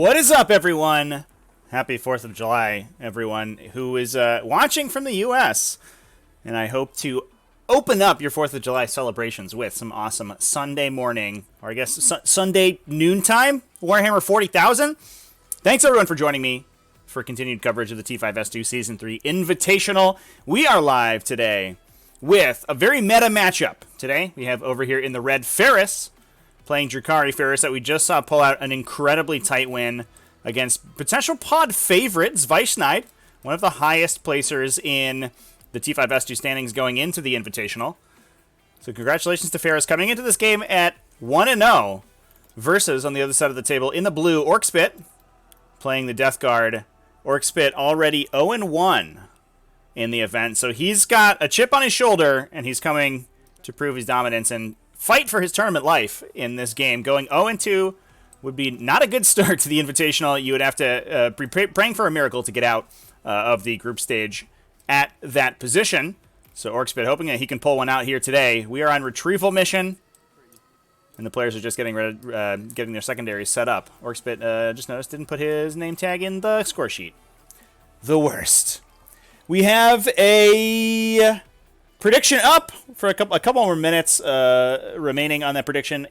What is up, everyone? Happy 4th of July, everyone who is watching from the U.S. And I hope to open up your 4th of July celebrations with some awesome Sunday morning, or I guess Sunday noontime, Warhammer 40,000. Thanks, everyone, for joining me for continued coverage of the T5S2 Season 3 Invitational. We are live today with a very meta matchup. Today, we have over here in the red Ferris, playing Drukhari. Ferris that we just saw pull out an incredibly tight win against potential pod favorite Zweisschneid, one of the highest placers in the T5S2 standings going into the Invitational. So congratulations to Ferris coming into this game at 1-0 versus, on the other side of the table, in the blue, Orcspit, playing the Death Guard. Orcspit already 0-1 in the event, so he's got a chip on his shoulder, and he's coming to prove his dominance and fight for his tournament life in this game. Going 0-2 would be not a good start to the Invitational. You would have to be praying for a miracle to get out of the group stage at that position. So Orcspit hoping that he can pull one out here today. We are on retrieval mission, and the players are just getting their secondaries set up. Orcspit, just noticed, didn't put his name tag in the score sheet. The worst. We have a prediction up for a couple more minutes remaining on that prediction.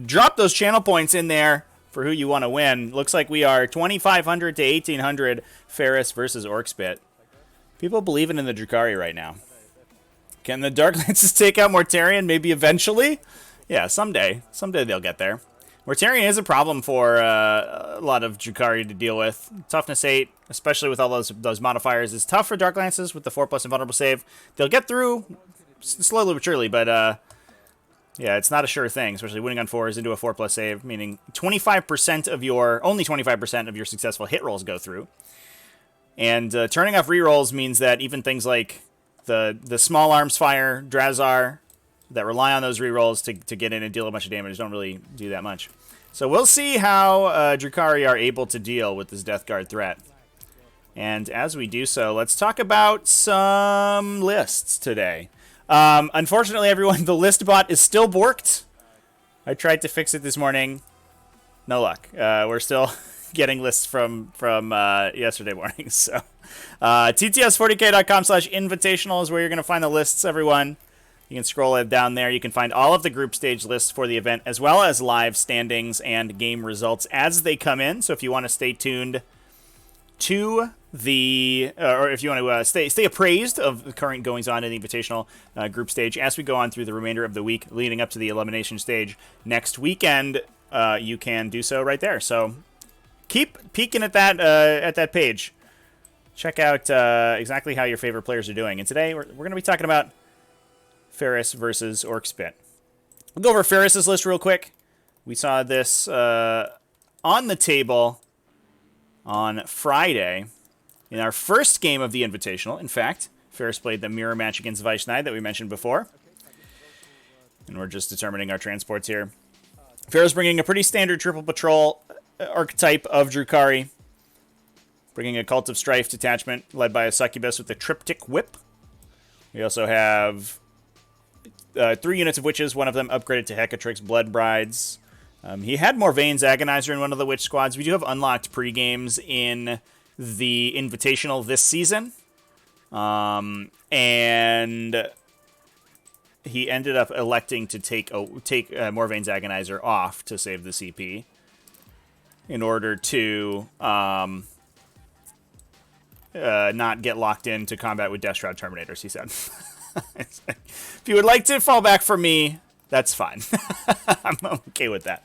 Drop those channel points in there for who you want to win. Looks like we are 2,500 to 1,800 Ferris versus Orcspit. People believing in the Drukhari right now. Can the Dark Lances take out Mortarion maybe eventually? Yeah, someday. Someday they'll get there. Mortarion is a problem for a lot of Drukhari to deal with. Toughness 8, especially with all those modifiers, is tough for Dark Lances with the 4+ invulnerable save. They'll get through slowly but surely, but yeah, it's not a sure thing, especially winning on 4s into a 4+ save, meaning only 25% of your successful hit rolls go through. And turning off rerolls means that even things like the small arms fire, Drazar, that rely on those rerolls to get in and deal a bunch of damage don't really do that much. So we'll see how Drukhari are able to deal with this Death Guard threat. And as we do so, let's talk about some lists today. Unfortunately, everyone, the list bot is still borked. I tried to fix it this morning. No luck. We're still getting lists from yesterday morning. So TTS40k.com/invitational is where you're going to find the lists, everyone. You can scroll it down there. You can find all of the group stage lists for the event, as well as live standings and game results as they come in. So if you want to stay tuned to the, or if you want to stay appraised of the current goings on in the Invitational group stage as we go on through the remainder of the week leading up to the elimination stage next weekend, you can do so right there. So keep peeking at that page. Check out exactly how your favorite players are doing. And today we're going to be talking about Ferris versus Orcspit. We'll go over Ferris's list real quick. We saw this on the table on Friday in our first game of the Invitational. In fact, Ferris played the mirror match against Zweisschneid that we mentioned before. And we're just determining our transports here. Ferris bringing a pretty standard triple patrol archetype of Drukhari. Bringing a Cult of Strife detachment led by a succubus with the Triptych Whip. We also have 3 units of witches, one of them upgraded to Hecatrix Blood Brides. He had Morvane's Agonizer in one of the witch squads. We do have unlocked pre-games in the Invitational this season. And he ended up electing to take Morvane's Agonizer off to save the CP in order to not get locked into combat with Death Shroud Terminators, he said. If you would like to fall back for me, that's fine. I'm okay with that.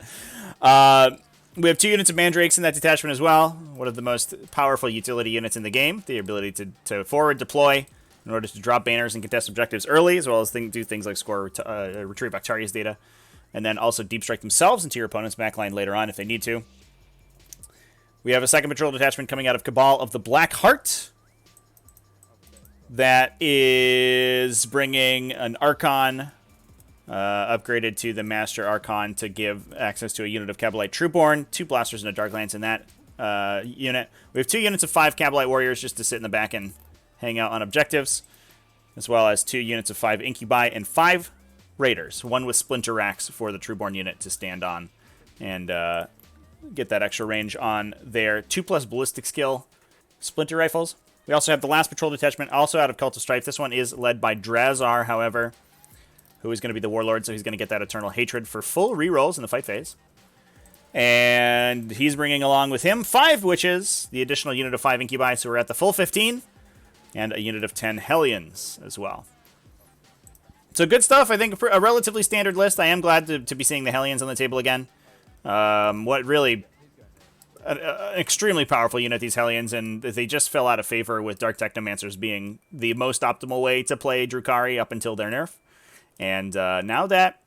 We have 2 units of Mandrakes in that detachment as well. One of the most powerful utility units in the game. The ability to forward deploy in order to drop banners and contest objectives early, as well as do things like retrieve Octaria's data. And then also deep strike themselves into your opponent's backline later on if they need to. We have a second patrol detachment coming out of Cabal of the Black Heart. That is bringing an Archon upgraded to the Master Archon to give access to a unit of Kabalite Trueborn, 2 blasters and a Dark Lance in that unit. We have 2 units of 5 Kabalite Warriors just to sit in the back and hang out on objectives, as well as 2 units of 5 Incubi and 5 Raiders, one with Splinter Racks for the Trueborn unit to stand on and get that extra range on their 2+ ballistic skill splinter rifles. We also have the last patrol detachment, also out of Cult of Strife. This one is led by Drazar, however, who is going to be the warlord, so he's going to get that eternal hatred for full rerolls in the fight phase. And he's bringing along with him 5 witches, the additional unit of 5 incubi, so we're at the full 15, and a unit of 10 hellions as well. So good stuff. I think a relatively standard list. I am glad to be seeing the hellions on the table again. What really an extremely powerful unit, these hellions, and they just fell out of favor with Dark Technomancers being the most optimal way to play Drukhari up until their nerf. And now that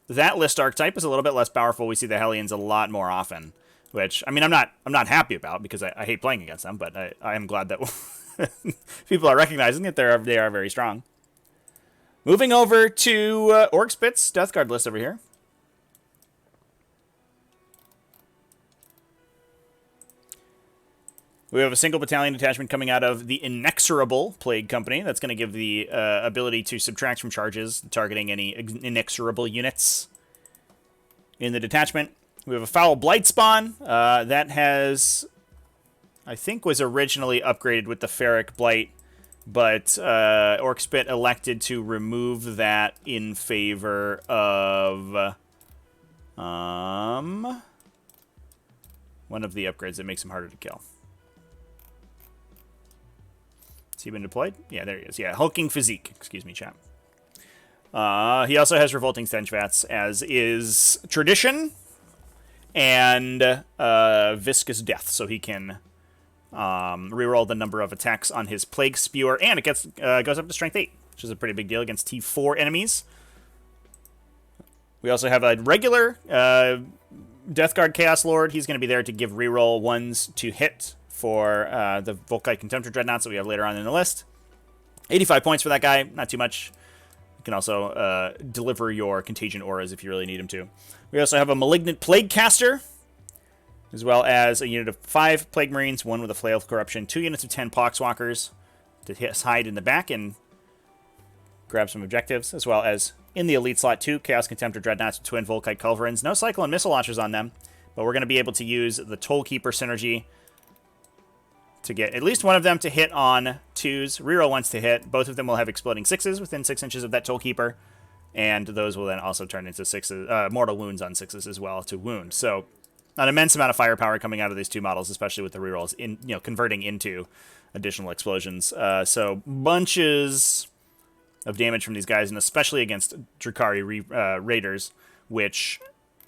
list archetype is a little bit less powerful, we see the hellions a lot more often. Which, I mean, I'm not happy about, because I hate playing against them, but I am glad that people are recognizing that they are very strong. Moving over to Orcspit's Death Guard list over here. We have a single battalion detachment coming out of the Inexorable Plague Company. That's going to give the ability to subtract from charges, targeting any inexorable units in the detachment. We have a Foul Blight Spawn. That has, I think, was originally upgraded with the Ferric Blight, but Orcspit elected to remove that in favor of one of the upgrades that makes him harder to kill. He been deployed? Yeah, there he is. Yeah, Hulking Physique. Excuse me, chat. He also has Revolting Stench Vats, as is tradition, and Viscous Death, so he can reroll the number of attacks on his Plague Spewer, and it goes up to Strength 8, which is a pretty big deal against T4 enemies. We also have a regular Death Guard Chaos Lord. He's going to be there to give reroll 1s to hit for the Volkite Contemptor Dreadnoughts that we have later on in the list. 85 points for that guy, not too much. You can also deliver your Contagion Auras if you really need him to. We also have a Malignant Plague Caster, as well as a unit of 5 Plague Marines, 1 with a Flail of Corruption, 2 units of 10 Poxwalkers to hide in the back and grab some objectives, as well as in the Elite slot 2 Chaos Contemptor Dreadnoughts with Twin Volkite Culverins. No Cyclone Missile Launchers on them, but we're going to be able to use the Tollkeeper synergy to get at least one of them to hit on 2s, reroll 1s to hit. Both of them will have exploding 6s within 6 inches of that Tollkeeper, and those will then also turn into 6s, mortal wounds on 6s as well to wound. So an immense amount of firepower coming out of these two models, especially with the rerolls converting into additional explosions. So bunches of damage from these guys, and especially against Drukhari Raiders, which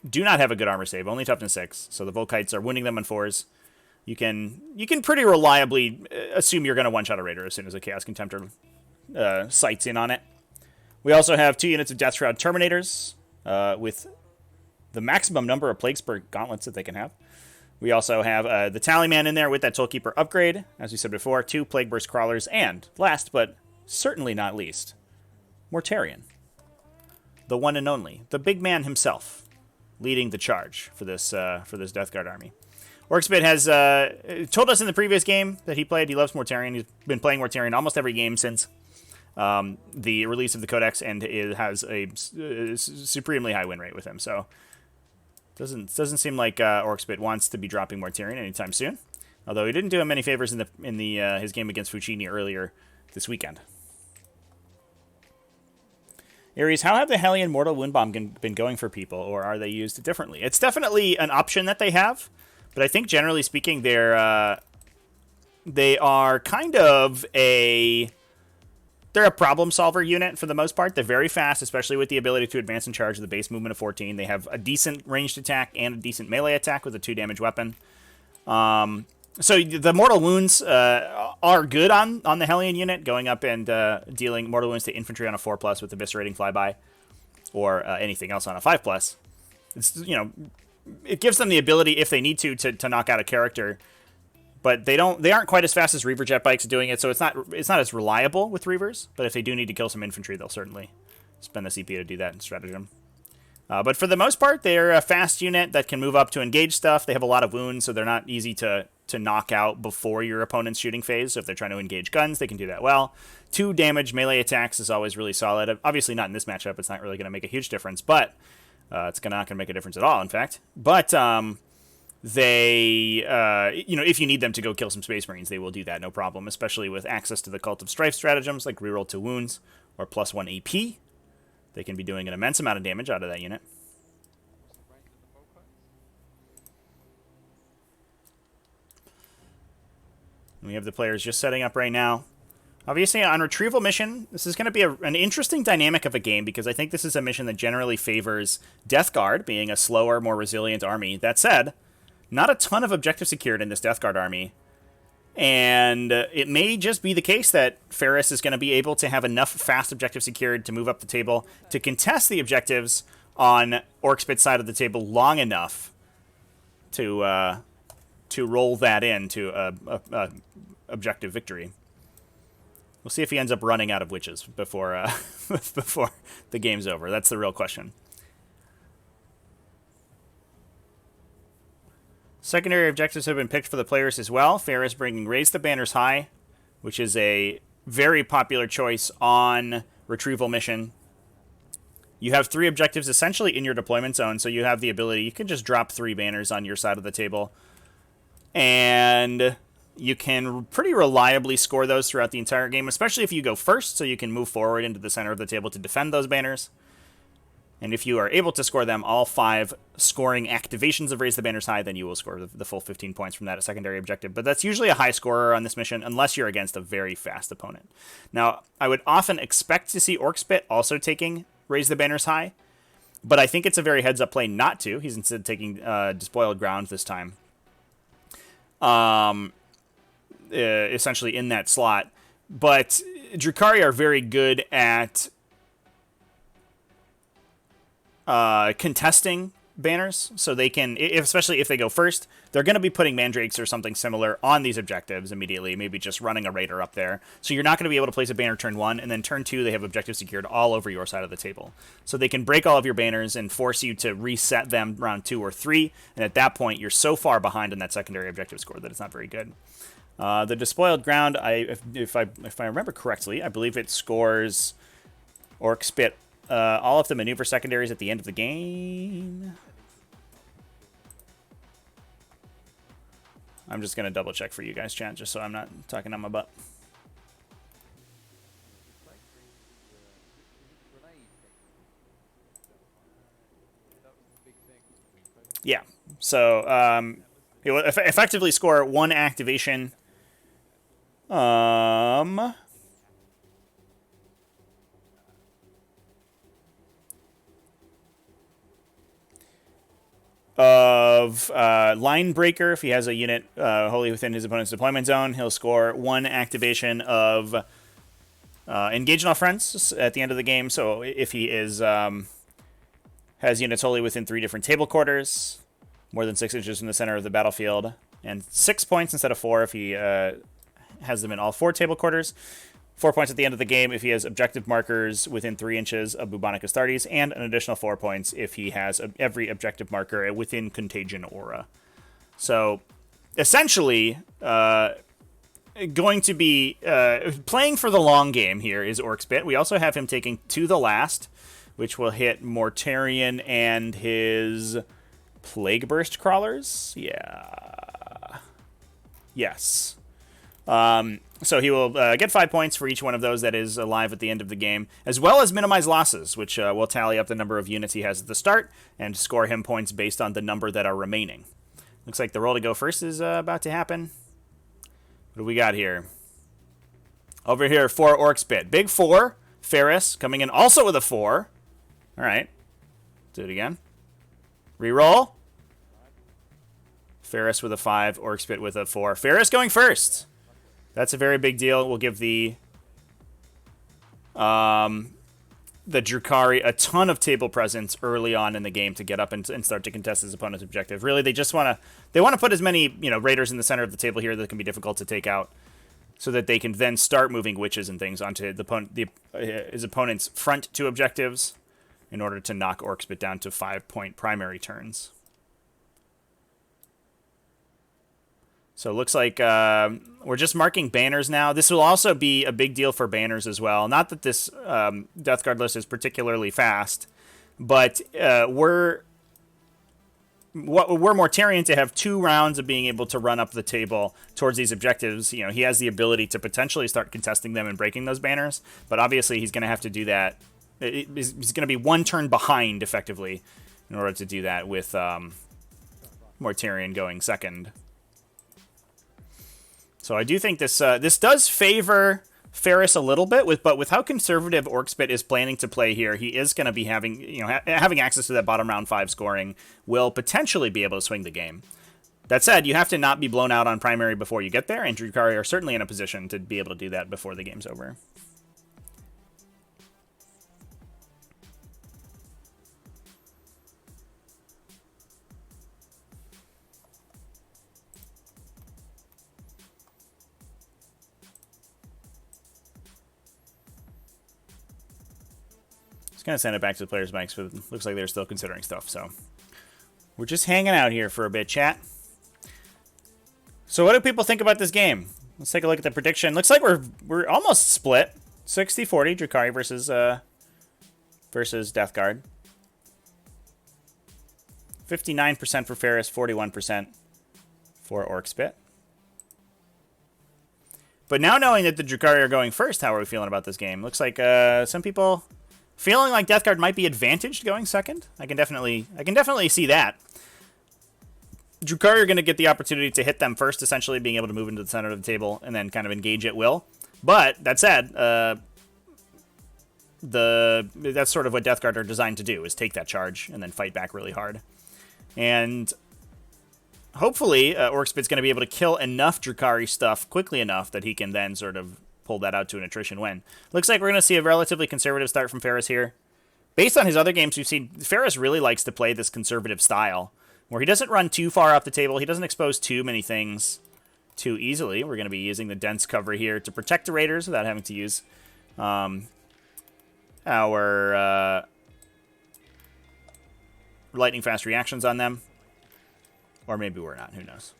do not have a good armor save, only toughness 6. So the Volkites are wounding them on 4s. You can pretty reliably assume you're going to one-shot a Raider as soon as a Chaos Contemptor sights in on it. We also have 2 units of Death Shroud Terminators with the maximum number of Plague Spur gauntlets that they can have. We also have the Tallyman in there with that Tollkeeper upgrade, as we said before, 2 Plague Burst Crawlers, and last but certainly not least, Mortarion. The one and only, the big man himself, leading the charge for this Death Guard army. Orcspit has told us in the previous game that he played. He loves Mortarion. He's been playing Mortarion almost every game since the release of the Codex, and it has a supremely high win rate with him. So doesn't seem like Orcspit wants to be dropping Mortarion anytime soon. Although he didn't do him many favors in his game against Fucini earlier this weekend. Ares, how have the Hellion Mortal Wound Bomb been going for people, or are they used differently? It's definitely an option that they have. But I think, generally speaking, they are kind of they're a problem solver unit for the most part. They're very fast, especially with the ability to advance and charge with a base movement of 14. They have a decent ranged attack and a decent melee attack with a 2-damage weapon. So the mortal wounds are good on the Hellion unit, going up and dealing mortal wounds to infantry on a 4+ with eviscerating flyby, or anything else on a 5+. It's, it gives them the ability, if they need to knock out a character, but they aren't quite as fast as Reaver jet bikes doing it, so it's not as reliable with Reavers. But if they do need to kill some infantry, they'll certainly spend the CP to do that in stratagem. But for the most part, they're a fast unit that can move up to engage stuff. They have a lot of wounds, so they're not easy to knock out before your opponent's shooting phase. So if they're trying to engage guns, they can do that well. 2 damage melee attacks is always really solid. Obviously not in this matchup. It's not really going to make a huge difference, but it's not going to make a difference at all, in fact. But they, if you need them to go kill some Space Marines, they will do that, no problem, especially with access to the Cult of Strife stratagems like reroll to wounds or +1 AP. They can be doing an immense amount of damage out of that unit. We have the players just setting up right now. Obviously, on Retrieval Mission, this is going to be an interesting dynamic of a game because I think this is a mission that generally favors Death Guard, being a slower, more resilient army. That said, not a ton of objectives secured in this Death Guard army. And it may just be the case that Ferris is going to be able to have enough fast objectives secured to move up the table to contest the objectives on Orcspit's side of the table long enough to roll that into a objective victory. We'll see if he ends up running out of witches before before the game's over. That's the real question. Secondary objectives have been picked for the players as well. Ferris bringing Raise the Banners High, which is a very popular choice on Retrieval Mission. You have 3 objectives essentially in your deployment zone, so you have the ability, you can just drop 3 banners on your side of the table. And you can pretty reliably score those throughout the entire game, especially if you go first, so you can move forward into the center of the table to defend those banners. And if you are able to score them, all 5 scoring activations of Raise the Banners High, then you will score the full 15 points from that secondary objective. But that's usually a high scorer on this mission, unless you're against a very fast opponent. Now, I would often expect to see Orcspit also taking Raise the Banners High, but I think it's a very heads-up play not to. He's instead taking Despoiled Ground this time. Essentially in that slot. But Drukhari are very good at contesting banners, so they can, especially if they go first, they're going to be putting mandrakes or something similar on these objectives immediately, maybe just running a raider up there. So you're not going to be able to place a banner turn 1, and then turn 2 they have objectives secured all over your side of the table. So they can break all of your banners and force you to reset them round 2 or 3, and at that point you're so far behind in that secondary objective score that it's not very good. The Despoiled Ground, if I remember correctly, I believe it scores Orcspit all of the maneuver secondaries at the end of the game. I'm just going to double check for you guys, chat, just so I'm not talking on my butt. Yeah, so it will effectively score 1 activation. Of Line Breaker. If he has a unit wholly within his opponent's deployment zone, he'll score 1 activation of Engage All Friends at the end of the game. So if he is has units wholly within 3 different table quarters, more than 6 inches from the center of the battlefield, and 6 points instead of 4 if he has them in all 4 table quarters. 4 points at the end of the game if he has objective markers within 3 inches of Bubonic Astartes, and an additional 4 points if he has every objective marker within Contagion Aura. So, essentially, going to be playing for the long game here is Orcspit. We also have him taking To the Last, which will hit Mortarion and his Plague Burst Crawlers. Yeah. Yes. So he will get 5 points for each one of those that is alive at the end of the game, as well as minimize losses, which will tally up the number of units he has at the start and score him points based on the number that are remaining. Looks like the roll to go first is about to happen. What do we got here? Over here, 4 Orcspit. Big 4. Ferris coming in also with a 4. All right. Do it again. Reroll. Ferris with a 5. Orcspit with a 4. Ferris going first. That's a very big deal. We'll give the Drukhari a ton of table presence early on in the game to get up and start to contest his opponent's objective. Really, they just want to put as many raiders in the center of the table here that can be difficult to take out, so that they can then start moving witches and things onto his opponent's front 2 objectives in order to knock Orcspit down to 5-point primary turns. So it looks like we're just marking banners now. This will also be a big deal for banners as well. Not that this Death Guard list is particularly fast, but we're were Mortarion to have 2 rounds of being able to run up the table towards these objectives, you know, he has the ability to potentially start contesting them and breaking those banners. But obviously, he's going to have to do that. He's going to be 1 turn behind, effectively, in order to do that with Mortarion going second. So I do think this this does favor Ferris a little bit, but with how conservative Orcspit is planning to play here, he is going to be having, you know, having access to that bottom round 5 scoring will potentially be able to swing the game. That said, you have to not be blown out on primary before you get there, and Drukhari are certainly in a position to be able to do that before the game's over. Gonna send it back to the players' mics, but it looks like they're still considering stuff, so we're just hanging out here for a bit, chat. So what do people think about this game? Let's take a look at the prediction. Looks like we're almost split. 60-40 Drukhari versus Death Guard. 59% for Ferris, 41% for Orcspit. But now knowing that the Drukhari are going first, how are we feeling about this game? Looks like some people feeling like Death Guard might be advantaged going second. I can definitely see that. Drukhari are going to get the opportunity to hit them first, essentially being able to move into the center of the table and then kind of engage at will. But that said, that's sort of what Death Guard are designed to do, is take that charge and then fight back really hard. And hopefully, Orcspit's going to be able to kill enough Drukhari stuff quickly enough that he can then sort of pull that out to an attrition win. Looks like we're going to see a relatively conservative start from Ferris here. Based on his other games we've seen, Ferris really likes to play this conservative style, where he doesn't run too far off the table, he doesn't expose too many things too easily. We're going to be using the dense cover here to protect the Raiders without having to use our lightning fast reactions on them. Or maybe we're not, who knows.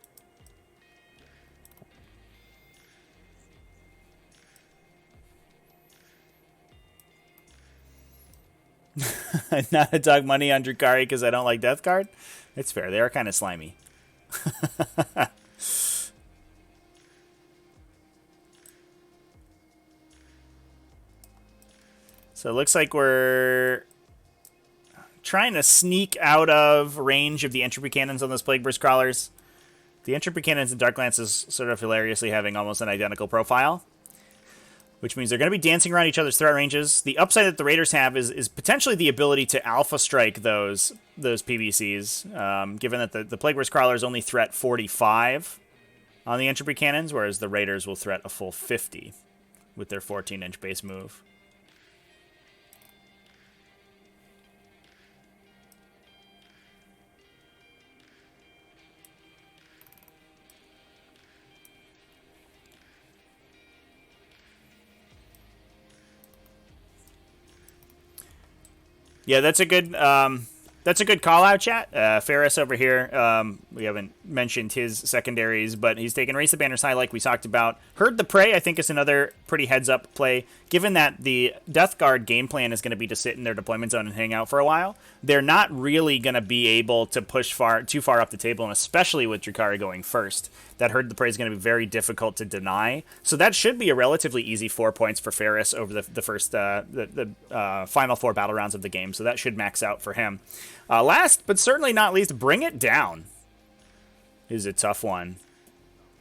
Not a dog money on Drukhari because I don't like Death Guard. It's fair. They are kind of slimy. So it looks like we're trying to sneak out of range of the entropy cannons on those Plague Burst Crawlers. The entropy cannons and Dark Lances sort of hilariously having almost an identical profile, which means they're going to be dancing around each other's threat ranges. The upside that the Raiders have is potentially the ability to alpha strike those PBCs, given that the Plague Burst Crawlers only threat 45 on the entropy cannons, whereas the Raiders will threat a full 50 with their 14-inch base move. Yeah, that's a good call out, chat. Ferris over here, we haven't mentioned his secondaries, but he's taken Race the Banners High like we talked about. Herd the Prey, I think, is another pretty heads-up play. Given that the Death Guard game plan is going to be to sit in their deployment zone and hang out for a while, they're not really going to be able to push too far up the table, and especially with Drukhari going first. That Herd the Prey is going to be very difficult to deny. So that should be a relatively easy 4 points for Ferris over the first final 4 battle rounds of the game. So that should max out for him. Last, but certainly not least, Bring It Down is a tough one.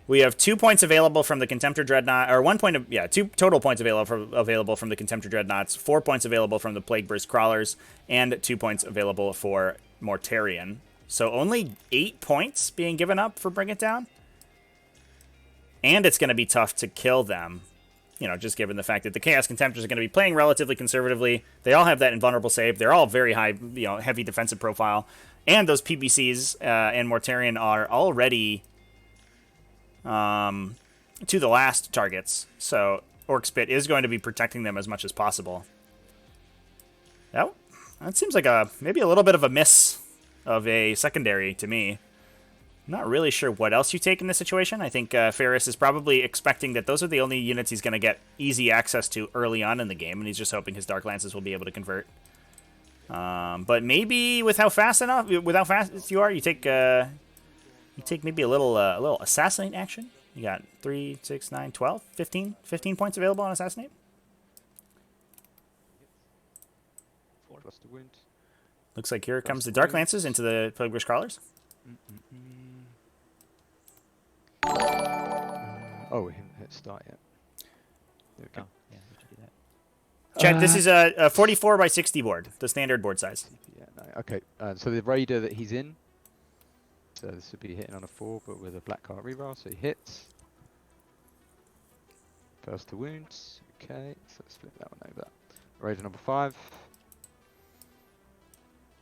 We have 2 points available from the Contemptor Dreadnought, or 1 point of, 2 total points available from the Contemptor Dreadnoughts, 4 points available from the Plague Burst Crawlers, and 2 points available for Mortarion. So only 8 points being given up for Bring It Down. And it's going to be tough to kill them, you know, just given the fact that the Chaos Contemptors are going to be playing relatively conservatively. They all have that invulnerable save. They're all very high, you know, heavy defensive profile. And those PBCs and Mortarion are already to the last targets. So Orcspit is going to be protecting them as much as possible. That seems like maybe a little bit of a miss of a secondary to me. Not really sure what else you take in this situation. I think Ferris is probably expecting that those are the only units he's going to get easy access to early on in the game, and he's just hoping his Dark Lances will be able to convert. But maybe with how fast you are, you take maybe a little assassinate action. You got 3, 6, 9, 12, 15 points available on assassinate. 4 plus the wound. Looks like here comes the Dark Lances into the Plaguebush Crawlers. Oh, we haven't hit start yet. There we go. Oh, yeah, we should do that. Chad, this is a 44 by 60 board, the standard board size. Yeah, no, okay. So the raider that he's in, so this would be hitting on a 4, but with a black card reroll, so he hits. First to wounds. Okay, so let's flip that one over. Raider number 5.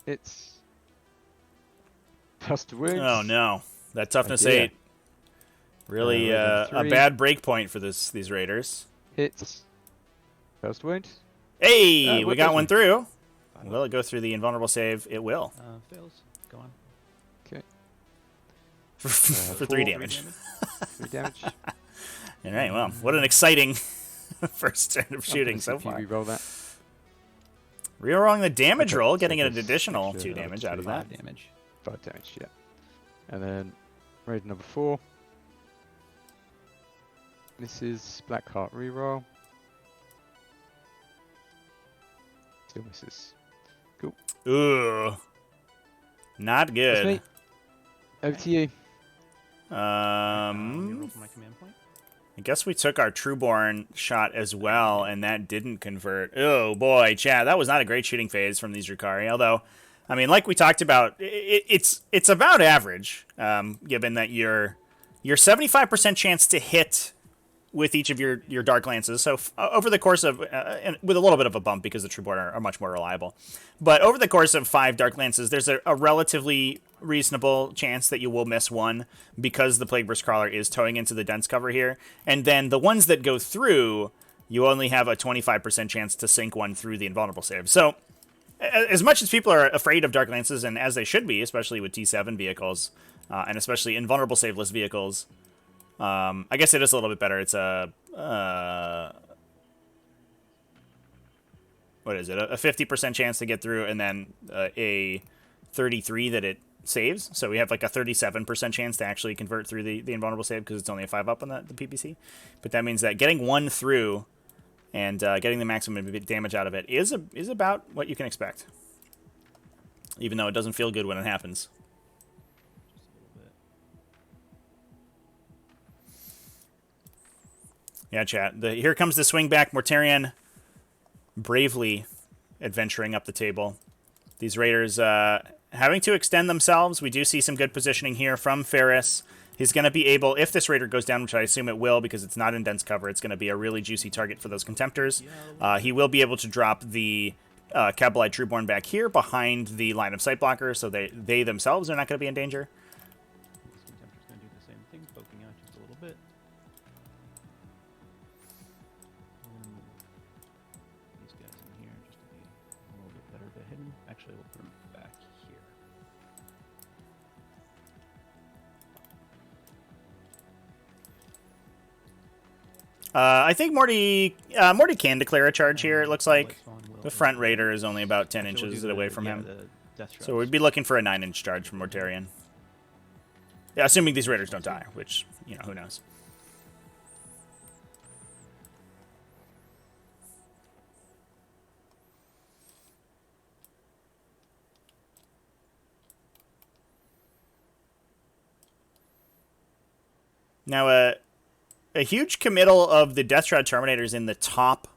Hits. First to wounds. Oh no, that toughness Idea. 8. Really a bad break point for these raiders. Hits. First wound. Hey, we got one through. 5 Will it go through the invulnerable save? It will. fails. Go on. Okay. For 3 4 damage. 3 damage. All right, well, what an exciting first turn of shooting so If you far. reroll that. Rerolling the damage Okay, roll, so getting an this additional extra 2 damage out of that. 5 damage. 5 damage, yeah. And then raider number 4. This is Black Heart reroll. Still misses. Cool. Ooh. Not That's good. me. Over to you. You roll for my command point. I guess we took our Trueborn shot as well, and that didn't convert. Oh boy, Chad, that was not a great shooting phase from these Drukhari. Although, I mean, like we talked about, it's about average, given that your 75% chance to hit with each of your Dark Lances. So over the course of, and with a little bit of a bump because the Trueborn are much more reliable, but over the course of 5 Dark Lances, there's a relatively reasonable chance that you will miss one because the Plagueburst Crawler is towing into the dense cover here. And then the ones that go through, you only have a 25% chance to sink one through the invulnerable save. So as much as people are afraid of Dark Lances, and as they should be, especially with T7 vehicles, and especially invulnerable saveless vehicles, I guess it is a little bit better. It's a what is it? A 50% chance to get through, and then a 33 that it saves. So we have like a 37% chance to actually convert through the invulnerable save because it's only a 5-up on the PPC. But that means that getting one through and getting the maximum damage out of it is about what you can expect, even though it doesn't feel good when it happens. Just a little bit. Yeah, chat. Here comes the swing back. Mortarion bravely adventuring up the table. These raiders having to extend themselves. We do see some good positioning here from Ferris. He's going to be able, if this raider goes down, which I assume it will because it's not in dense cover, it's going to be a really juicy target for those Contemptors. He will be able to drop the Cabalite Trueborn back here behind the line of sight blocker, so they themselves are not going to be in danger. This Contemptor's going to do the same thing, poking out just a little bit. These guys in here just to be a little bit better to hit him. Actually, we'll put him back here. I think Morty can declare a charge here, it looks like. The front raider is only about 10 inches away from him. So we'd be looking for a 9-inch charge from Mortarion. Yeah, assuming these raiders don't die, which, you know, who knows. Now, a huge committal of the Death Shroud Terminators in the top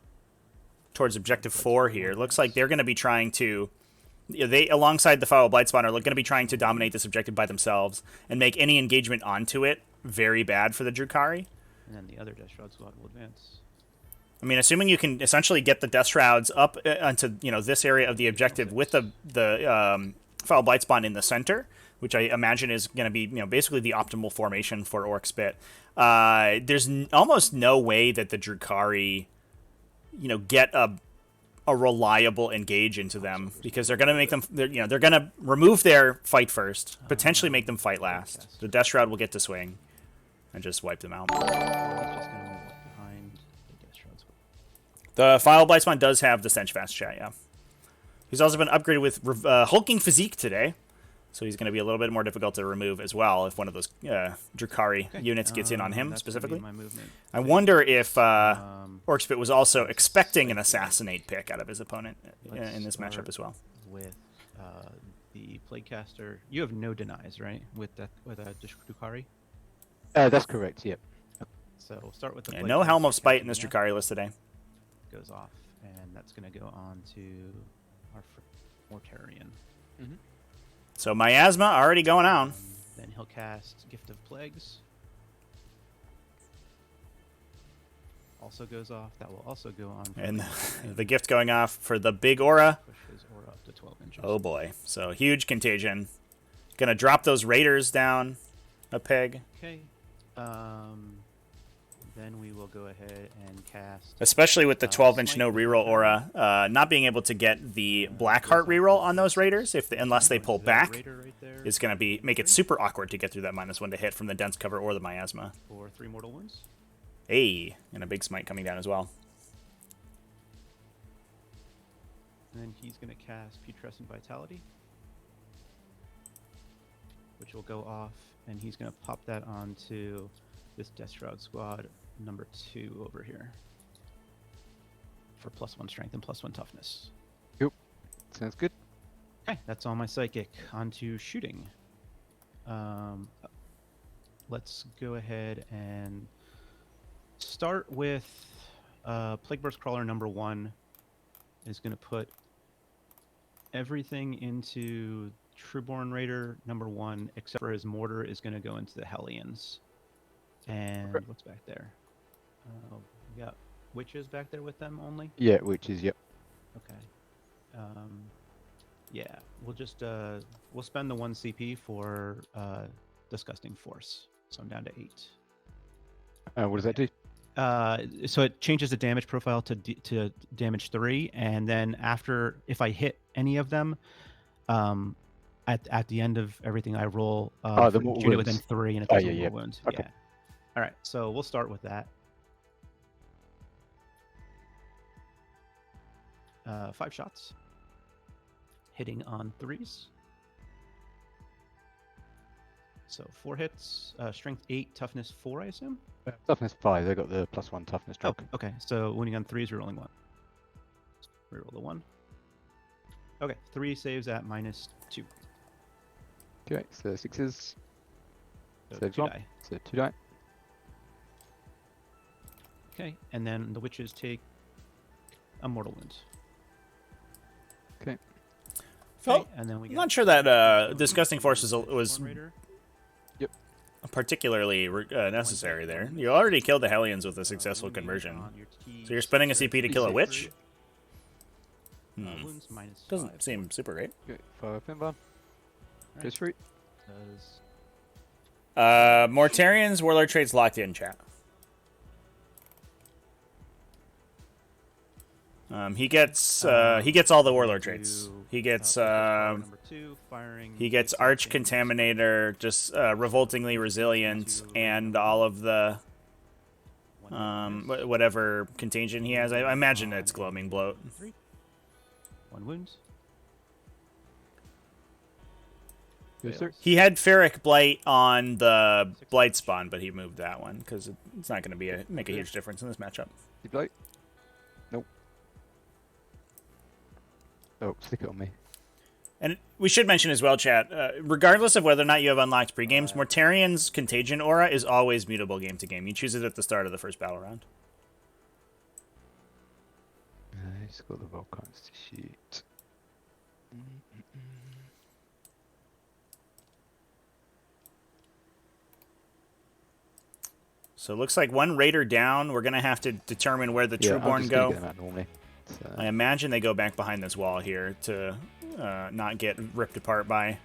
towards Objective 4 here. Looks like they're going to be trying to... They, alongside the Foul Blightspawn, are going to be trying to dominate this objective by themselves and make any engagement onto it very bad for the Drukhari. And then the other Death Shroud squad will advance. I mean, assuming you can essentially get the Death Shrouds up onto, you know, this area of the objective with the Foul Blightspawn in the center, which I imagine is going to be, you know, basically the optimal formation for Orcspit. There's almost no way that the Drukhari, you know, get a reliable engage into them because they're going to make them, they're going to remove their fight first, potentially make them fight last. The Death Shroud will get to swing and just wipe them out. He's just going to move behind the Death Shroud squad. The File Blightspawn does have the Stench Fast chat, yeah. He's also been upgraded with hulking physique today, so he's going to be a little bit more difficult to remove as well if one of those Drukhari units gets in on him that's specifically. gonna be my movement. I wonder if Orcspit was also expecting an assassinate pick out of his opponent in this matchup start as well. With the Plaguecaster, you have no denies, right? With Drukhari. That's correct. Yep. So we'll start with the No Helm of Spite in this casting Drukhari list today. goes off, and that's going to go on to our Mortarian. So Miasma already going on. Then he'll cast Gift of Plagues. Also goes off. That will also go on. And the gift going off for the big aura. Push his aura up to 12 inches. Oh boy. So huge contagion. Gonna drop those raiders down a peg. Okay. Then we will go ahead and cast. Especially with the 12-inch Smite no reroll aura, not being able to get the Blackheart reroll on those raiders unless they pull back Raider right there is going to make it super awkward to get through that -1 to hit from the dense cover or the miasma. for 3 mortal wounds. Hey, and a big smite coming down as well. And then he's going to cast Putrescent Vitality, which will go off, and he's going to pop that onto this Death Shroud squad number 2 over here for +1 strength and +1 toughness. Yep. Sounds good. Okay, that's all my psychic. On to shooting. Let's go ahead and start with Plague Burst Crawler number 1 is going to put everything into Trueborn Raider number 1, except for his mortar is going to go into the Hellions. And what's back there? We got witches back there with them only? Yeah, which is yep. Okay. Yeah, we'll just we'll spend the 1 CP for Disgusting Force. So I'm down to 8. What does that do? So it changes the damage profile to damage 3, and then after, if I hit any of them, at the end of everything I roll, the for mortal unit wounds. within 3, and it does yeah, mortal yeah. wounds. Okay. Yeah. All right, so we'll start with that. 5 shots, hitting on 3s. So 4 hits, strength 8, toughness 4, I assume. Toughness 5. They got the +1 toughness drop. Oh, okay, so wounding on 3s, rerolling 1. Reroll the 1. Okay, 3 saves at -2. Okay, so 6s. So Saves 2 1. die. So 2 die. Okay, and then the witches take a mortal wound. Okay. Felt- and then we I'm got not sure that Disgusting Force was Raider. particularly necessary there. You already killed the Hellions with a successful conversion. So you're spending a CP to kill a witch? Wounds -5. Doesn't seem super great. Okay, 5 pin bomb. Goes through. Does Mortarian's Warlord traits locked in, chat. He gets all the Warlord traits. He gets number 2, firing. he gets Arch Contaminator, just revoltingly resilient, and all of the whatever contagion he has. I imagine it's Gloaming Bloat. 1 wound. Yes, sir. He had Ferric Blight on the Blight spawn, but he moved that one because it's not going to make a huge difference in this matchup. You blight? Nope. Oh, stick it on me. And we should mention as well, chat, regardless of whether or not you have unlocked pre-games, Mortarian's Contagion Aura is always mutable game to game. You choose it at the start of the first battle round. Nice, got the Volcans to shoot. So it looks like 1 Raider down. We're going to have to determine where the Trueborn go. Get them out normally. So, I imagine they go back behind this wall here to not get ripped apart by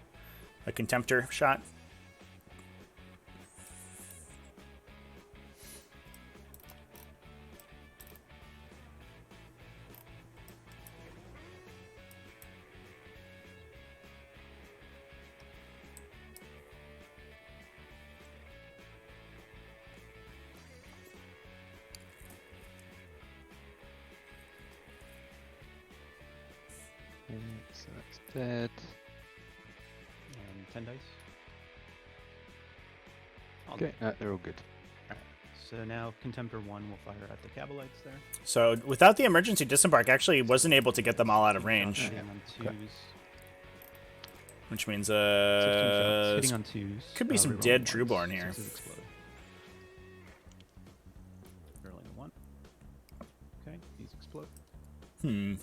a Contemptor shot. Okay, so that's dead. And 10 dice. All Okay, dead. they're all good. Alright. So now Contemptor 1 will fire at the Cabalites there. So without the emergency disembark, actually wasn't able to get them all out of range, Hitting on twos. Okay. which means 16 shots. Hitting on twos. could be some Rerolling dead ones. Trueborn here. Sixes explode. Rolling a 1. Okay, these explode. A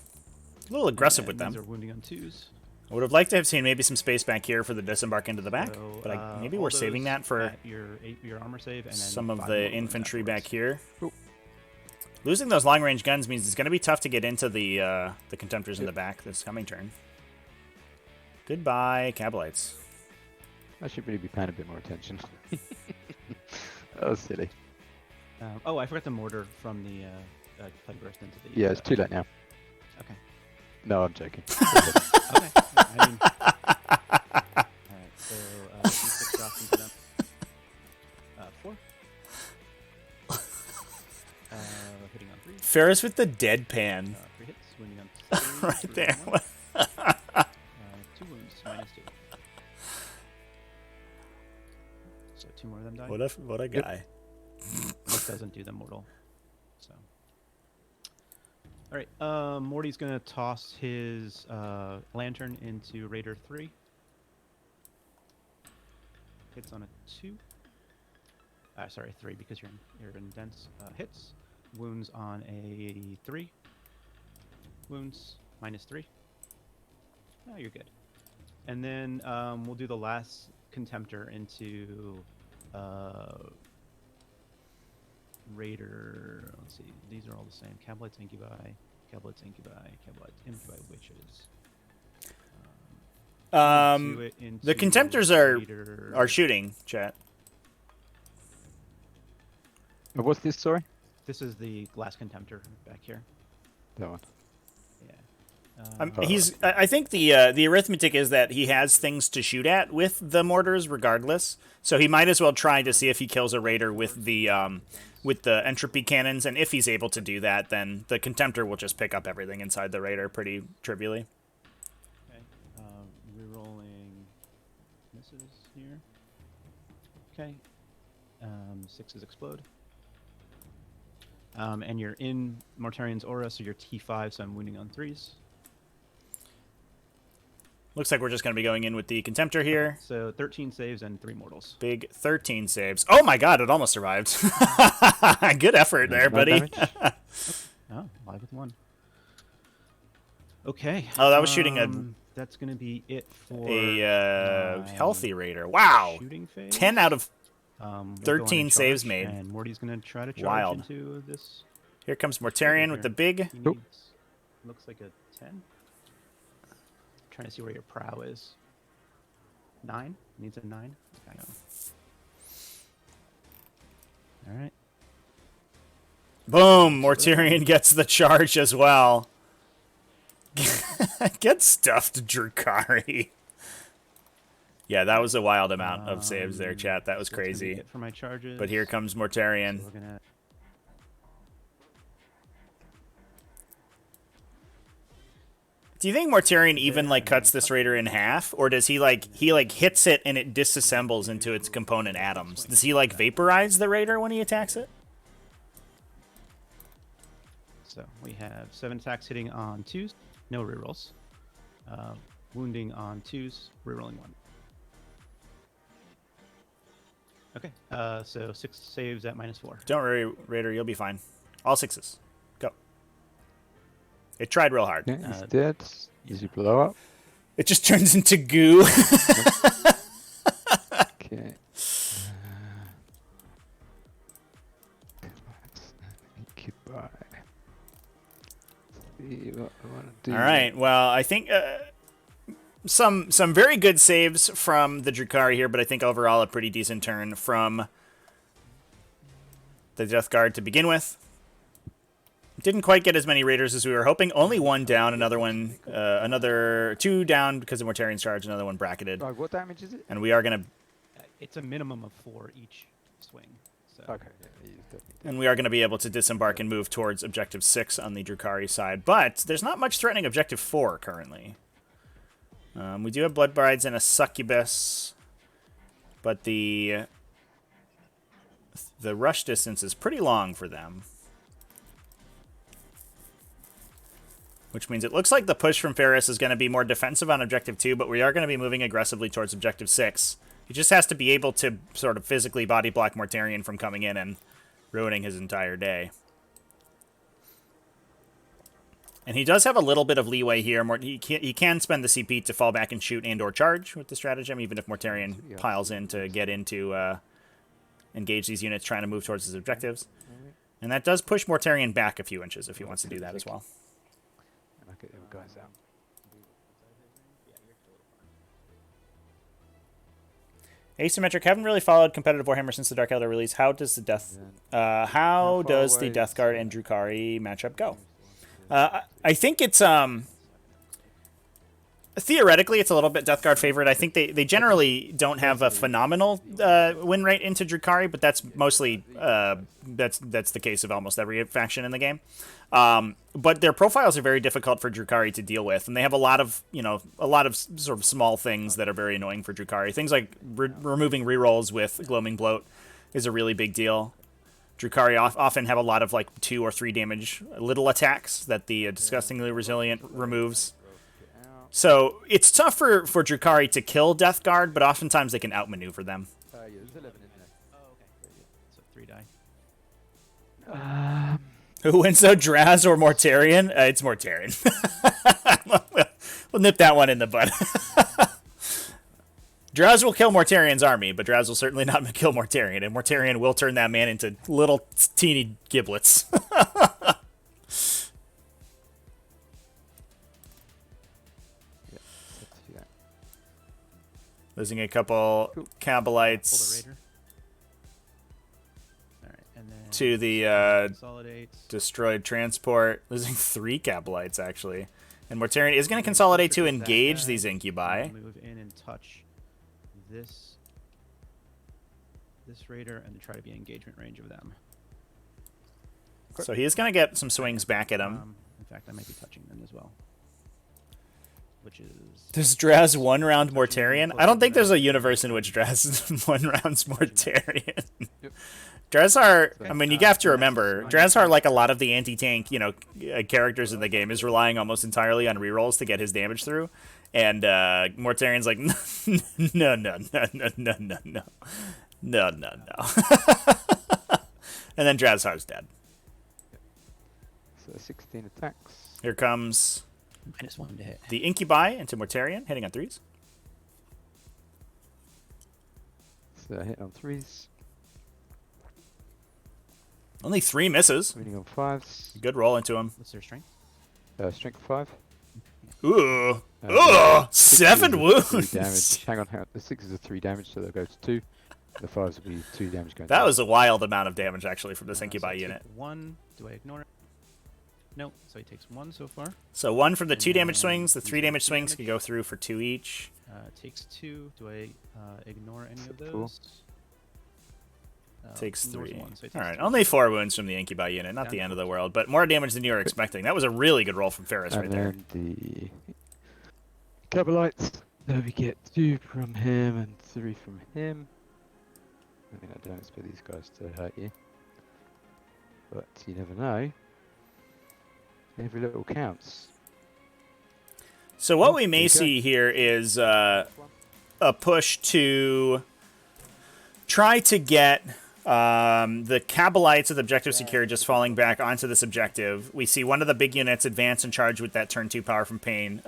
little aggressive with And them. These are wounding on twos. I would have liked to have seen maybe some space back here for the disembark into the back, So, but maybe all we're saving those that for at your armor save and then some of 5 the more wounds infantry back afterwards. here. Losing those long range guns means it's going to be tough to get into the Contemptors in the back this coming turn. Goodbye, Cabalites. I should really be paying a bit more attention. That was silly. Oh, I forgot the mortar from the play burst into the. Yeah, it's too late now. Okay. No, I'm joking. Okay. I mean, alright, so D6 drops into them. 4. Hitting on 3. Ferris with the deadpan. 3 hits, wounding on 3. Right there. 2 wounds, -2. So 2 more of them die. What a guy. This doesn't do them mortal. So. Alright, Morty's gonna toss his lantern into Raider 3. Hits on a 2. Sorry, 3 because you're in dense. Hits. Wounds on a 3. Wounds -3. Oh, you're good. And then we'll do the last Contemptor into Raider. Let's see. These are all the same. Cabalites, Incubi, Cabalites, Incubi, Cabalites, Incubi, Witches. Do it into The Contemptors Raider. are shooting, chat. What's this, sorry? This is the last Contemptor back here. That one. Yeah. I think the arithmetic is that he has things to shoot at with the mortars regardless. So he might as well try to see if he kills a raider with the entropy cannons, and if he's able to do that, then the Contemptor will just pick up everything inside the raider pretty trivially. Okay. Rerolling misses here. Okay. 6s explode. And you're in Mortarian's aura, so you're T5, so I'm wounding on 3s. Looks like we're just going to be going in with the Contemptor here. So 13 saves and 3 mortals. Big 13 saves. Oh my god, it almost survived. Good effort there, buddy. Oh, 5 with 1. Okay. Oh, that was shooting a That's going to be it for healthy raider. Wow. shooting phase. 10 out of We'll go on 13 and saves charge, made. And Morty's going to try to charge Wild. into this. Here comes Mortarion with the big. He needs, looks like a 10. Trying to see where your prow is. 9? Needs a 9. Okay. All right. Boom! Mortarion gets the charge as well. Get stuffed, Drukhari. Yeah, that was a wild amount of saves there, chat. That was So that's gonna be crazy. it for my charges. But here comes So Mortarion. we're gonna. Do you think Mortarion even like cuts this raider in half, or does he like hits it and it disassembles into its component atoms? Does he like vaporize the raider when he attacks it? So we have 7 attacks hitting on 2s, no rerolls. Wounding on 2s, rerolling 1. Okay, so 6 saves at -4. Don't worry, raider, you'll be fine. All 6s. Go. It tried real hard. Yeah, he's dead. Does he blow up? It just turns into goo. Okay. Goodbye. See what I want to do. All right. Well, I think some very good saves from the Drukhari here, but I think overall a pretty decent turn from the Death Guard to begin with. Didn't quite get as many raiders as we were hoping. Only 1 down, another 2 down because of Mortarian's charge, another 1 bracketed. Right, what damage is it? And we are gonna. It's a minimum of 4 each swing. So. Okay, yeah, he's definitely. And we are going to be able to disembark and move towards Objective 6 on the Drukhari side. But there's not much threatening Objective 4 currently. We do have Blood Brides and a Succubus. But the rush distance is pretty long for them. Which means it looks like the push from Ferris is going to be more defensive on Objective 2, but we are going to be moving aggressively towards Objective 6. He just has to be able to sort of physically body block Mortarion from coming in and ruining his entire day. And he does have a little bit of leeway here. He can spend the CP to fall back and shoot and or charge with the stratagem, even if Mortarion piles in to get into engage these units trying to move towards his objectives. And that does push Mortarion back a few inches if he wants to do that as well. Okay, guys out. Asymmetric, haven't really followed competitive Warhammer since the Dark Elder release. How does the Death Guard and Drukhari matchup go? I think it's theoretically it's a little bit Death Guard favorite. I think they generally don't have a phenomenal win rate into Drukhari, but that's mostly that's the case of almost every faction in the game. But their profiles are very difficult for Drukhari to deal with, and they have a lot of sort of small things that are very annoying for Drukhari. Things like removing rerolls with Gloaming Bloat is a really big deal. Drukhari often have a lot of like 2 or 3 damage little attacks that the Disgustingly Resilient removes. So it's tough for Drukhari to kill Death Guard, but oftentimes they can outmaneuver them. Yeah, there's 11 in there. Oh, okay. So 3 die. Who wins though, Draz or Mortarion? It's Mortarion. We'll nip that one in the bud. Draz will kill Mortarion's army, but Draz will certainly not kill Mortarion, and Mortarion will turn that man into little teeny giblets. Losing a couple Cabalites to the destroyed transport. Losing 3 Cabalites, actually. And Mortarion is going to consolidate to engage these Incubi. Move in and touch this raider and try to be in engagement range of them. So he is going to get some swings back at him. In fact, I might be touching them as well. Which is... Does Draz one-round Mortarion? I don't think there's a universe in which Draz one-rounds Mortarion. Drazhar, I mean, you have to remember, Drazhar, like a lot of the anti-tank, characters in the game, is relying almost entirely on rerolls to get his damage through. And Mortarion's like, no. And then Drazhar's dead. So 16 attacks. Here comes -1 to hit. the Incubi into Mortarion, hitting on 3s. So hit on 3s. Only 3 misses. Winning on 5s. Good roll into him. What's their strength? Strength 5. Ooh. 7 wounds. Damage. Hang on. The 6s are 3 damage, so they'll go to 2. The 5s will be 2 damage going. That was a wild amount of damage, actually, from this Incubi unit. 1. Do I ignore it? No. So he takes 1 so far. So 1 from the 2 damage swings. The 3 damage swings can go through for 2 each. Takes 2. Do I ignore any of those? Cool. Takes 3. 1, so All right, only 4 wounds from the Incubi unit. Not the end of the world, but more damage than you were expecting. That was a really good roll from Ferris right there. And then the Cabalites. So we get 2 from him and 3 from him. I mean, I don't expect these guys to hurt you, but you never know. Every little counts. So what we may see here is a push to try to get the Cabalites with objective secured just falling back onto this objective. We see one of the big units advance and charge with that turn 2 power from Pain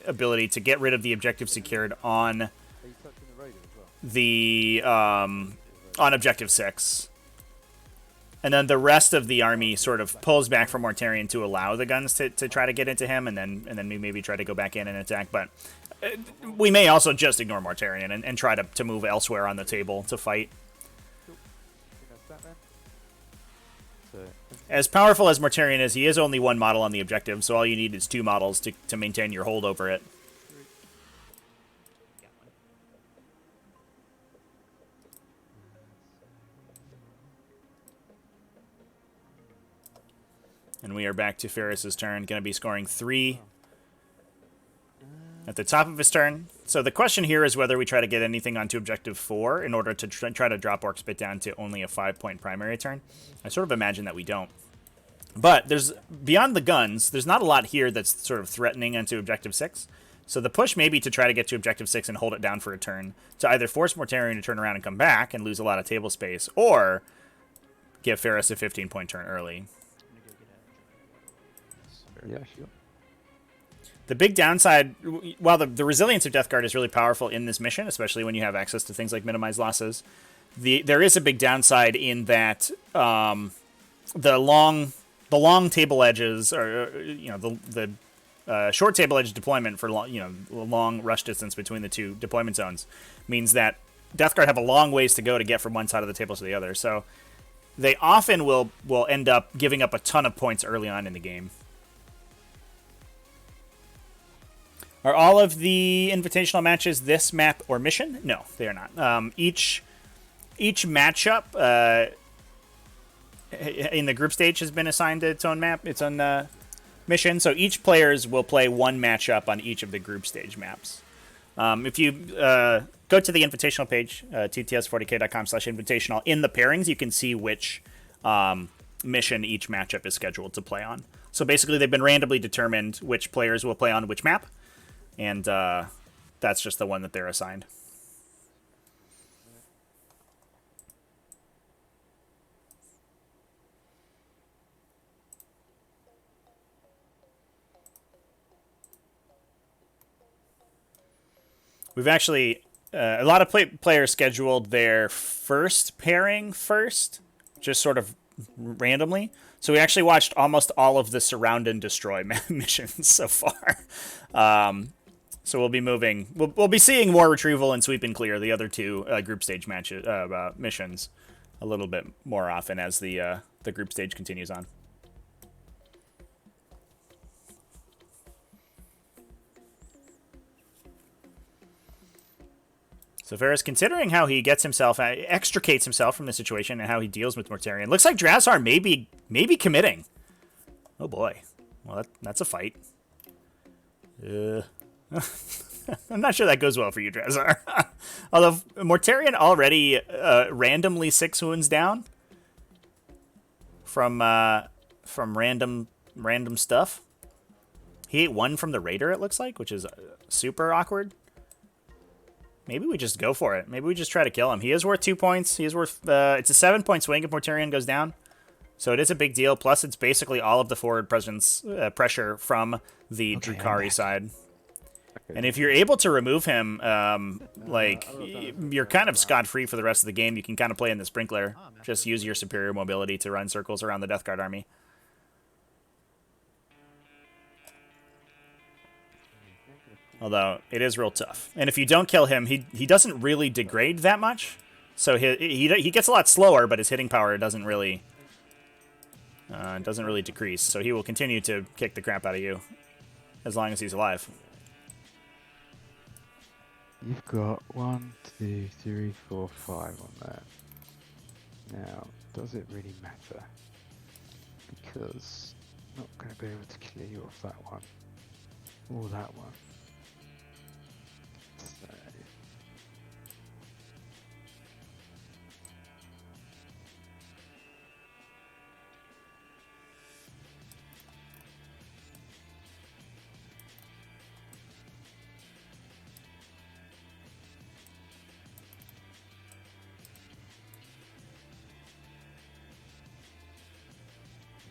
ability to get rid of the objective secured on the on objective 6. And then the rest of the army sort of pulls back from Mortarion to allow the guns to try to get into him, and then we maybe try to go back in and attack. But we may also just ignore Mortarion and try to move elsewhere on the table to fight. As powerful as Mortarion is, he is only 1 model on the objective, so all you need is 2 models to maintain your hold over it. And we are back to Ferris's turn. Going to be scoring 3 at the top of his turn. So the question here is whether we try to get anything onto objective 4 in order to try to drop Orcspit down to only a 5-point primary turn. I sort of imagine that we don't. But there's beyond the guns, there's not a lot here that's sort of threatening onto objective 6. So the push may be to try to get to objective 6 and hold it down for a turn, to either force Mortarion to turn around and come back and lose a lot of table space, or give Ferris a 15-point turn early. Yeah, sure. The big downside, while the resilience of Death Guard is really powerful in this mission, especially when you have access to things like minimize losses, there is a big downside in that the long table edges, or the short table edge deployment for long rush distance between the two deployment zones means that Death Guard have a long ways to go to get from one side of the table to the other. So they often will end up giving up a ton of points early on in the game. Are all of the invitational matches this map or mission? No, they are not. Each matchup in the group stage has been assigned its own map, its own mission. So each players will play one matchup on each of the group stage maps. If you go to the invitational page, tts40k.com/invitational, in the pairings, you can see which mission each matchup is scheduled to play on. So basically, they've been randomly determined which players will play on which map. And that's just the one that they're assigned. We've actually, a lot of players scheduled their first pairing first, just sort of randomly. So we actually watched almost all of the surround and destroy missions so far. So we'll be moving. We'll be seeing more retrieval and sweep and clear, the other two group stage matches missions, a little bit more often as the group stage continues on. So Ferris, considering how he extricates himself from the situation and how he deals with Mortarion, looks like Drukhari may be committing. Oh boy, well that's a fight. I'm not sure that goes well for you, Drukhari. Although Mortarion already randomly 6 wounds down from random stuff. He ate 1 from the Raider, it looks like, which is super awkward. Maybe we just go for it. Maybe we just try to kill him. He is worth 2 points. He is worth it's a 7-point swing if Mortarion goes down. So it is a big deal. Plus, it's basically all of the forward presence pressure from the Drukhari side. And if you're able to remove him, you're kind of scot-free for the rest of the game. You can kind of play in the Sprinkler. Just use your superior mobility to run circles around the Death Guard army. Although, it is real tough. And if you don't kill him, he doesn't really degrade that much. So he gets a lot slower, but his hitting power doesn't really decrease. So he will continue to kick the crap out of you as long as he's alive. You've got 1, 2, 3, 4, 5 on there. Now, does it really matter? Because I'm not going to be able to clear you off that one or that one. So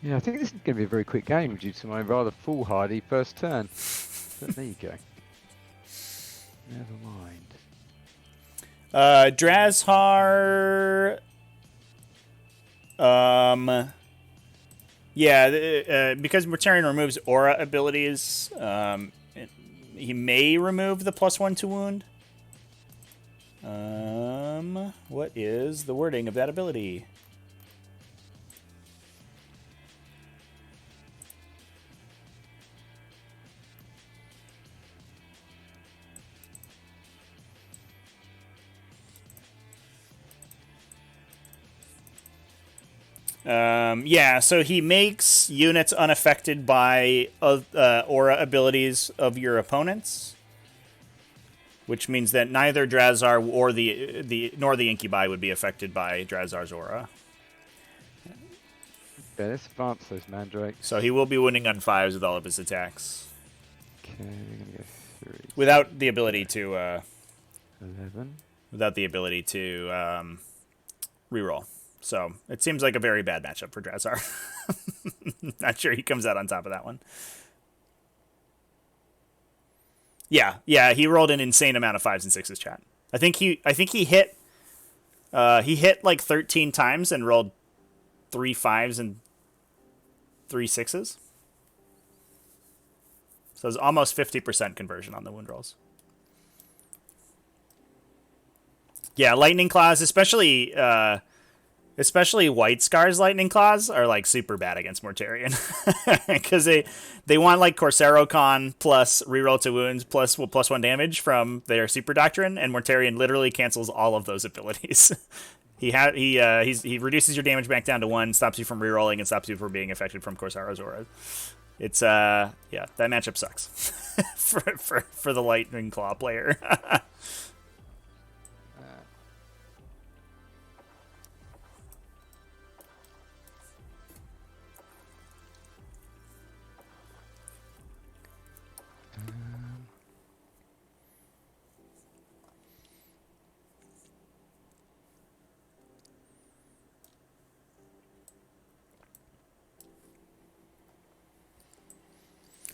yeah, I think this is going to be a very quick game due to my rather foolhardy first turn. But there you go. Never mind. Drukhari. Because Mortarion removes aura abilities, he may remove the +1 to wound. What is the wording of that ability? Yeah, so he makes units unaffected by aura abilities of your opponents, which means that neither Drazar or nor the Incubi would be affected by Drazar's aura. Okay, let's advance those mandrakes. So he will be winning on 5s with all of his attacks. Okay, we're gonna go 3. Without the ability to 11. without the ability to reroll. So it seems like a very bad matchup for Drazar. Not sure he comes out on top of that one. Yeah, he rolled an insane amount of 5s and 6s, chat. I think he hit like 13 times and rolled 3 5s and 3 6s. So it's almost 50% conversion on the wound rolls. Yeah, lightning claws, especially White Scar's lightning claws, are like super bad against Mortarion because they want like Corsaro Con plus reroll to wounds plus +1 damage from their super doctrine, and Mortarion literally cancels all of those abilities. He reduces your damage back down to 1, stops you from rerolling, and stops you from being affected from Corsaro's aura. It's yeah, that matchup sucks for the lightning claw player.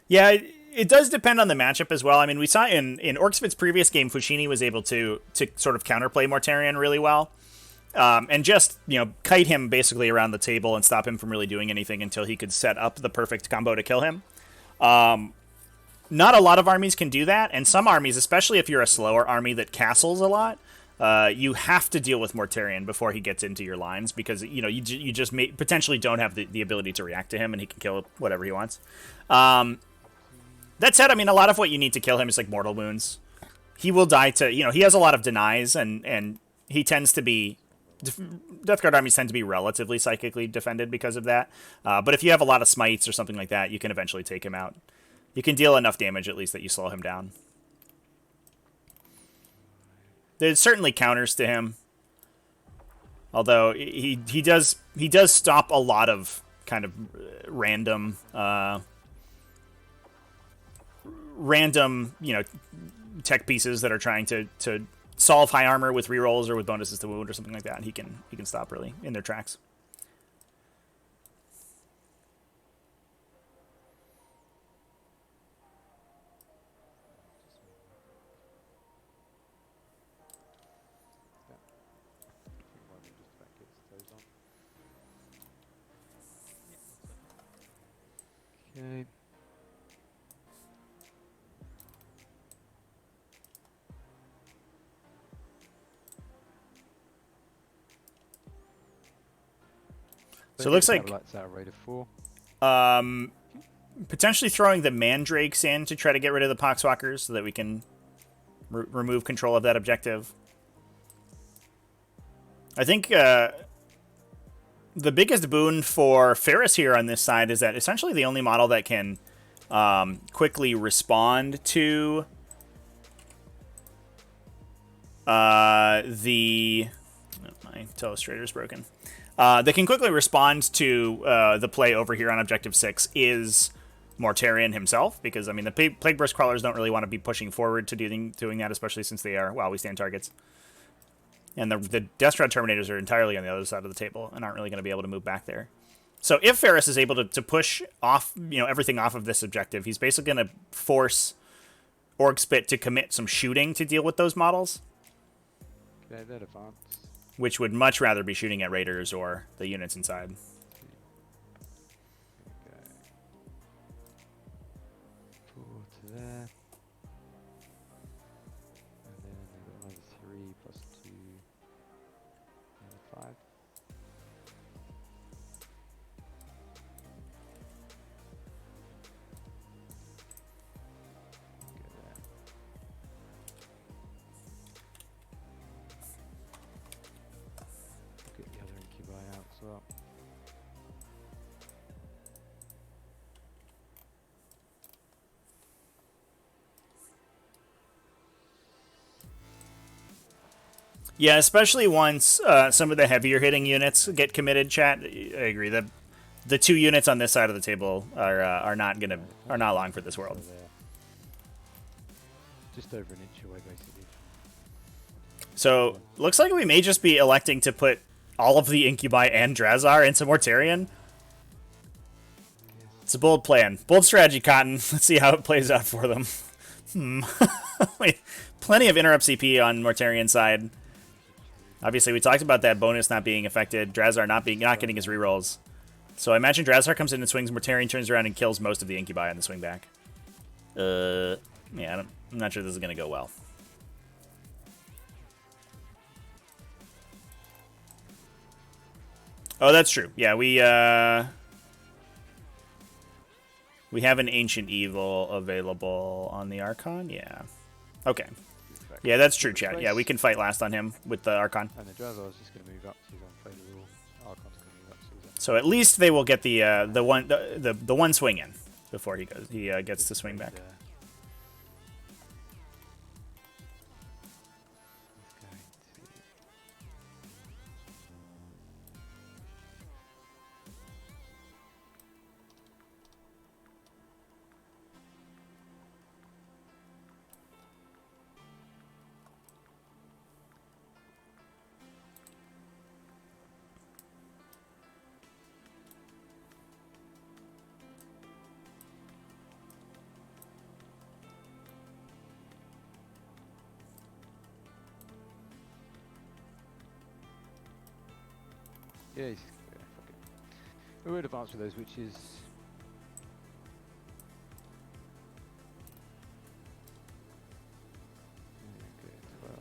Yeah, it does depend on the matchup as well. I mean, we saw in Orcspit's previous game, Fushini was able to sort of counterplay Mortarion really well, and just kite him basically around the table and stop him from really doing anything until he could set up the perfect combo to kill him. Not a lot of armies can do that, and some armies, especially if you're a slower army that castles a lot, you have to deal with Mortarion before he gets into your lines because you just potentially don't have the ability to react to him, and he can kill whatever he wants. That said, I mean, a lot of what you need to kill him is like mortal wounds. He will die to, he has a lot of denies, and he tends to be, Death Guard armies tend to be relatively psychically defended because of that. But if you have a lot of smites or something like that, you can eventually take him out. You can deal enough damage at least that you slow him down. There's certainly counters to him, although he does stop a lot of kind of random tech pieces that are trying to solve high armor with rerolls or with bonuses to wound or something like that. And he can stop really in their tracks. Okay. So it looks like lights out rate of 4. Potentially throwing the Mandrakes in to try to get rid of the Poxwalkers so that we can remove control of that objective. I think the biggest boon for Ferris here on this side is that essentially the only model that can quickly respond to my Telestrator's broken. They can quickly respond to the play over here on Objective 6 is Mortarion himself, because, I mean, the Plague Burst Crawlers don't really want to be pushing forward to doing that, especially since they are, we stand targets. And the Deathstrad Terminators are entirely on the other side of the table and aren't really going to be able to move back there. So if Ferris is able to push off, everything off of this objective, he's basically going to force Orcspit to commit some shooting to deal with those models. Okay, that advance. Which would much rather be shooting at Raiders or the units inside. Okay. 4 to there. And then I've got another 3 plus 2. Another 5. Get the other incubi out as well. Yeah, especially once some of the heavier hitting units get committed. Chat, I agree. The 2 units on this side of the table are not long for this world. So they're just over an inch away, basically. So looks like we may just be electing to put all of the Incubi and Drazar into Mortarion. It's a bold plan, bold strategy, Cotton. Let's see how it plays out for them. Wait, plenty of interrupt CP on Mortarion side. Obviously, we talked about that bonus not being affected. Drazar not getting his rerolls. So I imagine Drazar comes in and swings. Mortarion turns around and kills most of the Incubi on the swing back. Yeah, I'm not sure this is gonna go well. Oh, that's true. Yeah, we have an Ancient Evil available on the Archon. Yeah. Okay. Yeah, that's true, chat. Yeah, we can fight last on him with the Archon. And the Drazar is just going to move up, so he's unfavorable. Archon's going to move up, so he's So at least they will get the one swing in before he gets to swing back. Yeah, fuck it. We would advance with those witches. Okay, 12.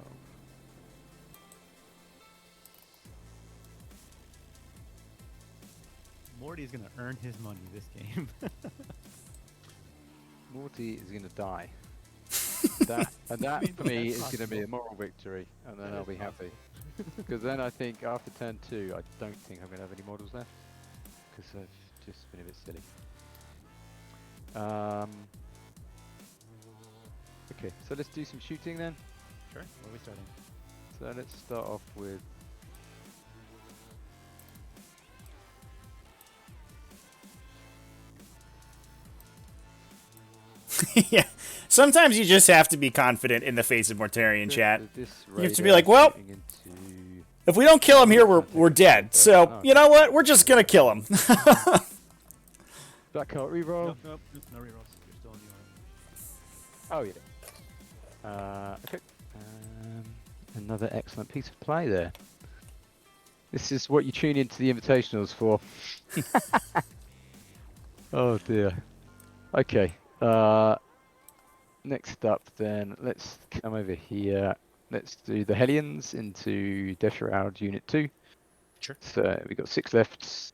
Morty's gonna earn his money this game. Morty is going to die. that for me is going to be a moral victory, and then I'll be happy. Because then I think after turn 2, I don't think I'm going to have any models left, because I've just been a bit silly. Okay, so let's do some shooting then. Sure. Where are we starting? So let's start off with. Yeah. Sometimes you just have to be confident in the face of Mortarion, chat. This You have to be like, well, if we don't kill him here, we're dead. So, you know what? We're just gonna kill him. Black card reroll. Nope, no rerolls. You're still in the Oh yeah. Okay. Another excellent piece of play there. This is what you tune into the invitationals for. Oh dear. Okay. Next up then, let's come over here. Let's do the Hellions into Death Shroud Unit 2. Sure. So we've got 6 left. So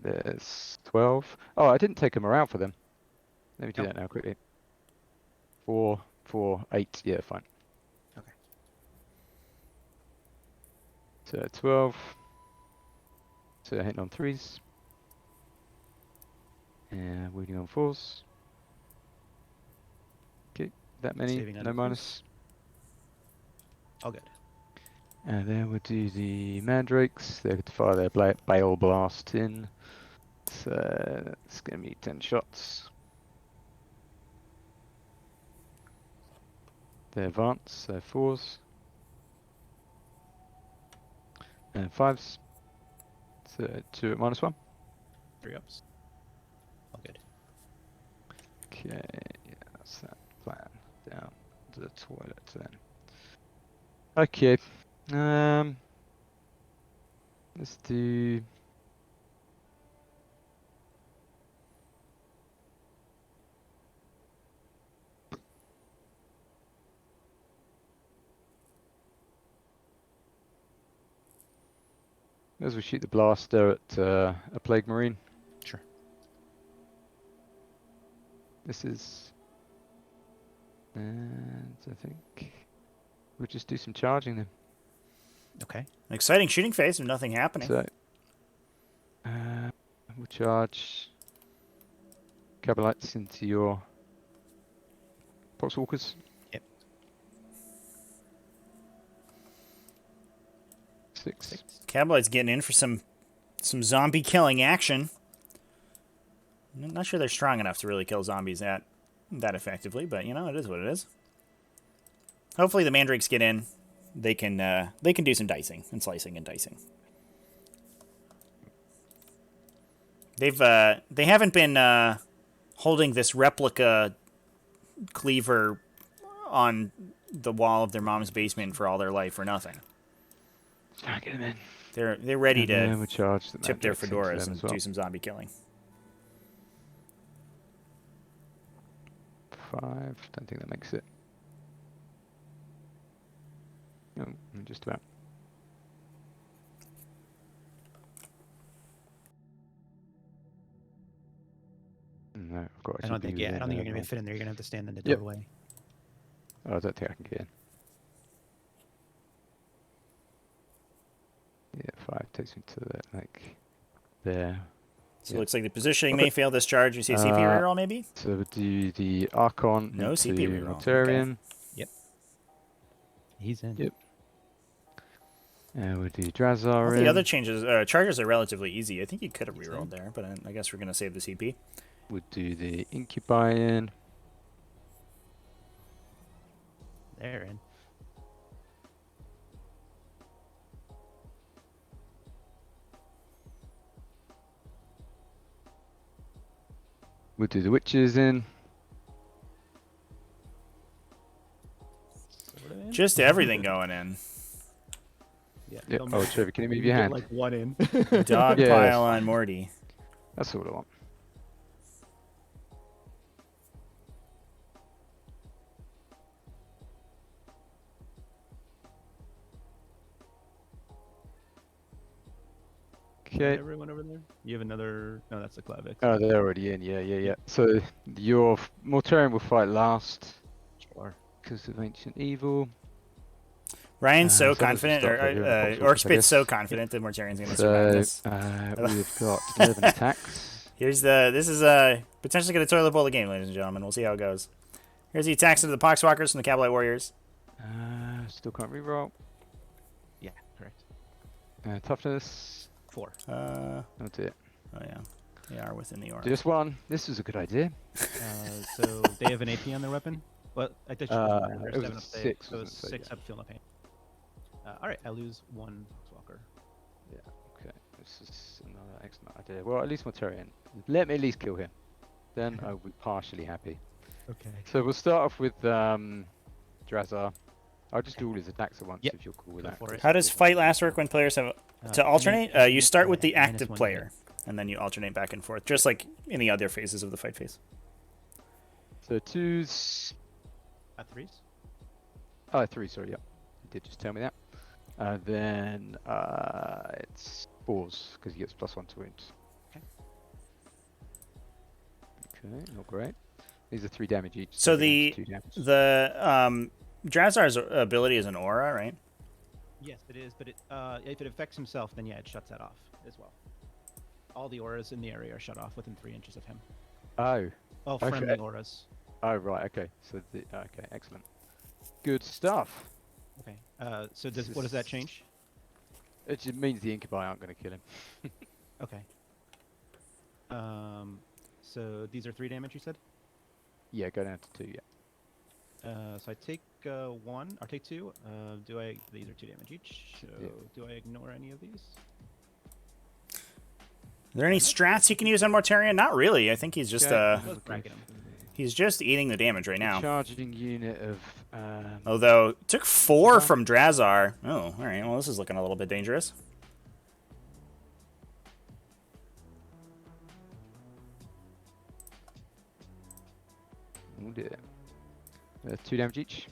there's 12. Oh, I didn't take them around for them. Let me do that now quickly. 4, 4, 8. Yeah, fine. Okay. So 12. So hitting on 3s. And waiting on 4s. Okay, that many. Saving No under minus. All good. And then we'll do the Mandrakes. They're going to fire their Bale Blast in. So it's going to be 10 shots. They advance, so 4s. And 5s. So 2 at -1. 3 ups. All good. Okay, yeah, that's that plan. Down to the toilet then. Okay. Let's do. As we shoot the blaster at a Plague Marine. Sure. This is. And I think we'll just do some charging then. Okay. An exciting shooting phase with nothing happening. So, we'll charge Cabalites into your Poxwalkers. Yep. 6. Cowboy's getting in for some zombie killing action. I'm not sure they're strong enough to really kill zombies that effectively, but you know, it is what it is. Hopefully the mandrakes get in. They can do some dicing and slicing and dicing. They haven't been holding this replica cleaver on the wall of their mom's basement for all their life for nothing. Try and get them in. They're ready to we charge the tip their mandrakes into fedoras them and as well. do some zombie killing. 5. Don't think that makes it. No, just about. No, I've got. I don't think you're gonna be able to fit in there. You're gonna have to stand in the Yep. doorway. Oh, I don't think I can get in. Yeah, 5 takes me to the there. So it looks like the positioning may fail this charge. You see a CP reroll maybe? So we'll do the Archon No into CP reroll, Mortarion. Yep. He's in. Yep. And we'll do Drazar All in. the other charges are relatively easy. I think you could have rerolled there, but I guess we're going to save the CP. We'll do the Incubi in. They're in. We'll do the Witches in. Sorta in. Just everything going in. Yeah. Yep. don't Oh, move. Trevor, can you move You your get, hand? like one in. Dog Yeah, pile that's on Morty. That's all I want. Okay. Everyone over there. You have another. No, that's the Clavix. Oh, they're already in. Yeah. So your Mortarion will fight last Sure. because of Ancient Evil. Ryan's so so let's just confident, stop or right here on the box office, I Orcspit's so guess. confident that Mortarian's going to survive So this. we've got 11 attacks. This is potentially going to toilet bowl the game, ladies and gentlemen. We'll see how it goes. Here's the attacks into the Poxwalkers from the Cavalry Warriors. Still can't reroll. Yeah. Correct. Toughness. 4. Oh dear. Oh yeah, they are within the aura. Just one. This was a good idea. So they have an AP on their weapon. Well, I think it was a 6, So wasn't it's it? So, 6 yeah. up, feel no pain. All right, I lose 1 Walker. Yeah. Okay. This is another excellent idea. Well, at least Mortarion. Let me at least kill him. Then I'll be partially happy. Okay. So we'll start off with Drazar. I'll just do all his attacks at once Yep. if you're cool with Go that. for it. How does fight last work when players have to alternate? You start with the active -1 player, and then you alternate back and forth, just like in the other phases of the fight phase. So 2s. 3s. Oh, 3, sorry, yeah. You did just tell me that. Then it's 4s, because he gets +1 to wounds. Okay. Okay, not great. These are 3 damage each. So he the gains 2 damage. the Drazar's ability is an aura, right? Yes, it is. But if it affects himself, then yeah, it shuts that off as well. All the auras in the area are shut off within 3 inches of him. Oh. All Okay. friendly auras. Oh, right, okay. So, okay, excellent. Good stuff. Okay. So what does that change? It just means the Incubi aren't going to kill him. Okay. So these are 3 damage, you said? Yeah, go down to 2, yeah. So I take 1, or take 2. These are 2 damage each. So Yeah. do I ignore any of these? Are there any strats you can use on Mortarion? Not really. I think he's just I was bragging him. he's just eating the damage right now. Charging unit of. Although took 4 from Drazar. Oh, all right. Well, this is looking a little bit dangerous. Oh dear. 2 damage each.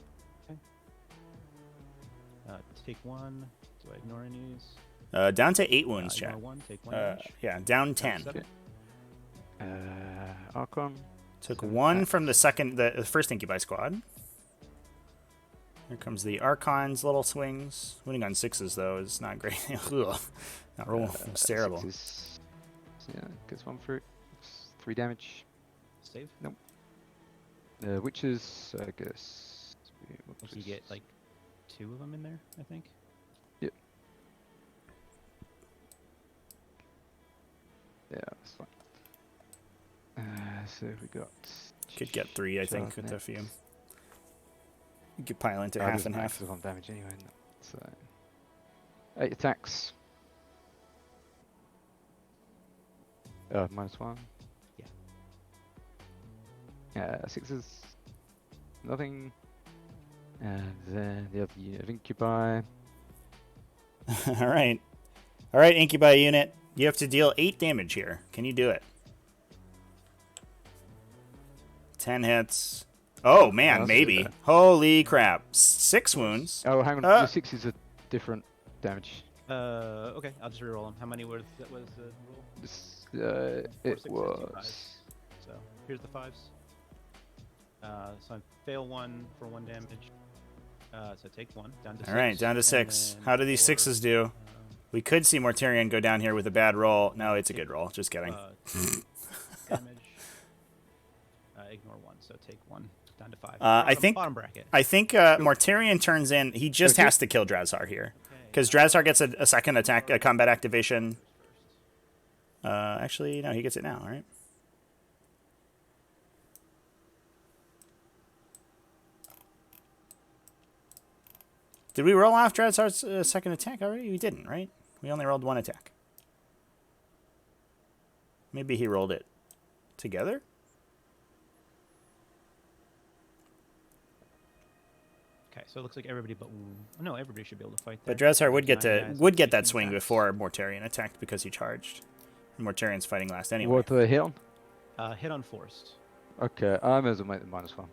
Take 1. Do I ignore any of these? Down to 8 wounds, Ignore chat. 1. Take 1 damage. Yeah, down 10. 7. Archon. Took 7 1 attacks. from the first Incubi squad. Here comes the Archon's little swings. Winning on 6s though is not great. Ugh. That roll was terrible. 6s. Yeah, gets 1 through. 3 damage. Save. Witches, I guess. You get like 2 of them in there, I think. Yeah, that's fine. So we got. Could get 3, I think, with a few. You could pile into Oh, half and half. On damage anyway. Isn't it? So 8 attacks. -1. Yeah. 6s. Nothing. And then the other unit of Incubi. All right. All right, Incubi unit. You have to deal 8 damage here. Can you do it? 10 hits. Oh, man, maybe. Holy crap. 6 wounds. Oh, hang on. The 6s are different damage. Okay, I'll just reroll them. How many was that? Was the roll? This, 4, it 6, 2 was. 5s. So here's the 5s. So I fail 1 for 1 damage. So take 1 down to 6. All right, down to 6. How do these 6s do? We could see Mortarion go down here with a bad roll. No, it's a good roll. Just kidding. Damage. Ignore 1, so take 1 down to 5. I think bottom bracket. Mortarion turns in. He just has to kill Drazhar here, because Drazhar gets a second attack, a combat activation. Actually, no, he gets it now. All right. Did we roll off Drazhar's second attack already? We didn't, right? We only rolled 1 attack. Maybe he rolled it together? Okay, so it looks like everybody but no, everybody should be able to fight. But Drazhar would get that swing before Mortarion attacked because he charged. And Mortarion's fighting last anyway. What do they hit on? Hit on forced. Okay, I may as well make the -1.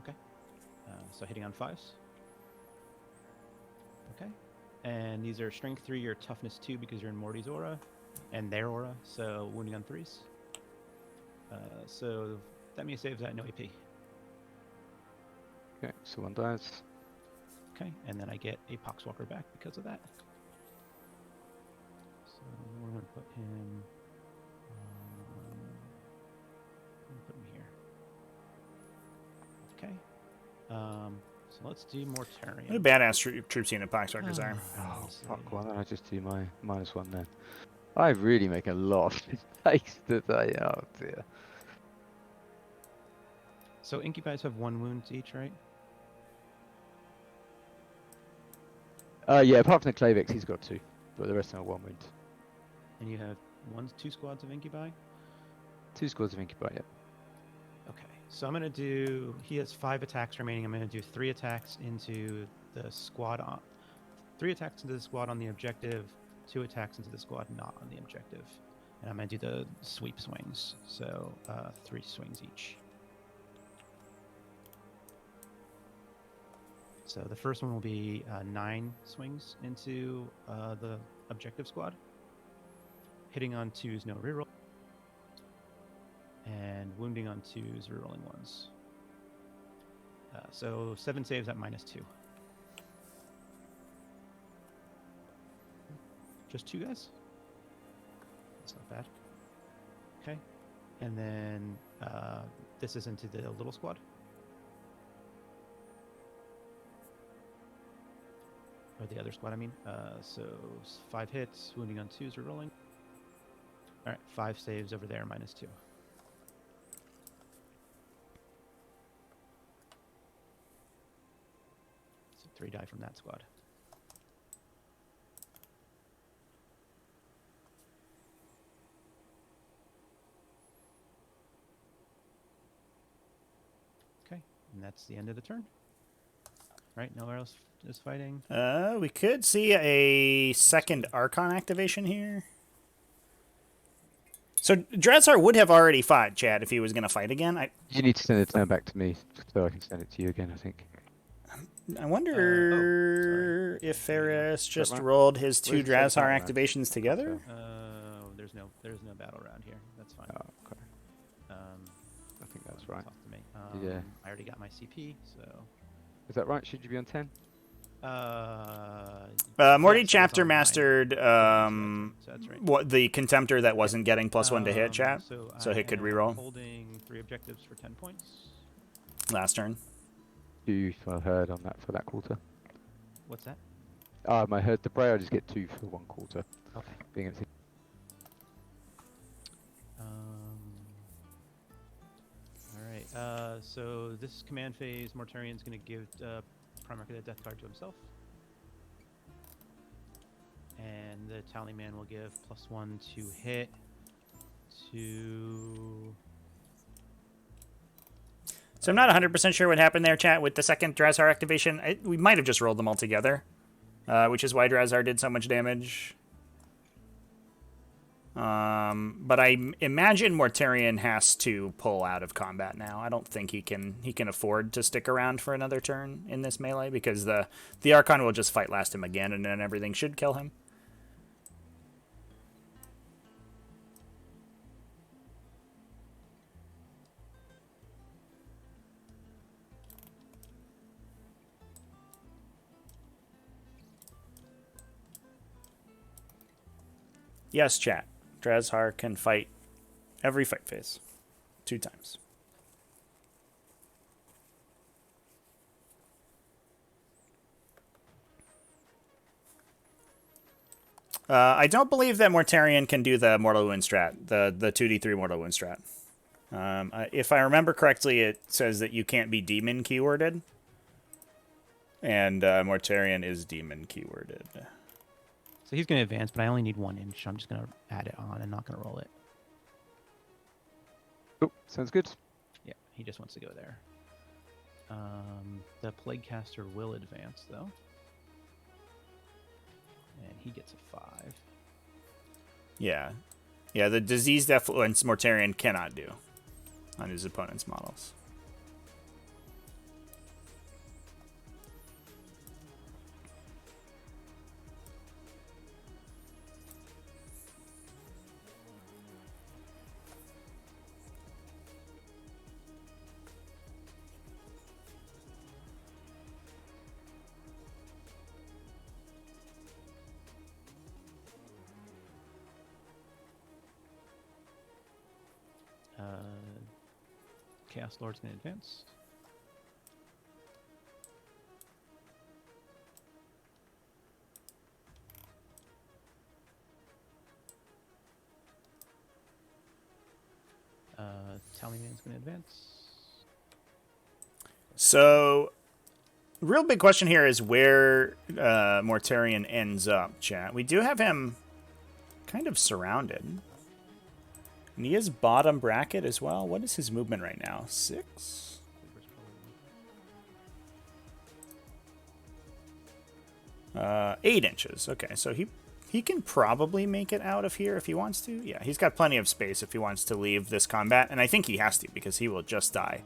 Okay. So hitting on 5s. Okay. And these are strength 3 or toughness 2 because you're in Morty's aura and their aura. So wounding on 3s. So that means saves at no AP. Okay, so 1 dies. Okay, and then I get a Poxwalker back because of that. So we're going to put him. Put him here. Okay. So let's do Mortarion. What a badass troops unit Poxwalkers are. Oh, fuck, why don't I just do my -1 then? I really make a lot of mistakes today. Oh dear. So Incubis have 1 wound each, right? Yeah, apart from the Clavex, he's got 2, but the rest of them are 1 wound. And you have 2 squads of Incubi? 2 squads of Incubi, yeah. Okay, so I'm going to do... He has 5 attacks remaining. I'm going to do 3 attacks into the squad on... 3 attacks into the squad on the objective, 2 attacks into the squad not on the objective. And I'm going to do the sweep swings, so 3 swings each. So the first one will be 9 swings into the objective squad. Hitting on 2s, no reroll. And wounding on 2s, rerolling 1s. So 7 saves at -2. Just 2 guys? That's not bad. Okay. And then this is into the little squad. Or the other squad, I mean. So 5 hits, wounding on 2s, rerolling. Alright, 5 saves over there, -2. So 3 die from that squad. Okay, and that's the end of the turn. Right, nowhere else is fighting. We could see a second Archon activation here. So Drazhar would have already fought, Chad, if he was going to fight again. You need to send it back to me so I can send it to you again, I think. I wonder if Ferris just rolled his 2 Drazhar activations together. There's no battle round here. That's fine. Oh, okay. I think that's right. Talk to me. Yeah. I already got my CP, so. Is that right? Should you be on 10? Morty yes, chapter it's on 9. mastered So that's right. what the contemptor that wasn't getting +1 to hit, chat. So he could reroll. Holding 3 objectives for 10 points. Last turn. 2 for herd on that for that quarter. What's that? I heard the Bray, I just get 2 for 1 quarter. Okay. Being empty. All right. So this command phase, Mortarian's going to give Primarch of the Death card to himself. And the Tallyman will give +1 to hit to... So I'm not 100% sure what happened there, chat, with the second Drazhar activation. We might have just rolled them all together, which is why Drazhar did so much damage. But I imagine Mortarion has to pull out of combat now. I don't think he can afford to stick around for another turn in this melee, because the Archon will just fight last him again, and then everything should kill him. Yes, chat. Drazhar can fight every fight phase 2 times. I don't believe that Mortarion can do the Mortal Wound strat, the 2d3 Mortal Wound strat. If I remember correctly, it says that you can't be demon keyworded. And Mortarion is demon keyworded. So he's going to advance, but I only need 1 inch. I'm just going to add it on and not going to roll it. Oh, sounds good. Yeah, he just wants to go there. The Plaguecaster will advance, though. And he gets a 5. Yeah. Yeah, the Diseased Effluence Mortarion cannot do on his opponent's models. Chaos Lord's going to advance. Tallyman's going to advance. So, real big question here is where Mortarion ends up, chat. We do have him kind of surrounded. And he is bottom bracket as well. What is his movement right now? 6? 8 inches. Okay, so he can probably make it out of here if he wants to. Yeah, he's got plenty of space if he wants to leave this combat, and I think he has to because he will just die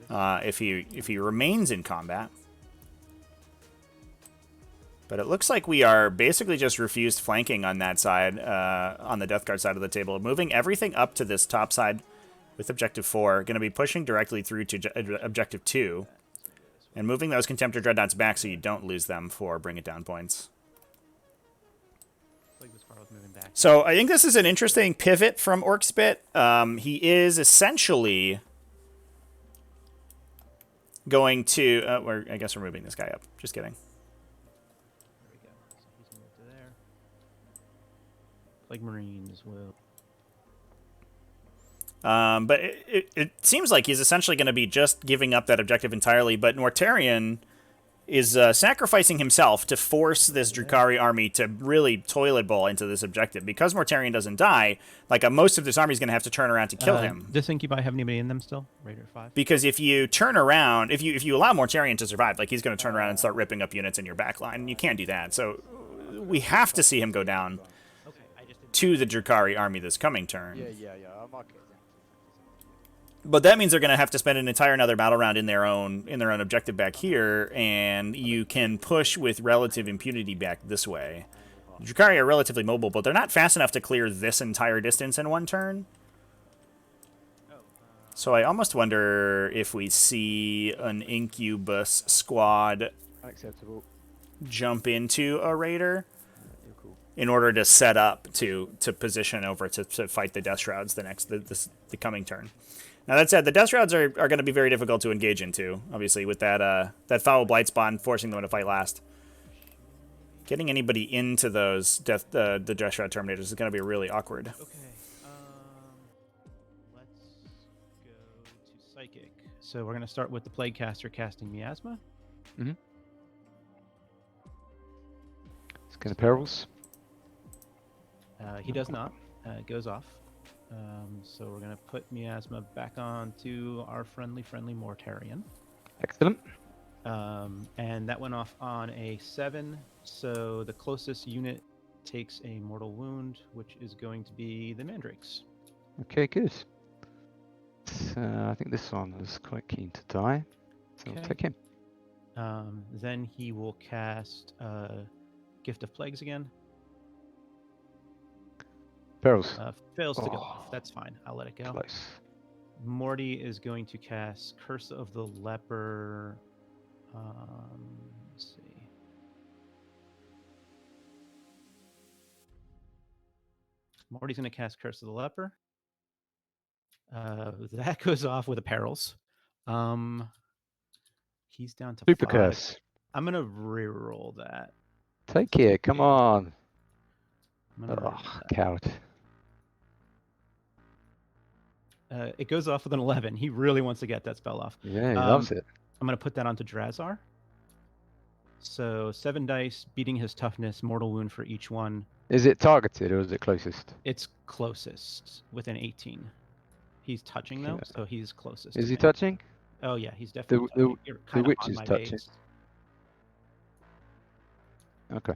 if he remains in combat. But it looks like we are basically just refused flanking on that side, on the Death Guard side of the table. Moving everything up to this top side with Objective 4. Going to be pushing directly through to Objective 2. And moving those Contemptor Dreadnoughts back so you don't lose them for Bring It Down points. So I think this is an interesting pivot from Orcspit. He is essentially going to... I guess we're moving this guy up. Just kidding. Like Marines will. But it seems like he's essentially going to be just giving up that objective entirely. But Mortarion is sacrificing himself to force this Drukhari army to really toilet bowl into this objective. Because Mortarion doesn't die, like most of this army is going to have to turn around to kill him. Does Incubi have anybody in them still? Raider 5? Because if you turn around, if you allow Mortarion to survive, like he's going to turn around and start ripping up units in your backline. And you can't do that. So we have to see him go down to the Drukhari army this coming turn. Yeah. I'm okay. But that means they're going to have to spend an entire another battle round in their own objective back here, and you can push with relative impunity back this way. Drukhari are relatively mobile, but they're not fast enough to clear this entire distance in one turn. So I almost wonder if we see an Incubus squad Unacceptable. jump into a Raider in order to set up to position over to fight the Death Shrouds the coming turn. Now, that said, the Death Shrouds are going to be very difficult to engage into, obviously, with that Foul Blight Spawn forcing them to fight last. Getting anybody into those the Death Shroud Terminators is going to be really awkward. Okay. Psychic. So we're going to start with the Plaguecaster casting Miasma. It's going to perils. He does not. It goes off. So we're going to put Miasma back on to our friendly Mortarian. Excellent. And that went off on a 7. So the closest unit takes a mortal wound, which is going to be the Mandrakes. Okay, good. So I think this one was quite keen to die. So Okay. I'll take him. Then he will cast Gift of Plagues again. Perils. Fails to go off. That's fine. I'll let it go. Close. Morty is going to cast Curse of the Leper. Let's see. Morty's going to cast Curse of the Leper. That goes off with a perils. He's down to Super 5. curse. I'm going to reroll that. Take it. Come on. I'm gonna reroll Oh, that. coward. It goes off with an 11. He really wants to get that spell off. Yeah, he loves it. I'm going to put that onto Drazar. So 7 dice, beating his toughness, mortal wound for each one. Is it targeted or is it closest? It's closest with an 18. He's touching though, Okay. so he's closest. Is to he me. touching? Oh yeah, he's definitely The- touching. You're kind of witch on is my touching. base. Okay.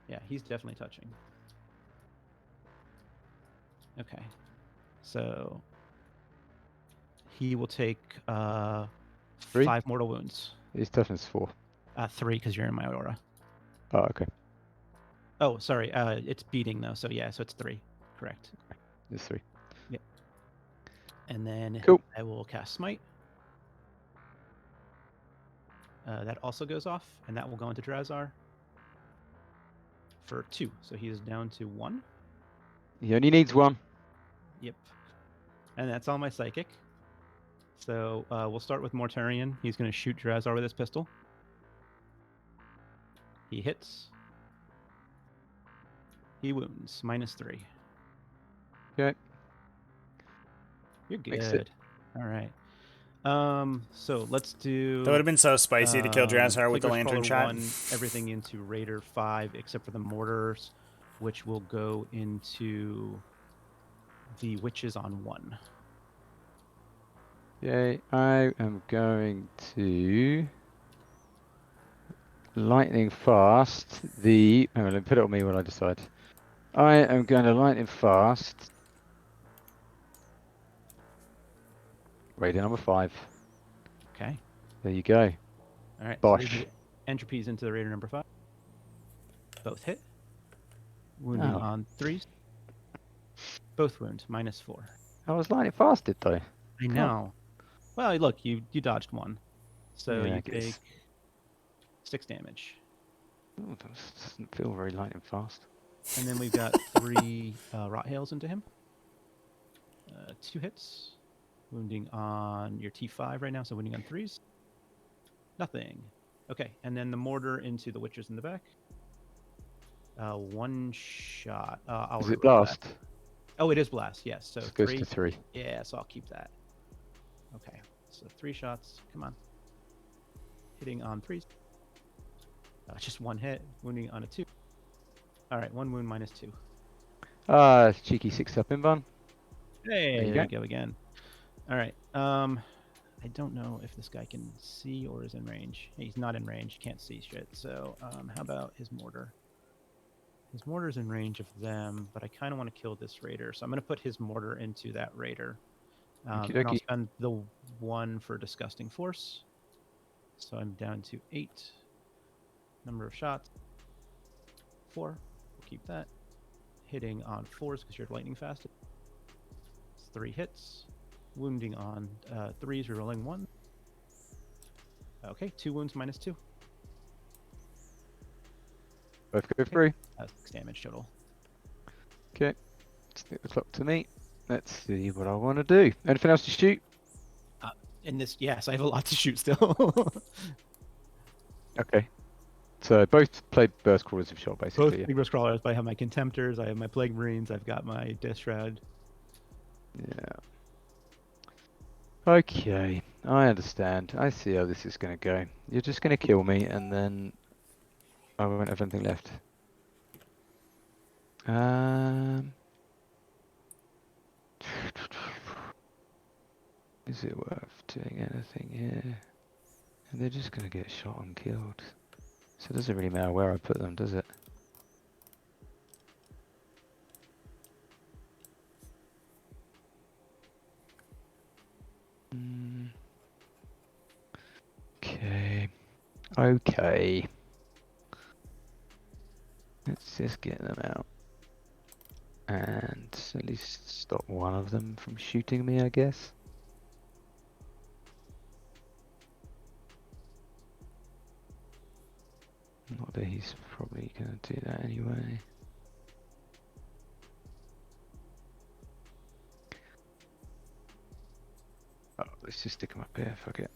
Yeah, he's definitely touching. Okay, so he will take 3? 5 mortal wounds. His toughness 4. 3 because you're in my aura. Oh, okay. Oh, sorry. It's beating though, so yeah, so it's 3. Correct. It's 3. And then Cool. I will cast Smite. That also goes off, and that will go into Drazar for 2. So he is down to 1. He only needs 1. Yep. And that's all my Psychic. So we'll start with Mortarian. He's going to shoot Drazar with his pistol. He hits. He wounds. -3. Okay. You're Makes good. it. All right. So let's do. That would have been so spicy to kill Drazar with the Flickers lantern Crawler shot. 1, everything into Raider 5, except for the mortars, which will go into the witches on 1. Okay, I am going to lightning fast the. Hang on, let me put it on me while I decide. I am going to lightning fast. Raider number 5. Okay. There you go. All right. Bosh. So they do entropies into the Raider number 5. Both hit. Wounding Oh. on 3s. Both wound, -4. I was lightning fasted though. I know. Well, look, you dodged 1. So Yeah, I you guess. take 6 damage. Oh, that doesn't feel very lightning fast. And then we've got 3 rot hails into him. 2 hits. Wounding on your T5 right now, so wounding on 3s. Nothing. Okay, and then the mortar into the witches in the back. 1 shot. I'll Is it reroll blast? that. Oh, it is blast, yes. So It goes 3. to 3. Yeah, so I'll keep that. Okay, so 3 shots. Come on. Hitting on 3s. Just 1 hit. Wounding on a 2. All right, 1 wound -2. Cheeky 6-up inbound. Hey, you there we go. go again. All right. I don't know if this guy can see or is in range. He's not in range. Can't see shit. So, how about his mortar? His mortar's in range of them, but I kind of want to kill this raider, so I'm going to put his mortar into that raider. And I'll Okey-dokey. spend the 1 for disgusting force. So I'm down to 8. Number of shots. 4. We'll keep that. Hitting on 4s because you're lightning fasted. It's 3 hits. Wounding on 3s, rerolling 1. Okay, 2 wounds -2. Both go through. 6 damage total. Okay. Stick the clock to me. Let's see what I want to do. Anything else to shoot? In this, yes, I have a lot to shoot still. Okay. So both played burst crawlers of shot Both basically. Yeah. Big Burst Crawlers, but I have my Contemptors, I have my Plague Marines, I've got my Death Shroud. Yeah. Okay, I understand. I see how this is going to go. You're just going to kill me, and then I won't have anything left. Is it worth doing anything here? And they're just going to get shot and killed. So it doesn't really matter where I put them, does it? Okay. Okay. Let's just get them out. And at least stop one of them from shooting me, I guess. Not that he's probably going to do that anyway. Oh, let's just stick him up here, fuck it.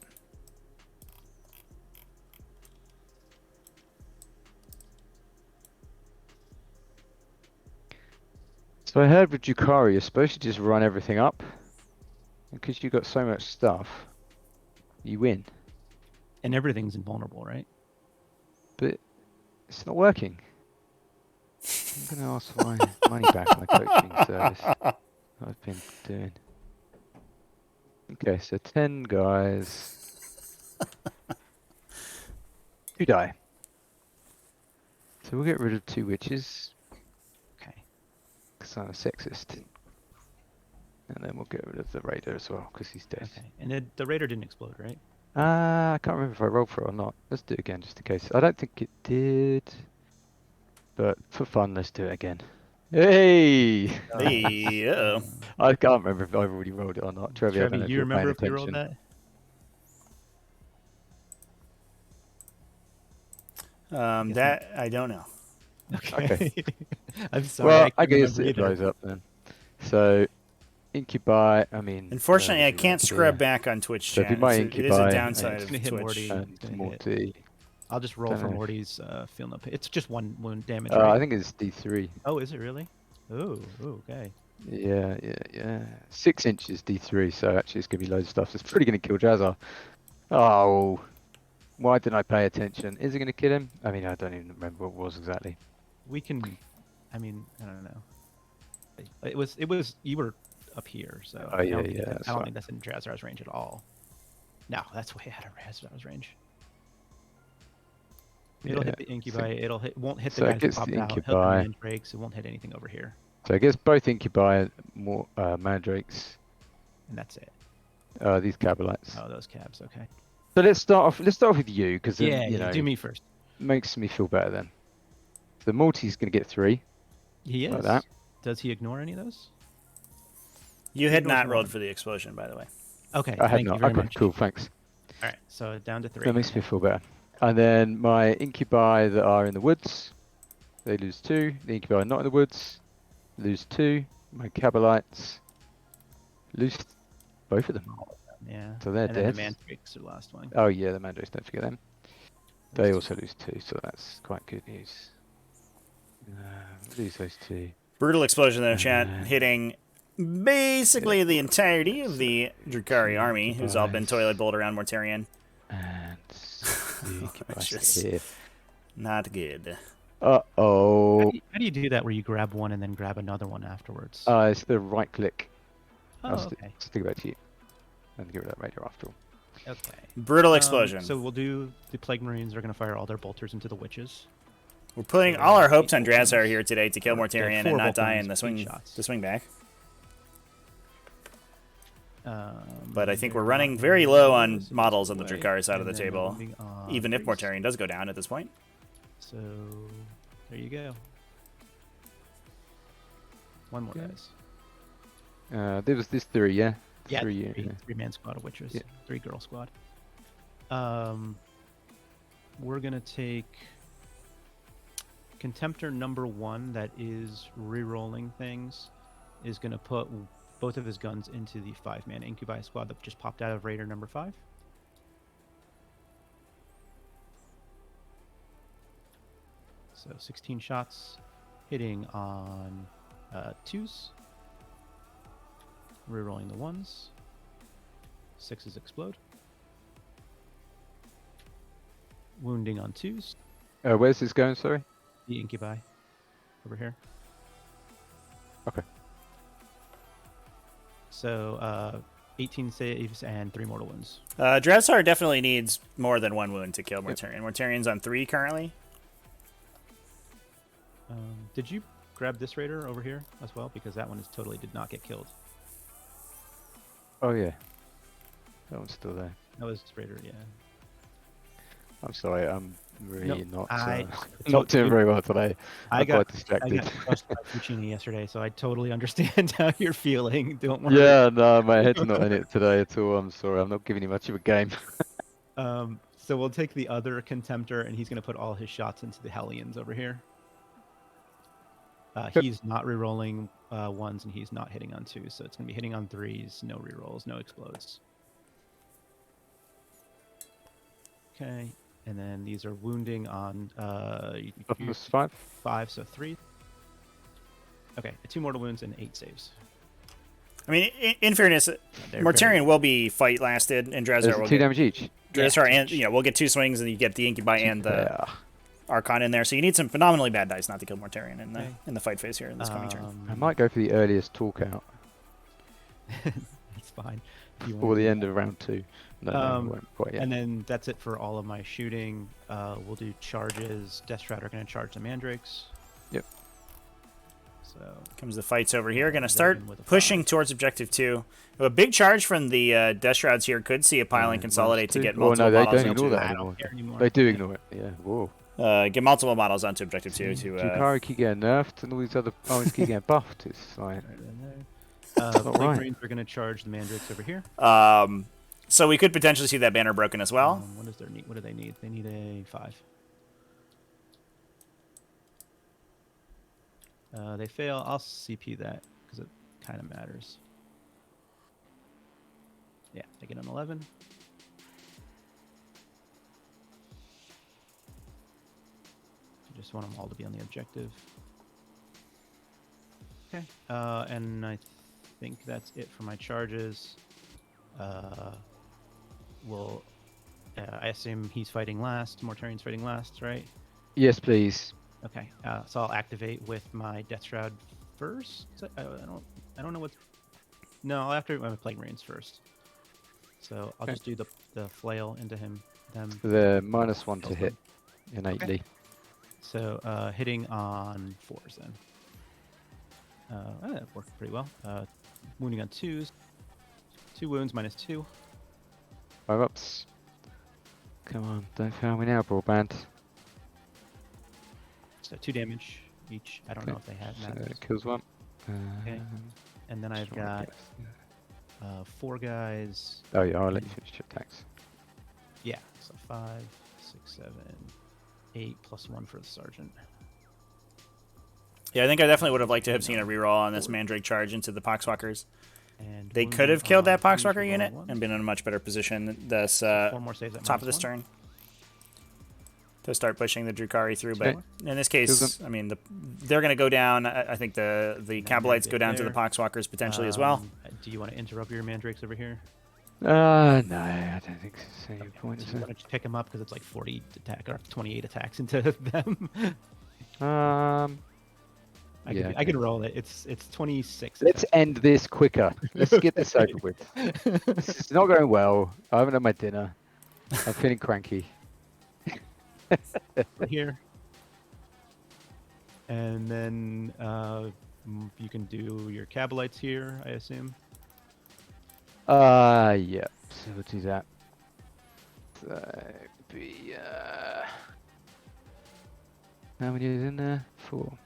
So I heard with Drukhari, you're supposed to just run everything up. Because you've got so much stuff, you win. And everything's invulnerable, right? But it's not working. I'm going to ask for my money back on the coaching service I've been doing. Okay, so 10 guys. 2 die. So we'll get rid of 2 witches. Okay. Because I'm a sexist. And then we'll get rid of the raider as well, because he's dead. Okay. And the raider didn't explode, right? I can't remember if I rolled for it or not. Let's do it again, just in case. I don't think it did. But for fun, let's do it again. Hey! Hey, uh-oh. I can't remember if I've already rolled it or not. Trevi, I don't know Trevi, if you you're remember paying if you rolled attention. that? That I don't know. Okay. I'm sorry. Well, I couldn't guess remember it either. blows up then. So, incubi, I mean... Unfortunately, I we can't went scrub here. back on Twitch So chat. it'd be my It is a incubi, downside It's of gonna hit Twitch. Morty. and It's gonna hit. Morty. I'll just roll for Dunno. Morty's feel no pain. It's just one wound damage, I right? think it's D3. Oh, is it really? Oh, okay. Yeah. 6 inches D3, so actually it's going to be loads of stuff. So it's pretty going to kill Jazzar. Oh, why didn't I pay attention? Is it going to kill him? I mean, I don't even remember what it was exactly. We can. I mean, I don't know. It was. You were up here, so Oh, I yeah, don't think yeah, that- that's I don't right. think that's in Jazzar's range at all. No, that's way out of Jazzar's range. It'll Yeah, hit the incubi. It'll hit. Won't hit the so it guys that gets popped the out. Hit the incubi. mandrakes. It won't hit anything over here, So I guess both incubi, more mandrakes, and that's it. these cabalites. Oh, those cabs. Okay. So let's start off. Let's start off with you, because then Yeah, you yeah. know Do me first. makes me feel better then. The Morty's going to get 3. He is. Like that. Does he ignore any of those? You had Ignores not rolled one. for the explosion, by the way. Okay. I had Thank you not. very Okay, much. cool. Thanks. All right. So down to 3. That makes me feel better. And then my incubi that are in the woods, they lose 2. The incubi not in the woods, lose 2. My cabalites lose both of them. Yeah. So they're and dead. then the mandrakes are the last one. Oh yeah, the mandrakes, don't forget them. They also lose 2, so that's quite good news. Lose those 2. Brutal explosion in the chat, Uh, hitting basically the entirety of the Drukhari army, who's all been toilet bowled around Mortarion. And the incubi Just- here. Not good. Uh-oh. How do you do that where you grab one and then grab another one afterwards? It's the right click. oh, okay. Stick it back to you. And get rid of that radar after all. Okay. Brutal explosion. So we'll do the Plague Marines are going to fire all their bolters into the witches. We're putting all our hopes on Drazar here today to kill They have Mortarion 4 and not die Vulcans, in the 8 swing, shots. the swing back. But But I think we're running very low on models on the Drukhari side of the table, even if Mortarion does go down at this point. So there you go. One more, Okay. guys. There was this 3, yeah? Yeah, 3, yeah. 3-man squad of witches. Yeah. 3-girl squad. We're gonna take Contemptor number 1 that is re-rolling things is gonna put both of his guns into the 5-man incubi squad that just popped out of Raider number 5. So 16 shots, hitting on 2s, re-rolling the 1s. 6s explode. Wounding on 2s. Where's this going, sorry? The incubi over here. Okay. So 18 saves and 3 mortal wounds. Dressar definitely needs more than 1 wound to kill Mortarion. Mortarion's on 3 currently. Did you grab this raider over here as well? Because that one is totally did not get killed. Oh yeah. That one's still there. That was raider, yeah. I'm sorry, I'm really I not doing very well today. I I'm got quite distracted. I got crushed by Puccini yesterday, so I totally understand how you're feeling. Don't worry. Yeah, no, my head's not in it today at all. I'm sorry, I'm not giving you much of a game. So we'll take the other Contemptor, and he's going to put all his shots into the Hellions over here. He's not rerolling 1s, and he's not hitting on 2s, so it's going to be hitting on 3s, no rerolls, no explodes. Okay, and then these are wounding on Plus 5? 5, so 3. Okay, 2 mortal wounds and 8 saves. I mean, in fairness, Mortarion will be fight lasted, and Dressar will 2 get damage each. Dressar, and we'll get 2 swings, and you get the Incubi and the Archon in there. So you need some phenomenally bad dice not to kill Mortarion in the fight phase here in this coming turn. I might go for the earliest talk out. That's fine. Or the end of round 2. No, I won't quite yet. And then that's it for all of my shooting. We'll do charges. Death Shroud are going to charge the Mandrakes. Yep. So comes the fights over here. Going to start pushing towards objective 2. A big charge from the Death Shrouds here. Could see a piling consolidate to get multiple models. They don't ignore that anymore. They do ignore it. Yeah. Whoa. Get multiple models onto objective 2 to. Drukhari keep getting nerfed, and all these other armies keep getting buffed. It's like. Plague Marines are going to charge the Mandrakes over here. So we could potentially see that banner broken as well. What is their need? What do they need? They need a 5. They fail. I'll CP that because it kind of matters. Yeah, they get an 11. I just want them all to be on the objective. Okay, and I think that's it for my charges. I assume he's fighting last. Mortarion's fighting last, right? Yes, please. Okay, so I'll activate with my Death Shroud first. I don't know what. No, I'll activate my Plague Marines first. So I'll just do the flail into him. The -1 to hit innately. Okay. So hitting on 4s then. That worked pretty well. Wounding on 2s. 2 wounds -2. 5 ups. Come on, don't fail me now, broadband. So 2 damage each. I don't know if they have that. So it kills 1. Okay. And then I've got 4 guys. Oh yeah, I'll let you finish your attacks. Yeah, so 5, 6, 7, 8 plus 1 for the sergeant. Yeah, I think I definitely would have liked to have seen a reroll on this Mandrake charge into the Poxwalkers. And they could have killed that Poxwalker unit and been in a much better position this top of this turn to start pushing the Drukhari through. But in this case, I mean, they're going to go down. I think the Cabalites go down to the Poxwalkers potentially as well. Do you want to interrupt your Mandrakes over here? No, I don't think so. Your point is why don't you pick them up because it's like 40 attack or 28 attacks into them. I can roll it. It's 26. Let's end this quicker. Let's get this over with. This is not going well. I haven't had my dinner. I'm feeling cranky. Right here. And then you can do your Cabalites here, I assume. Yeah. So we'll do that. How many is in there? 4.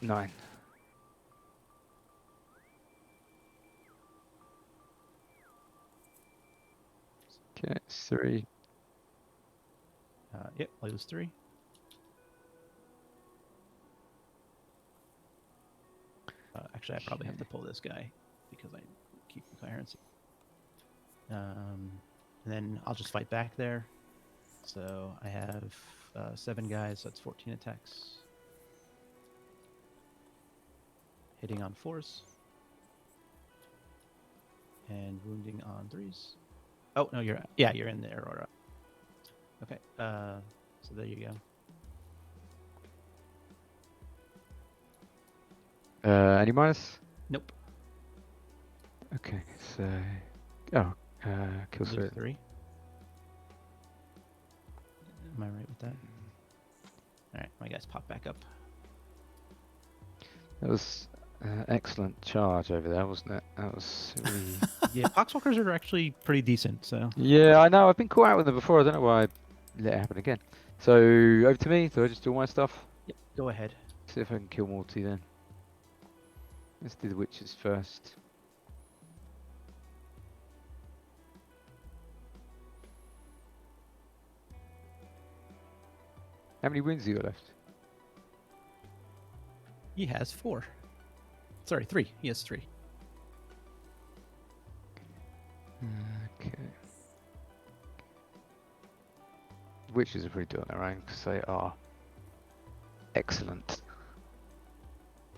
9. Okay, it's 3. Yep, I'll use 3. Actually, I probably have to pull this guy because I keep coherency. And then I'll just fight back there. So I have 7 guys, so that's 14 attacks. Hitting on 4s. and wounding on 3s. Oh no, you're in there, Aurora. Okay, so there you go. Any minus? Nope. Okay, so kill Lose threat. 3. Am I right with that? All right, my guys pop back up. That was excellent charge over there, wasn't it? That was really... Yeah, Poxwalkers are actually pretty decent. So Yeah, I know. I've been caught out with them before. I don't know why I let it happen again. So over to me. Do I just do all my stuff? yep, go ahead. See if I can kill Morty then. Let's do the witches first. How many wounds have you got left? He has 4. Sorry, 3. He has 3. Okay. Witches are pretty good on their own because they are excellent.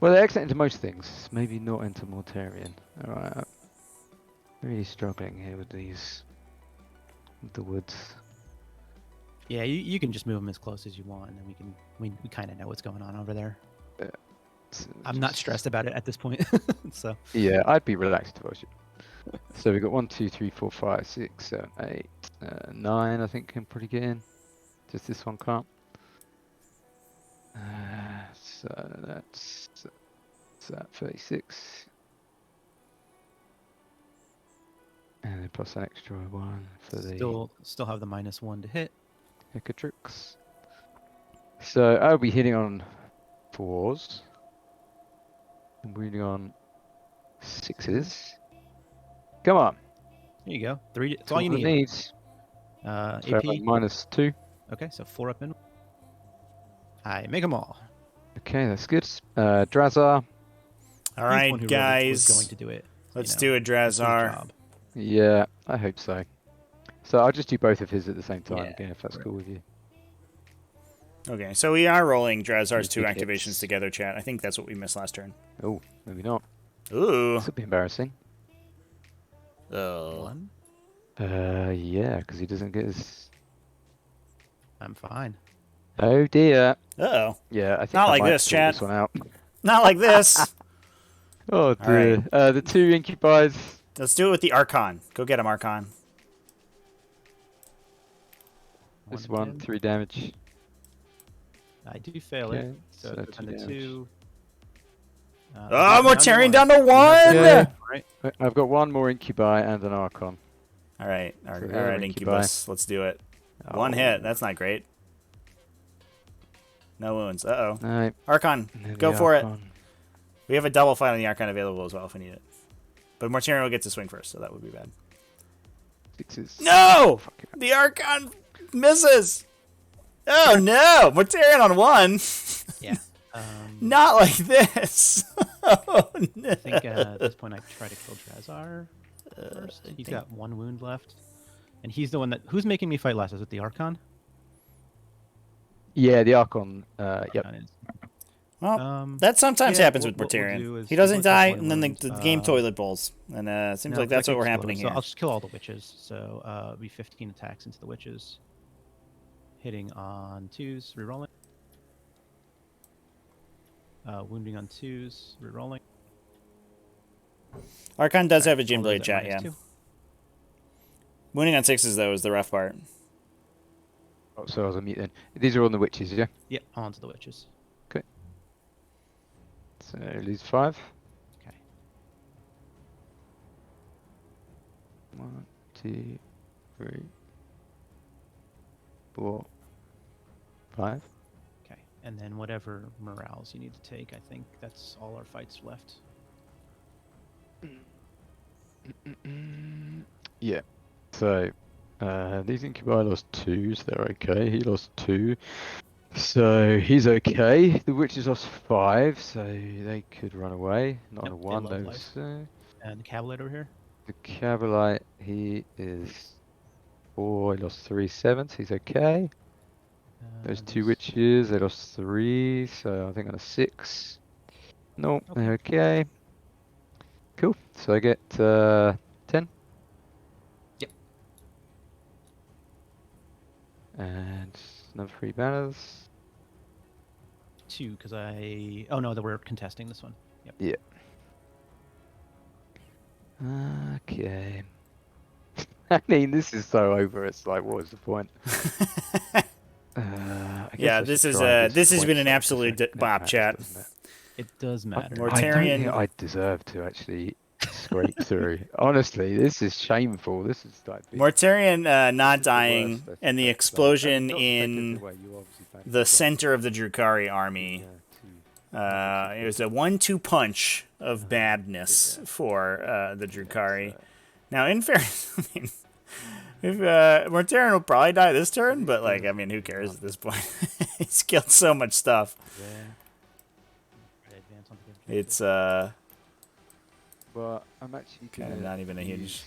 Well, they're excellent into most things, maybe not into Mortarion. Alright, I'm really struggling here with these, with the woods. Yeah, you can just move him as close as you want, and then we kind of know what's going on over there. So I'm not just- stressed about it at this point. So Yeah, I'd be relaxed if I was you. So we've got 1, 2, 3, 4, 5, 6, 7, 8, 9. I think can probably get in. Just this one can't. So that's that 36. And then plus an extra 1 for the still have the -1 to hit. Hicatrix. So I'll be hitting on 4s. And wounding on 6s. Come on. There you go. 3. That's That's all you I need. need. So AP. -2. Okay, so 4 up in. I make them all. Okay, that's good. Drazar. All He's the right, one who really guys. was going to do it. Let's you know, do a it's his Drazar. job. Yeah, I hope so. So I'll just do both of his at the same time Yeah, again, if that's right. cool with you. Okay, so we are rolling Drazar's These 2 big activations hits. together, chat. I think that's what we missed last turn. Oh, maybe not. Ooh. This would be embarrassing. Oh. 1. Yeah, because he doesn't get his... I'm fine. Oh dear. Uh-oh. Yeah, I think Not I like might this, sort chat. this one out. Not like this. Oh dear. right. The 2 incubies. Let's do it with the Archon. Go get him, Archon. This One one, again. 3 damage. I do fail Okay, it. So so it's 2 the damage. 2. Oh, Mortarion down to 1! Okay. Right. I've got 1 more incubi and an archon. All right, So all they're right, incubi. Incubus. Let's do it. 1 hit. That's not great. No wounds. Uh-oh. Alright. Archon, go for it. We have a double fight on the Archon available as well if we need it. But Mortarion will get to swing first, so that would be bad. 6s. No! Fuck it. The Archon misses! Oh no! Mortarion on 1! Yeah. Not like this! Oh no! I think at this point I try to kill Drazar first. He's got 1 wound left. And he's the one that... Who's making me fight last? Is it the Archon? Yeah, the archon. Yep. Archon is. Well, that sometimes yeah, happens with what we'll Mortarion. do is He doesn't we'll take die, 1 and then the wound, game toilet bowls. And it seems No, like that's that what we're game's happening slow, here. So I'll just kill all the witches. So it'll be 15 attacks into the witches. Hitting on 2s, rerolling. Wounding on 2s, rerolling. Archon does have a All Gin those Blade at chat, yeah. -2. Wounding on 6s, though, is the rough part. Oh, so I was on mute then. These are on the witches, yeah? Yep, onto the witches. So lose 5. Okay. 1, 2, 3, 4, 5. Okay. And then whatever morales you need to take, I think that's all our fights left. Yeah. So these incubi lost 2, so they're okay. He lost 2. So he's okay. The witches lost 5, so they could run away. Not on a Nope, they 1 love though. life. So And the Cavalate over here? the Cavalite, he is 4, he lost 3 7s, he's okay. Those 2 witches, they lost 3, so I think on a 6. Nope, they're okay. Cool. So I get 10. And another 3 banners. 2, because oh no, that we're contesting this one. Yep. Yeah. Okay. I mean, this is so over. It's like, what was the point? I guess Yeah, I this should is try this has point been an side, 'cause absolute that bop matters, chat. doesn't it? It does matter. More- I don't Mortarian- think I deserve to actually scrape through. Honestly, this is shameful. This is like being- Mortarian this not is the dying worst, I and the think. explosion Not to take in anything away, you obviously fancy the that. center of the Drukhari army. It was a 1-2 punch of badness for the Drukhari. Now, in fairness, I mean, if Mortarian will probably die this turn, but like, I mean, who cares at this point? He's killed so much stuff. Advance on the It's But I'm actually kind of not even a huge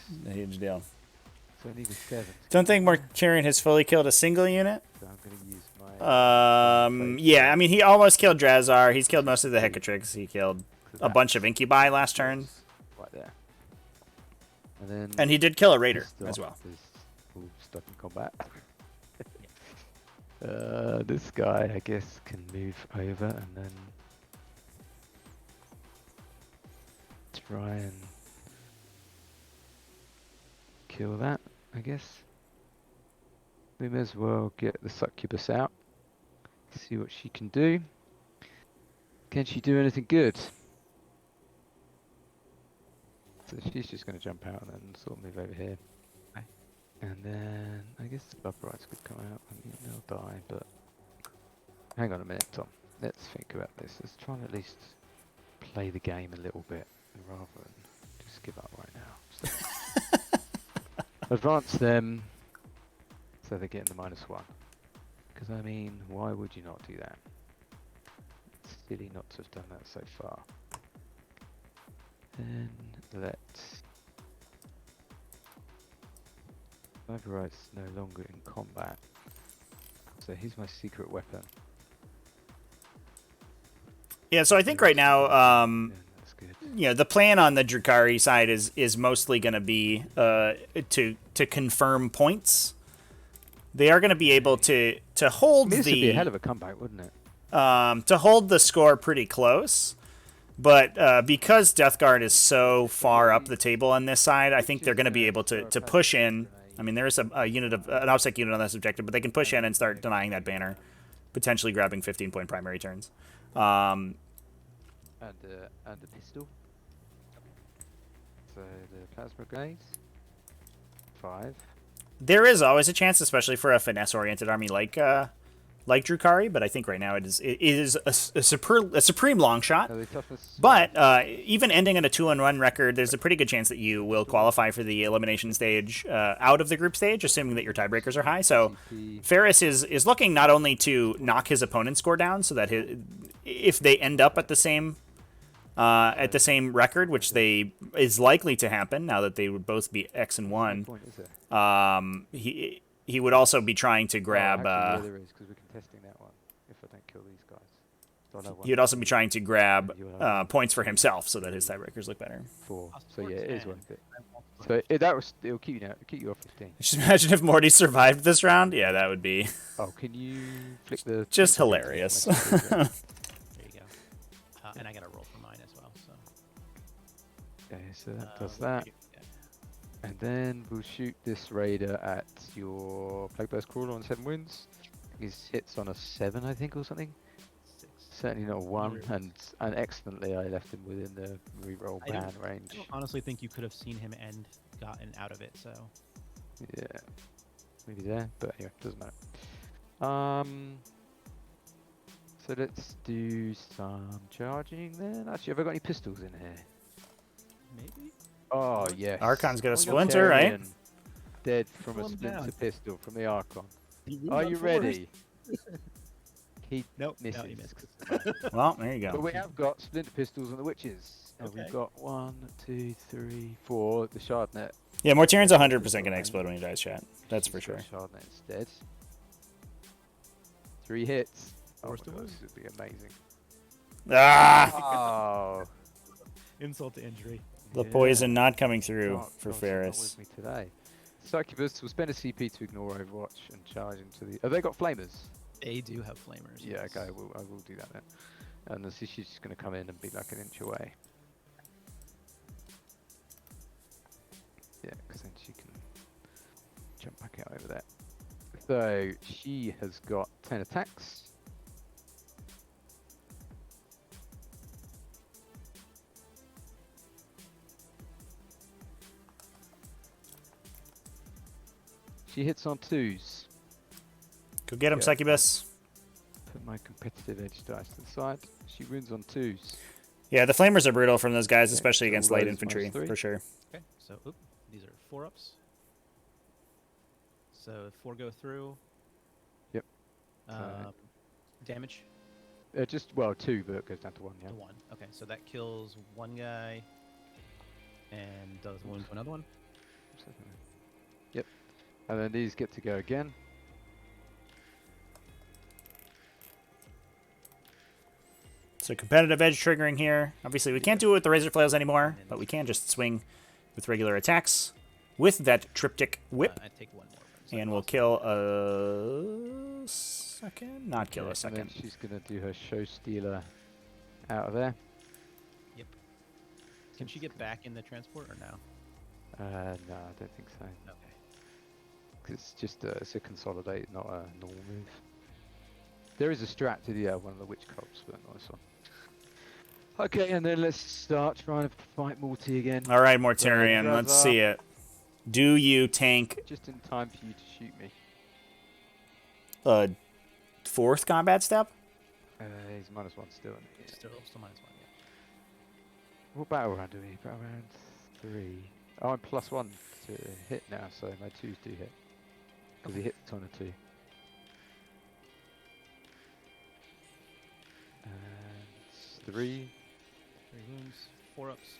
deal. So I need a 7. Don't think Mortarian has fully killed a single unit. So I'm going to use my... Yeah, I mean, he almost killed Drazar. He's killed most of the Hecatrix. He killed a bunch of Incubi last turn. Right there. And then... And he did kill a Raider as well. All stuff in combat. This guy, I guess, can move over and then try and kill that, I guess. We may as well get the succubus out. See what she can do. Can she do anything good? So she's just going to jump out and then sort of move over here. Okay. And then I guess the Bufferites could come out and they'll die, but hang on a minute, Tom. Let's think about this. Let's try and at least play the game a little bit rather than just give up right now. So advance them so they're getting the -1. Because I mean, why would you not do that? It's silly not to have done that so far. Then let's... Overright's no longer in combat. So here's my secret weapon. Yeah, so I think right now, Yeah, that's good. you know, the plan on the Drukhari side is mostly going to be to confirm points. They are going to be able to hold This would be a hell the of a comeback, wouldn't it? to hold the score pretty close. But because Death Guard is so far up the table on this side, I think they're going to be able to push in. I mean, there is a unit of an OPSEC unit on this objective, but they can push in and start denying that banner, potentially grabbing 15-point primary turns. And the pistol. So the plasma grenades. 5. There is always a chance, especially for a finesse-oriented army like Drukhari, but I think right now it is a supreme long shot. No, the toughness. But even ending on a 2-1 record, there's a pretty good chance that you will qualify for the elimination stage out of the group stage, assuming that your tiebreakers are high. So Ferris is looking not only to knock his opponent's score down, so that if they end up at the same record, which is likely to happen now that they would both be X and 1, he would also be trying to grab. Actually, yeah, there is, 'cause we're contesting that one. If I don't kill these guys, so I know He would also be trying to grab points for himself so that his tiebreakers look better. 4. So yeah, it is worth it. So it'll keep you off 15. Just imagine if Morty survived this round. Yeah, that would be Oh, can you flick the? just hilarious. There you go. And I got to roll for mine as well. So. Okay, so that does that. And then we'll shoot this raider at your Plague Burst Crawler on 7 wins. His hits on a 7, I think, or something. 6. Certainly not a 1, and excellently I left him within the reroll ban range. I don't honestly think you could have seen him and gotten out of it, so. Yeah, maybe there, but anyway, doesn't matter. So let's do some charging then. Actually, have I got any pistols in here? Maybe? Oh, yes. Archon's got a Oh, splinter, right? Mortarian Dead from a Pull him splinter down. pistol from the Archon. You Are you ready? He Nope. misses. No, he missed. Well, there you But go. we have got splinter pistols on the witches. And Okay. we've got 1, 2, 3, 4. The Shardnet. Yeah, Mortarian's 100% going to explode when he dies, chat. That's for She's sure. got Shardnet instead. 3 hits. Oh my Force to God, wound. this would be amazing. Ah! Oh. Insult to injury. The Yeah. poison not coming through God, for God's not Ferris. with me today. Succubus will spend a CP to ignore Overwatch and charge into the. Have they got flamers? They do have flamers. Yeah, yes. okay, I will do that then. And she's just going to come in and be like an inch away. Yeah, because then she can jump back out over there. So she has got 10 attacks. She hits on 2s. Go get him, Yeah. Succubus. Put my competitive edge dice to the side. She wins on 2s. Yeah, the flamers are brutal from those guys, Okay, especially so against all light those infantry, -3. for sure. Okay, so these are 4-ups. So 4 go through. Yep. Damage Well, 2, but it goes down to 1, yeah. to 1. Okay, so that kills one guy and does wound to another one. Yep. And then these get to go again. So competitive edge triggering here. Obviously, we can't do it with the razor flails anymore, but we can just swing with regular attacks with that triptych whip, I take 1 more. So and we'll kill a second. Not kill a And second. then she's going to do her show stealer out of there. Yep. Can she get back in the transport or no? No, I don't think so. Okay. 'Cause it's just it's a consolidate, not a normal move. There is a strat to the one of the witch cults, but not this one. Okay, and then let's start trying to fight Morty again. All right, Mortarion, let's Brother. see it. Do you tank Just in time for you to shoot me. a 4th combat step? He's -1 still. Isn't he? Still -1, yeah. What battle round do we? Battle round 3. Oh, I'm +1 to hit now, so my 2s do hit. Because he hit the 2. And 3. 3 wounds, 4-ups.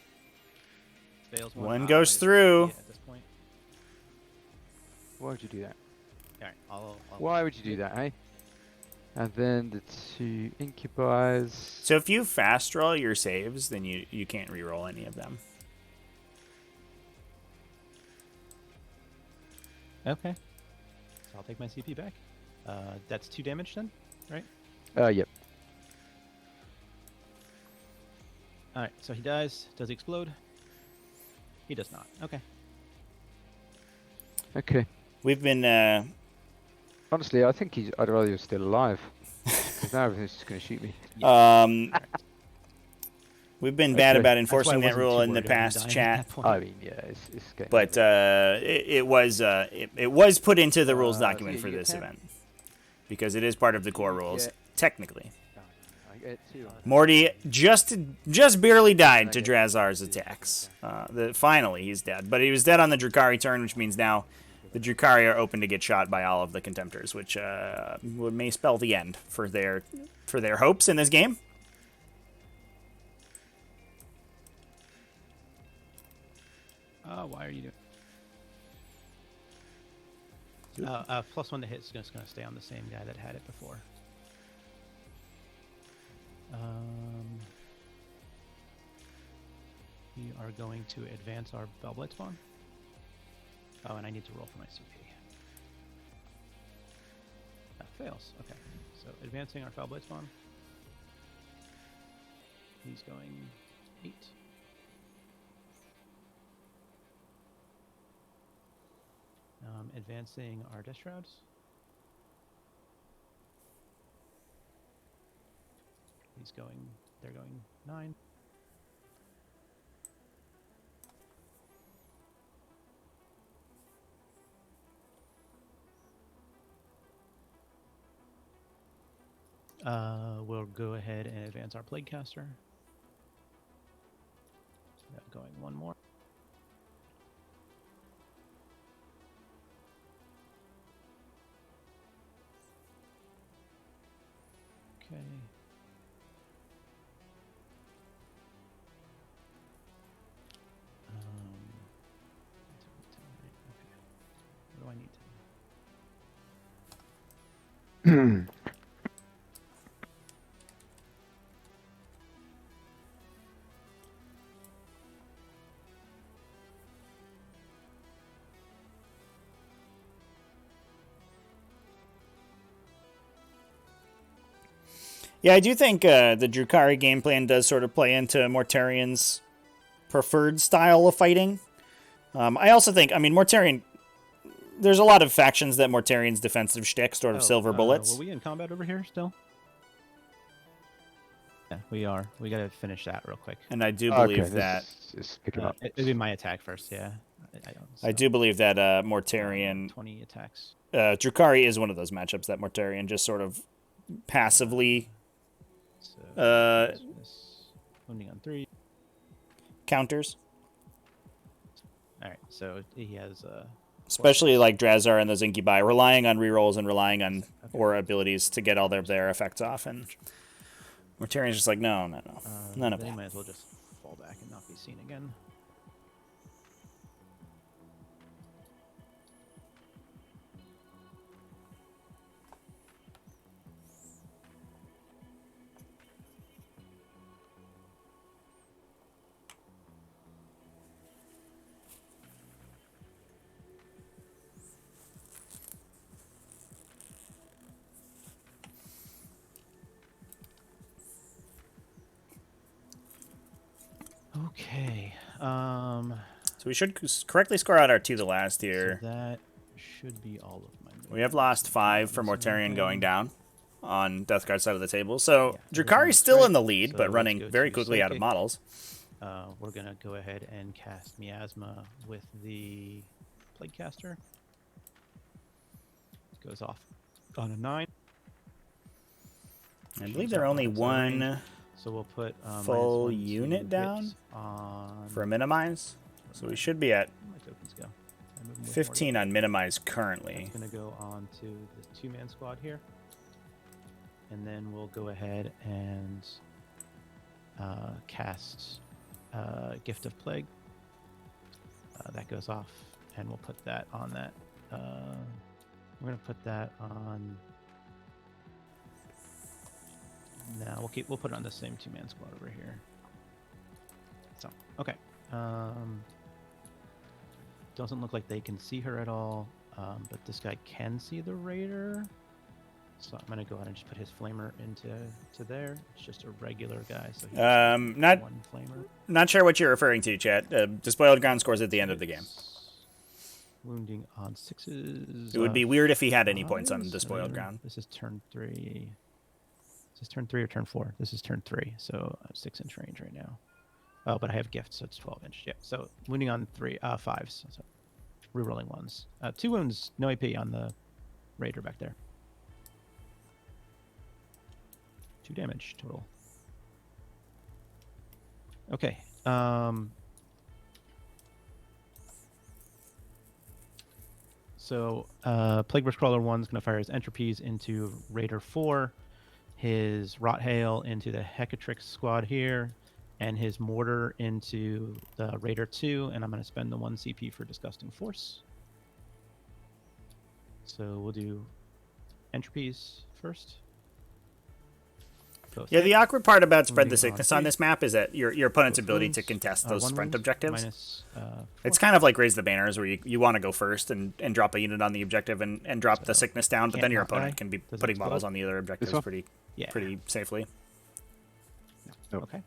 Fails One goes minus through. 50 at this point. Why would you do that? Alright, I'll Why would you do that, eh? And then the 2 incubis. So if you fast roll your saves, then you can't re-roll any of them. Okay. So I'll take my CP back. That's 2 damage then, right? Yep. Alright, so he dies. Does he explode? He does not. Okay. Okay. We've been Honestly, I think I'd rather he was still alive. Because now everything's just going to shoot me. we've been bad Okay. about That's why I enforcing that wasn't rule too in the worried about him past dying chat. at that point. I mean, yeah, it's getting. But it was put into the rules So document you for get this 10? event because it is part of the core rules get- technically. I get 2. Morty just barely died to I get Drazar's 2. attacks. Finally, he's dead, but he was dead on the Drukhari turn, which means now the Drukhari are open to get shot by all of the Contemptors, which may spell the end for their hopes in this game. Why are you doing? +1 to hit is just going to stay on the same guy that had it before. We are going to advance our Bellblight spawn. Oh, and I need to roll for my CP. That fails. Okay, so advancing our Foulblade spawn. He's going 8. Advancing our Death Shrouds. They're going 9. We'll go ahead and advance our Plaguecaster. Going 1 more. Okay. What do I need to? Yeah, I do think the Drukhari game plan does sort of play into Mortarian's preferred style of fighting. I also think, I mean, Mortarian... There's a lot of factions that Mortarian's defensive shtick, sort of silver bullets. Were we in combat over here still? Yeah, we are. We gotta finish that real quick. And I do believe that... Is picking up. It'd be my attack first, yeah. I do believe that Mortarian... 20 attacks. Drukhari is one of those matchups that Mortarian just sort of passively... So, wounding on 3. counters. Alright, so he has... Especially like Drazar and those Incubi, relying on rerolls and relying on aura abilities to get all their effects off. And Mortarian's just like, no. None of that. that. Might as well just fall back and not be seen again. Okay. So we should correctly score out our 2 the last here. So that should be all of mine. We have lost 5 for Mortarian going down on Death Guard side of the table. So Drukhari's still in the lead, So but running let's go very to quickly out of Psychic. models. We're gonna go ahead and cast Miasma with the Plaguecaster. Goes off on a 9. I believe they're only one So we'll put full -1 to unit hit down on for a minimize. So we should be at where'd my tokens go? I moved them with 15 on minimize currently. That's gonna go on to the 2-man squad here, and then we'll go ahead and cast Gift of Plague. That goes off, and we'll put that on that. We're gonna put that on. No, we'll put it on the same 2-man squad over here. So okay. Doesn't look like they can see her at all, but this guy can see the raider. So I'm gonna go ahead and just put his flamer into there. It's just a regular guy, so he's Not one flamer. not sure what you're referring to, chat. Despoiled ground scores at the end of the game. Wounding on 6s. It would be weird if he had any points on 5s. despoiled ground. This is turn 3. Is this turn 3 or turn 4? This is turn 3, so I'm 6-inch range right now. Oh, but I have gift, so it's 12-inch. Yeah, so wounding on 5s. So rerolling 1s. 2 wounds, no AP on the raider back there. 2 damage total. Okay. So Plagueburst Crawler 1 is going to fire his entropies into Raider 4, his Rot Hail into the Hecatrix squad here, and his Mortar into the Raider 2, and I'm going to spend the 1 CP for Disgusting Force. So we'll do entropies first. Both Yeah, the hit. awkward part about Spread the Wounding Sickness on on 3. this map is that your opponent's Both ability wounds, to contest those 1 front wound objectives. minus, It's 4. kind of like Raise the Banners, where you want to go first and drop a unit on the objective and drop the So, sickness down, but can't then your not die. opponent can be Doesn't putting explode. models on the other objectives one? pretty Yeah. safely. Nope. Okay.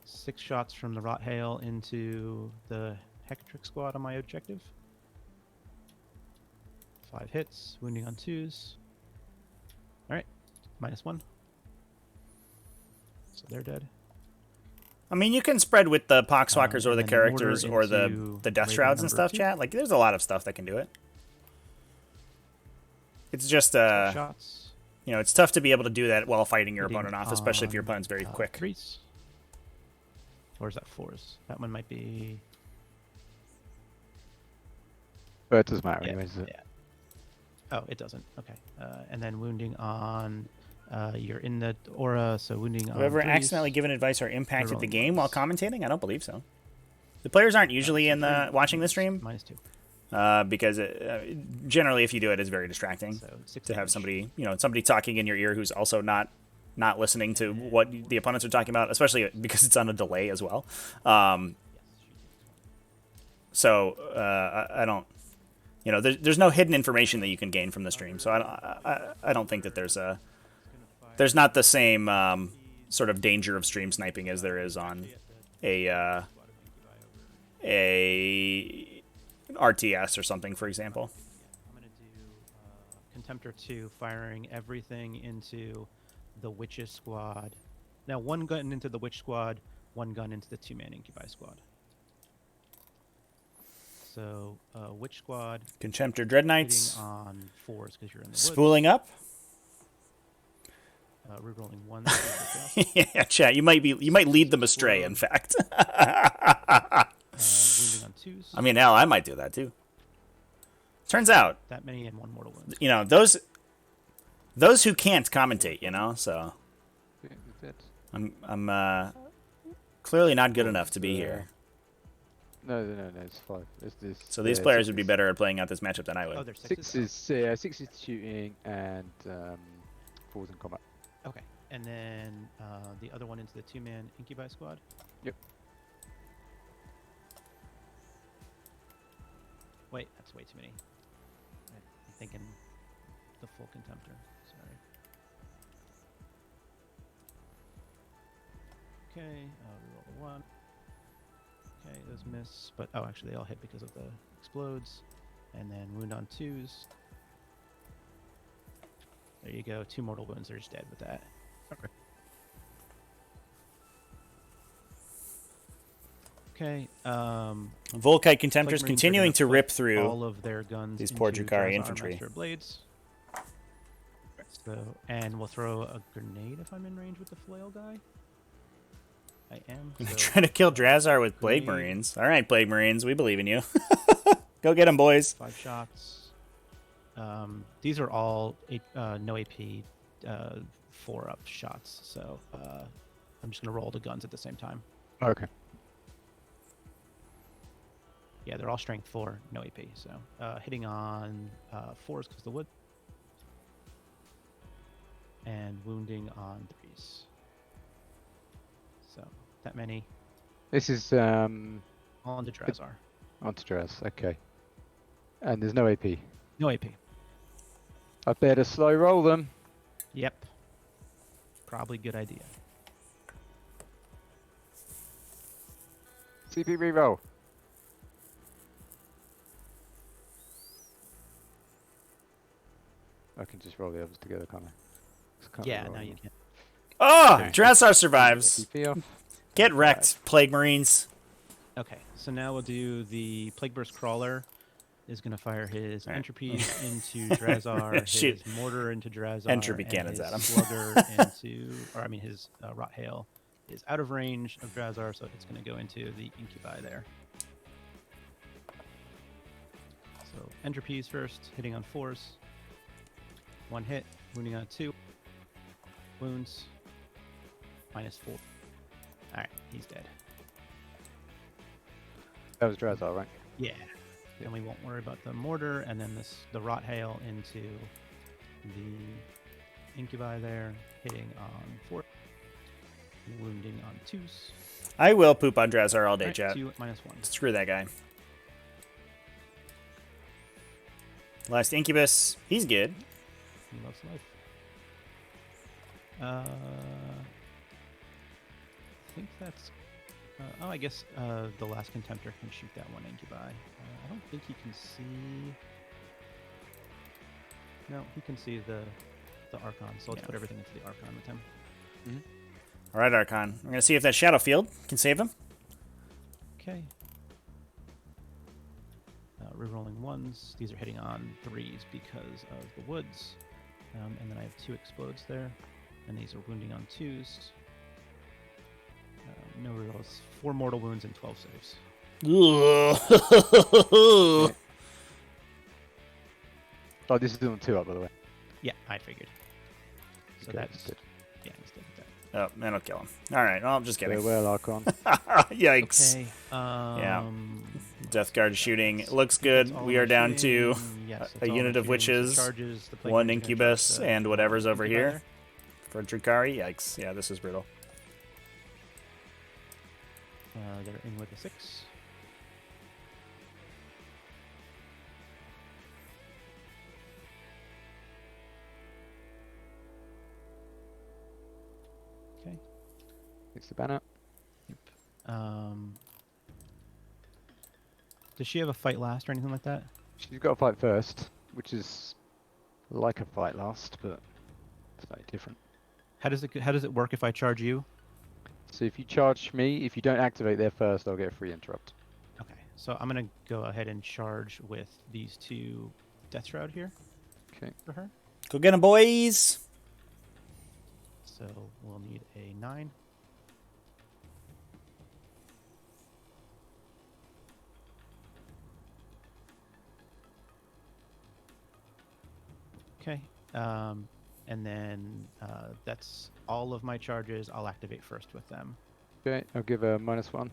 6 shots from the Rot Hail into the Hecatrix squad on my objective. 5 hits, wounding on 2s. Alright, -1. So they're dead. I mean, you can spread with the Poxwalkers or and the then characters Mortar or into the Death Raider Shrouds and number stuff, 2. chat. Like, there's a lot of stuff that can do it. It's just, 6 shots. you know, it's tough to be able to do that while fighting your Hitting opponent off, especially if your on, opponent's very quick. 3s. Or is that 4s? That one might be... But it doesn't matter Yeah, anyways. Is it? yeah. Oh, it doesn't. Okay. And then wounding on... you're in the aura, so wounding on... Whoever 3s. accidentally given advice or impacted the rolling game while ones. commentating? I don't believe so. The players aren't usually in the watching the stream -2. because generally, if you do it, it's very distracting So 6 to have damage. somebody talking in your ear who's also not listening to what the opponents are talking about, especially because it's on a delay as well. So I don't, there's no hidden information that you can gain from the stream. So I don't think that there's there's not the same sort of danger of stream sniping as there is on a RTS or something, for example. I'm going to do Contemptor 2, firing everything into the Witches squad. Now, one gun into the Witch squad, one gun into the 2-man Incubi squad. So, Witch squad. Contemptor Dread Knights. Hitting on 4s because you're in the woods. Spooling up. Rerolling 1. Yeah, chat. You might lead them astray. In fact. Wounding on 2s. I mean, hell, I might do that too. Turns out that many and 1 mortal wound. You know, those who can't commentate. You know, so I'm clearly not good enough to be here. No, it's 5. So these players would be better at playing out this matchup than I would. Oh, they're 6 is shooting and 4's in combat. Okay, and then the other one into the 2-man Incubi squad? Yep. Wait, that's way too many. I'm thinking the full Contemptor. Sorry. Okay, reroll the 1. Okay, those miss, but oh, actually they all hit because of the explodes. And then wound on 2s. There you go. 2 mortal wounds. They're just dead with that. Okay. Volkite Contemptors continuing to rip through all of their guns. These poor Drukhari infantry. Blades. So, and we'll throw a grenade if I'm in range with the flail guy. I am. So trying to kill Drazar with Plague Marines. All right, Plague Marines, we believe in you. Go get them, boys. 5 shots. These are all no AP 4-up shots, so I'm just going to roll the guns at the same time. Okay. Yeah, they're all strength 4, no AP. So hitting on 4s because the wood. And wounding on 3s. So that many. This is on to Drazar. Onto Draz, okay. And there's no AP. No AP. I better slow roll them. Yep. Probably good idea. CP reroll. I can just roll the others together, can't I? Yeah, now you can. Oh, Drazar survives. CP off. Get wrecked, Plague Marines. Okay, so now we'll do the Plague Burst Crawler. Is going to fire his entropies into Drazar, Shoot. his mortar into Drazar, Entropy and cannons his at him. slugger into, or I mean his Rot Hail is out of range of Drazar, so it's going to go into the Incubi there. So entropies first, hitting on 4s. 1 hit, wounding on 2. Wounds. -4. Alright, he's dead. That was Drazar, right? Yeah. Then we won't worry about the mortar, and then the Rot Hail into the Incubi there, hitting on 4, wounding on 2s. I will poop on Drazar all day, Right, chat. 2 -1. Screw that guy. Last Incubus, he's good. He loves life. I think that's... oh, I guess the last Contemptor can shoot that one Incubi. I don't think he can see... No, he can see the Archon, so let's put everything into the Archon with him. All right, Archon. We're going to see if that Shadow Field can save him. Okay. Rerolling 1s. These are hitting on 3s because of the woods. And then I have 2 explodes there. And these are wounding on 2s. No rerolls. 4 mortal wounds and 12 saves. Oh, this is doing 2 up, by the way. Yeah, I figured. So Okay, that's... good. Yeah, he's dead with that. Oh, that'll kill him. All right, well, I'm just kidding. Farewell, Archon. Yikes. Okay. Yeah. Death Guard shooting. It looks good. We are down to a unit of witches, 1 Incubus, and whatever's over here. For Drukhari, yikes. Yeah, this is brutal. They're in with a 6. Fix the banner. Does she have a fight last or anything like that? She's got to fight first, which is like a fight last, but slightly different. How does it work if I charge you? So if you charge me, if you don't activate there first, I'll get a free interrupt. Okay, so I'm gonna go ahead and charge with these two Death Shroud here Okay. for her. Go get 'em, boys. So we'll need a 9. Okay, and then that's all of my charges. I'll activate first with them. Okay, I'll give her -1.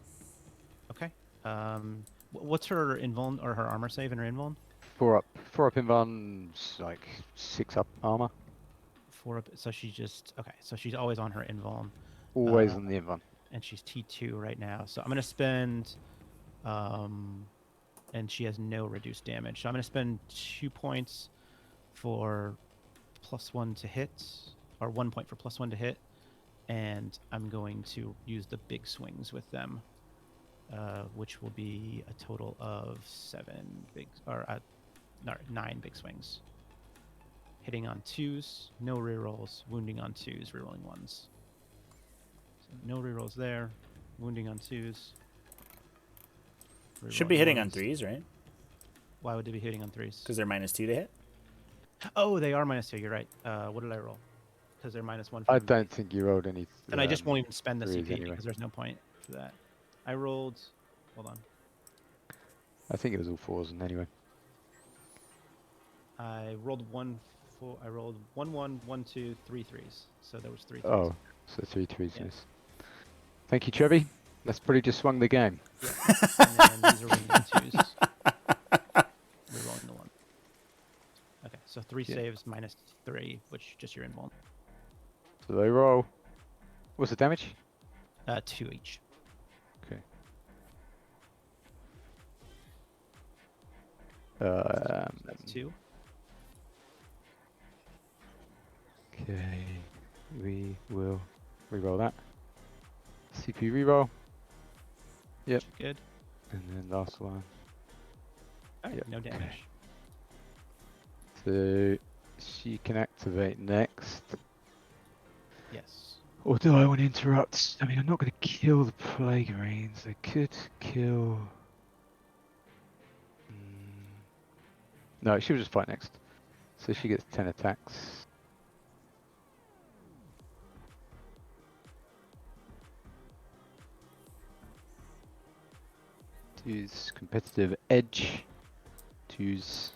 Okay. What's her invuln or her armor save and her invuln? 4 up. 4 up invuln's like 6 up armor. 4 up. So she just okay. So she's always on her invuln. Always on the invuln. And she's T2 right now. So I'm gonna spend, and she has no reduced damage. So I'm gonna spend 2 points for +1 to hit, or 1 point for +1 to hit, and I'm going to use the big swings with them, which will be a total of 9 big swings. Hitting on 2s, no rerolls, wounding on 2s, rerolling 1s. So no rerolls there, wounding on 2s. Should be hitting on 1s. 3s, right? Why would they be hitting on 3s? Because they're -2 to hit. Oh, they are -2. You're right. What did I roll? Because they're -1. I don't think you rolled any. And I just won't even spend the threes CP anyway. because there's no point for that. I rolled. Hold on. I think it was all 4s, and anyway. I rolled 1 1, 1 2, 3 3s. So there was 3 3s. Oh, so 3 3s. Yeah. Yes. Thank you, Chubby. That's pretty just swung the game. Yeah. And then these are rolling 2s. We're rolling the 1. Okay, so 3 Yeah. saves -3, which just your invuln. So they roll. What's the damage? 2 each. Okay. So that's 2. Okay. We will reroll that. CP reroll. Yep. Good. And then last one. All right, Yep, no okay. damage. So she can activate next. Yes. Or do I want to interrupt? I mean, I'm not going to kill the Plague Rains. I could kill. No, she will just fight next. So she gets 10 attacks. Use competitive edge. To use.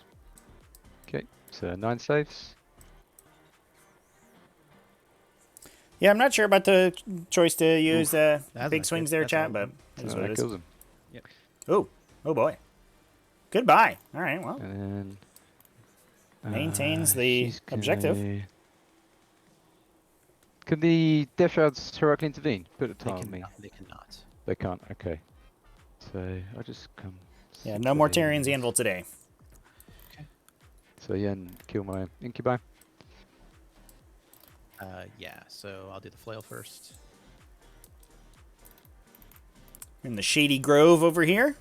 Okay, so 9 saves. Yeah, I'm not sure about the choice to use That's big not swings good. there, That's chat, all but good. it is So what that it is. kills him. Oh boy. Goodbye. All right, well, And then. maintains the she's objective. Can the Death Shrouds heroically intervene? Put a They time on me. They cannot. They can't, okay. So I'll just come. Yeah, sit no more there Tyrion's and- Anvil today. So yeah, and kill my incubi. Yeah, so I'll do the flail first. In the Shady Grove over here.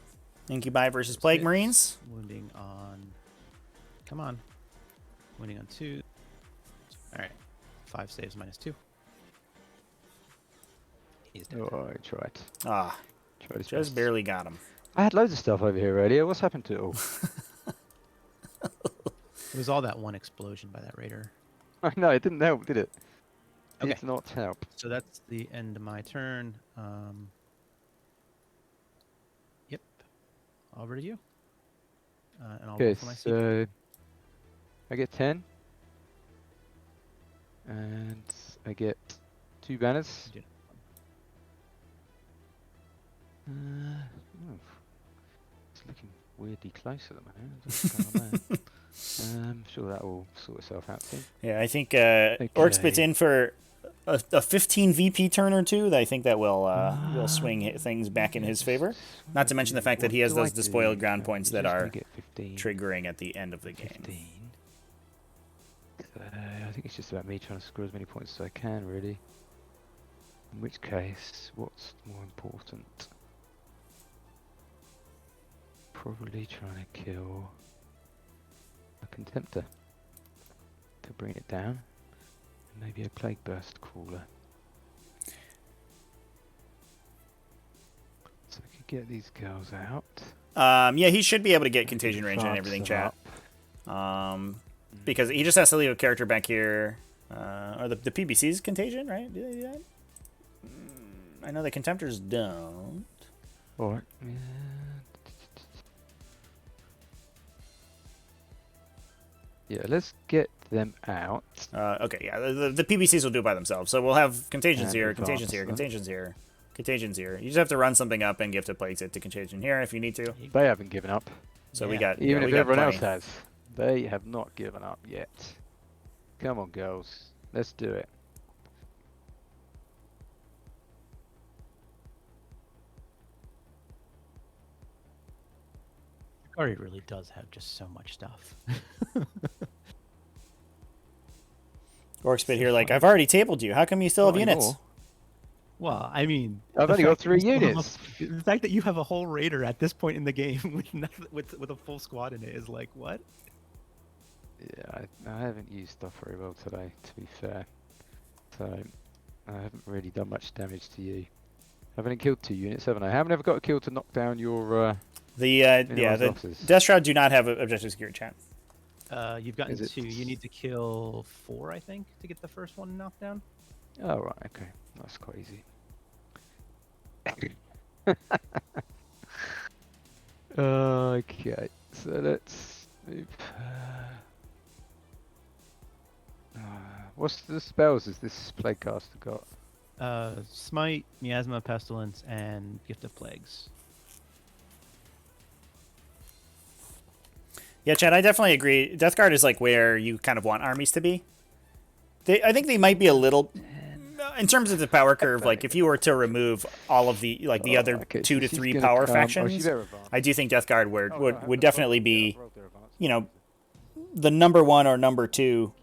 Incubi versus Plague Six. Marines. Wounding on. Come on. Wounding on 2. Alright. 5 saves -2. He's dead. Oh, I tried. Ah, Tried his just best. barely got him. I had loads of stuff over here earlier. What's happened to it all? It was all that one explosion by that raider. No, it didn't help, did it? Okay. Did not help. So that's the end of my turn. Yep. Over to you. And I'll Okay, roll for my CP. so I get 10. And I get 2 banners. You do. It's looking weirdly close at the moment. What's going on there? I'm sure that will sort itself out soon. Yeah, I think Orcspit's Okay. in for a 15 VP turn or two. I think that will swing things back in his favor. Not to mention the fact that he has those despoiled ground points that are triggering at the end of the game. 15. I think it's just about me trying to score as many points as I can, really. In which case, what's more important? Probably trying to kill a Contemptor to bring it down. And maybe a Plague Burst Crawler. So I could get these girls out. Yeah, he should be able to get contagion range and everything, chat. Because he just has to leave a character back here. Or the PBC's contagion, right? Do they do that? I know the Contemptors don't. Alright. Yeah, let's get them out. Okay, yeah, the PBCs will do it by themselves. So we'll have contagions And here, contagions here, contagions here, contagions here. You just have to run something up and gift a plague it to contagion here if you need to. They haven't given up. So we got Even we if got everyone else plenty. has. They have not given up yet. Come on, girls. Let's do it. Drukhari really does have just so much stuff. Orcspit here, like, I've already tabled you. How come you still have Not units? anymore. Well, I mean, I've the only got fact that 3 you still have units. the fact that you have a whole raider at this point in the game with a full squad in it is like, what? Yeah, I haven't used stuff very well today, to be fair. So, I haven't really done much damage to you. Haven't killed 2 units, haven't I? Haven't ever got a kill to knock down your, The anyone's the losses. Death Shroud do not have objective security, chat. You've gotten Is it- 2. You need to kill 4, I think, to get the first one knocked down. Oh, right, okay. That's quite easy. Okay, so let's move. What's the spells has this Plaguecaster got? Smite, Miasma, Pestilence, and Gift of Plagues. Yeah, Chad, I definitely agree. Death Guard is like where you kind of want armies to be. I think they might be a little, in terms of the power curve. Like if you were to remove all of the other Okay, 2 so to she's 3 gonna power come- oh, she factions, better advance. I do think Death Guard Oh, no, I would haven't definitely rolled- yeah, be, I've rolled their advance. you know, the number 1 or number 2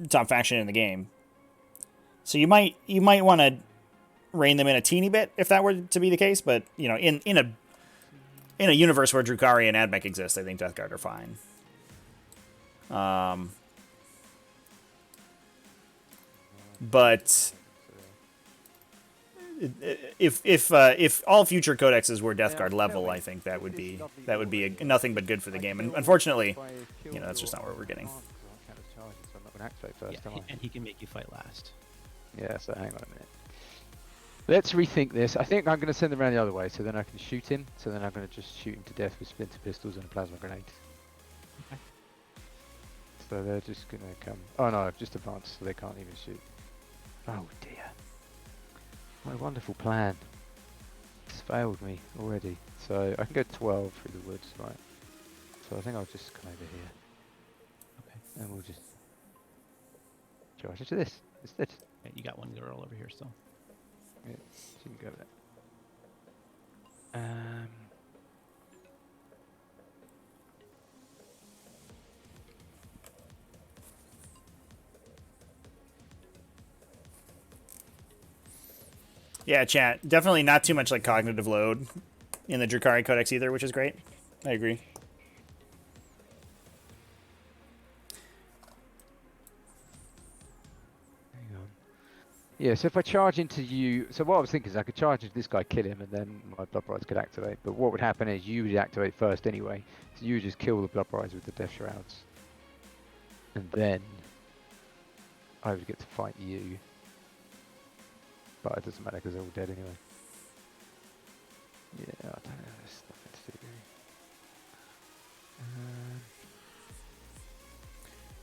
top faction in the game. So you might want to rein them in a teeny bit if that were to be the case. But you know, in a universe where Drukhari and Admech exist, I think Death Guard are fine. But if all future codexes were Death Guard level, I think that would be nothing but good for the game. And unfortunately, you know, that's just not what we're getting. Yeah, and he can make you fight last. Yeah, so hang on a minute. Let's rethink this. I think I'm going to send them around the other way, so then I can shoot him. So then I'm going to just shoot him to death with splinter pistols and a plasma grenade. Okay. So they're just going to come. Oh no, I've just advanced, so they can't even shoot. Oh dear. What a wonderful plan. It's failed me already. So I can go 12 through the woods, right? So I think I'll just come over here. Okay. And we'll just charge into this instead. Yeah, you got one girl over here still. Yeah, she can go there. Yeah, chat. Definitely not too much like cognitive load in the Drukhari Codex either, which is great. I agree. Hang on. Yeah, so if I charge into you, so what I was thinking is I could charge into this guy, kill him, and then my Blood Brides could activate. But what would happen is you would activate first anyway, so you would just kill the Blood Brides with the Death Shrouds, and then I would get to fight you. But it doesn't matter because they're all dead anyway. Yeah, I don't know. There's nothing to do really.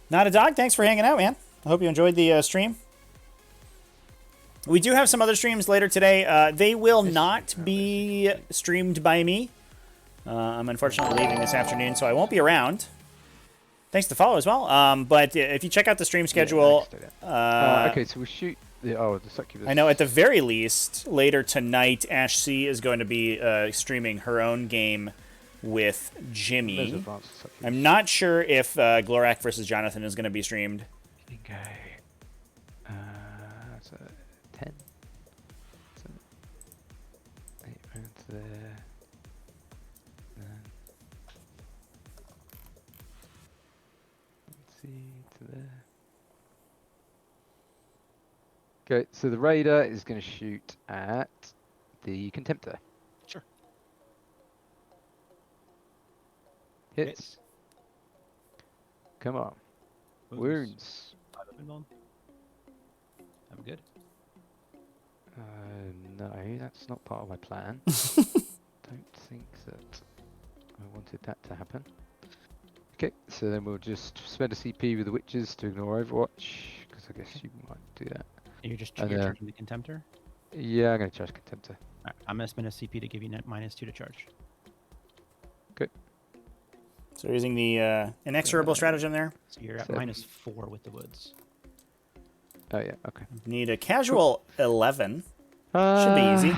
Not a dog. Thanks for hanging out, man. I hope you enjoyed the stream. We do have some other streams later today. They will not be streamed by me. I'm unfortunately leaving this afternoon, so I won't be around. Thanks to follow as well. But if you check out the stream schedule, okay, so we'll shoot the succubus. I know at the very least later tonight, Ash C is going to be streaming her own game with Jimmy. I'm not sure if Glorak versus Jonathan is going to be streamed. Okay. That's a 10. there. And let's see to there. Okay, so the Raider is going to shoot at the Contemptor. Sure. Hits. Come on. Wounds. I'm good. No, that's not part of my plan. Don't think that I wanted that to happen. Okay, so then we'll just spend a CP with the Witches to ignore Overwatch, because I guess you might do that. You're just And, charging the Contemptor? Yeah, I'm going to charge Contemptor. Alright, I'm going to spend a CP to give you -2 to charge. Okay. So using the inexorable stratagem there. So you're at 7. -4 with the woods. Oh, yeah, okay. Need a casual 11. Should be easy.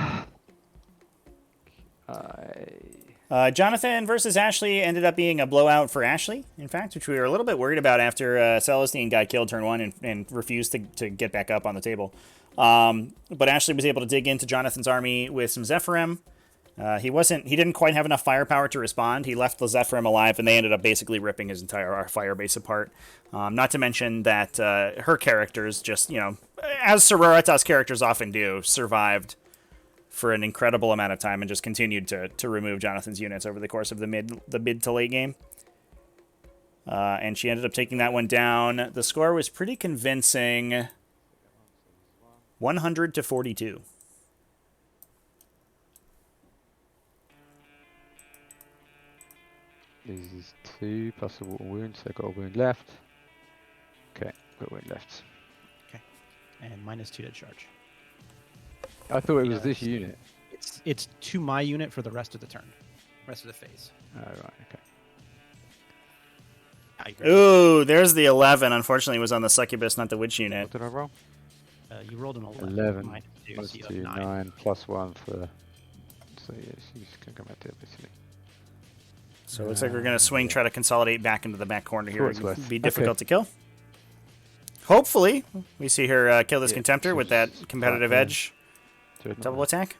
Jonathan versus Ashley ended up being a blowout for Ashley, in fact, which we were a little bit worried about after Celestine got killed turn 1 and refused to get back up on the table. But Ashley was able to dig into Jonathan's army with some Zephyrim. He didn't quite have enough firepower to respond. He left the Zephyrim alive, and they ended up basically ripping his entire fire base apart. Not to mention that her characters just, as Sororitas characters often do, survived for an incredible amount of time and just continued to remove Jonathan's units over the course of the mid to late game. And she ended up taking that one down. The score was pretty convincing, 100 to 42. This is 2 plus a water wound, so I've got a wound left. Okay, got a wound left. Okay. And -2 to charge. I thought it was this unit. It's to my unit for the rest of the turn. Rest of the phase. Oh, right, okay. Ooh, there's the 11. Unfortunately, it was on the Succubus, not the Witch unit. What did I roll? You rolled an 11. 11 -2, plus so you 2, have 9 plus 1 for... So yeah, she's going to come out there, basically. So it looks like we're going to swing, try to consolidate back into the back corner here. It's worth. It'd be difficult to kill. Hopefully, we see her kill this Yeah, Contemptor with that competitive edge. Double attack.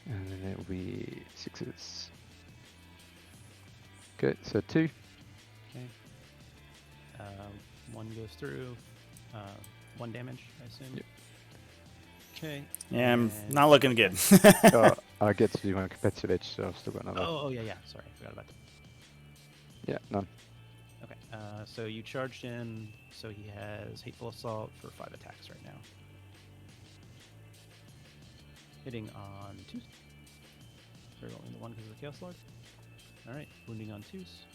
And then it'll be 6s. Good, so 2. Okay. 1 goes through. 1 damage, I assume. Yep. Okay. Yeah, I'm not looking good. Oh, I get to do my competitive edge, so I've still got another. Oh, yeah. Sorry, I forgot about that. Yeah, none. Okay, so you charged in, so he has Hateful Assault for 5 attacks right now. Hitting on 2s. So rolling the 1 because of the Chaos Lord. Alright, wounding on 2s.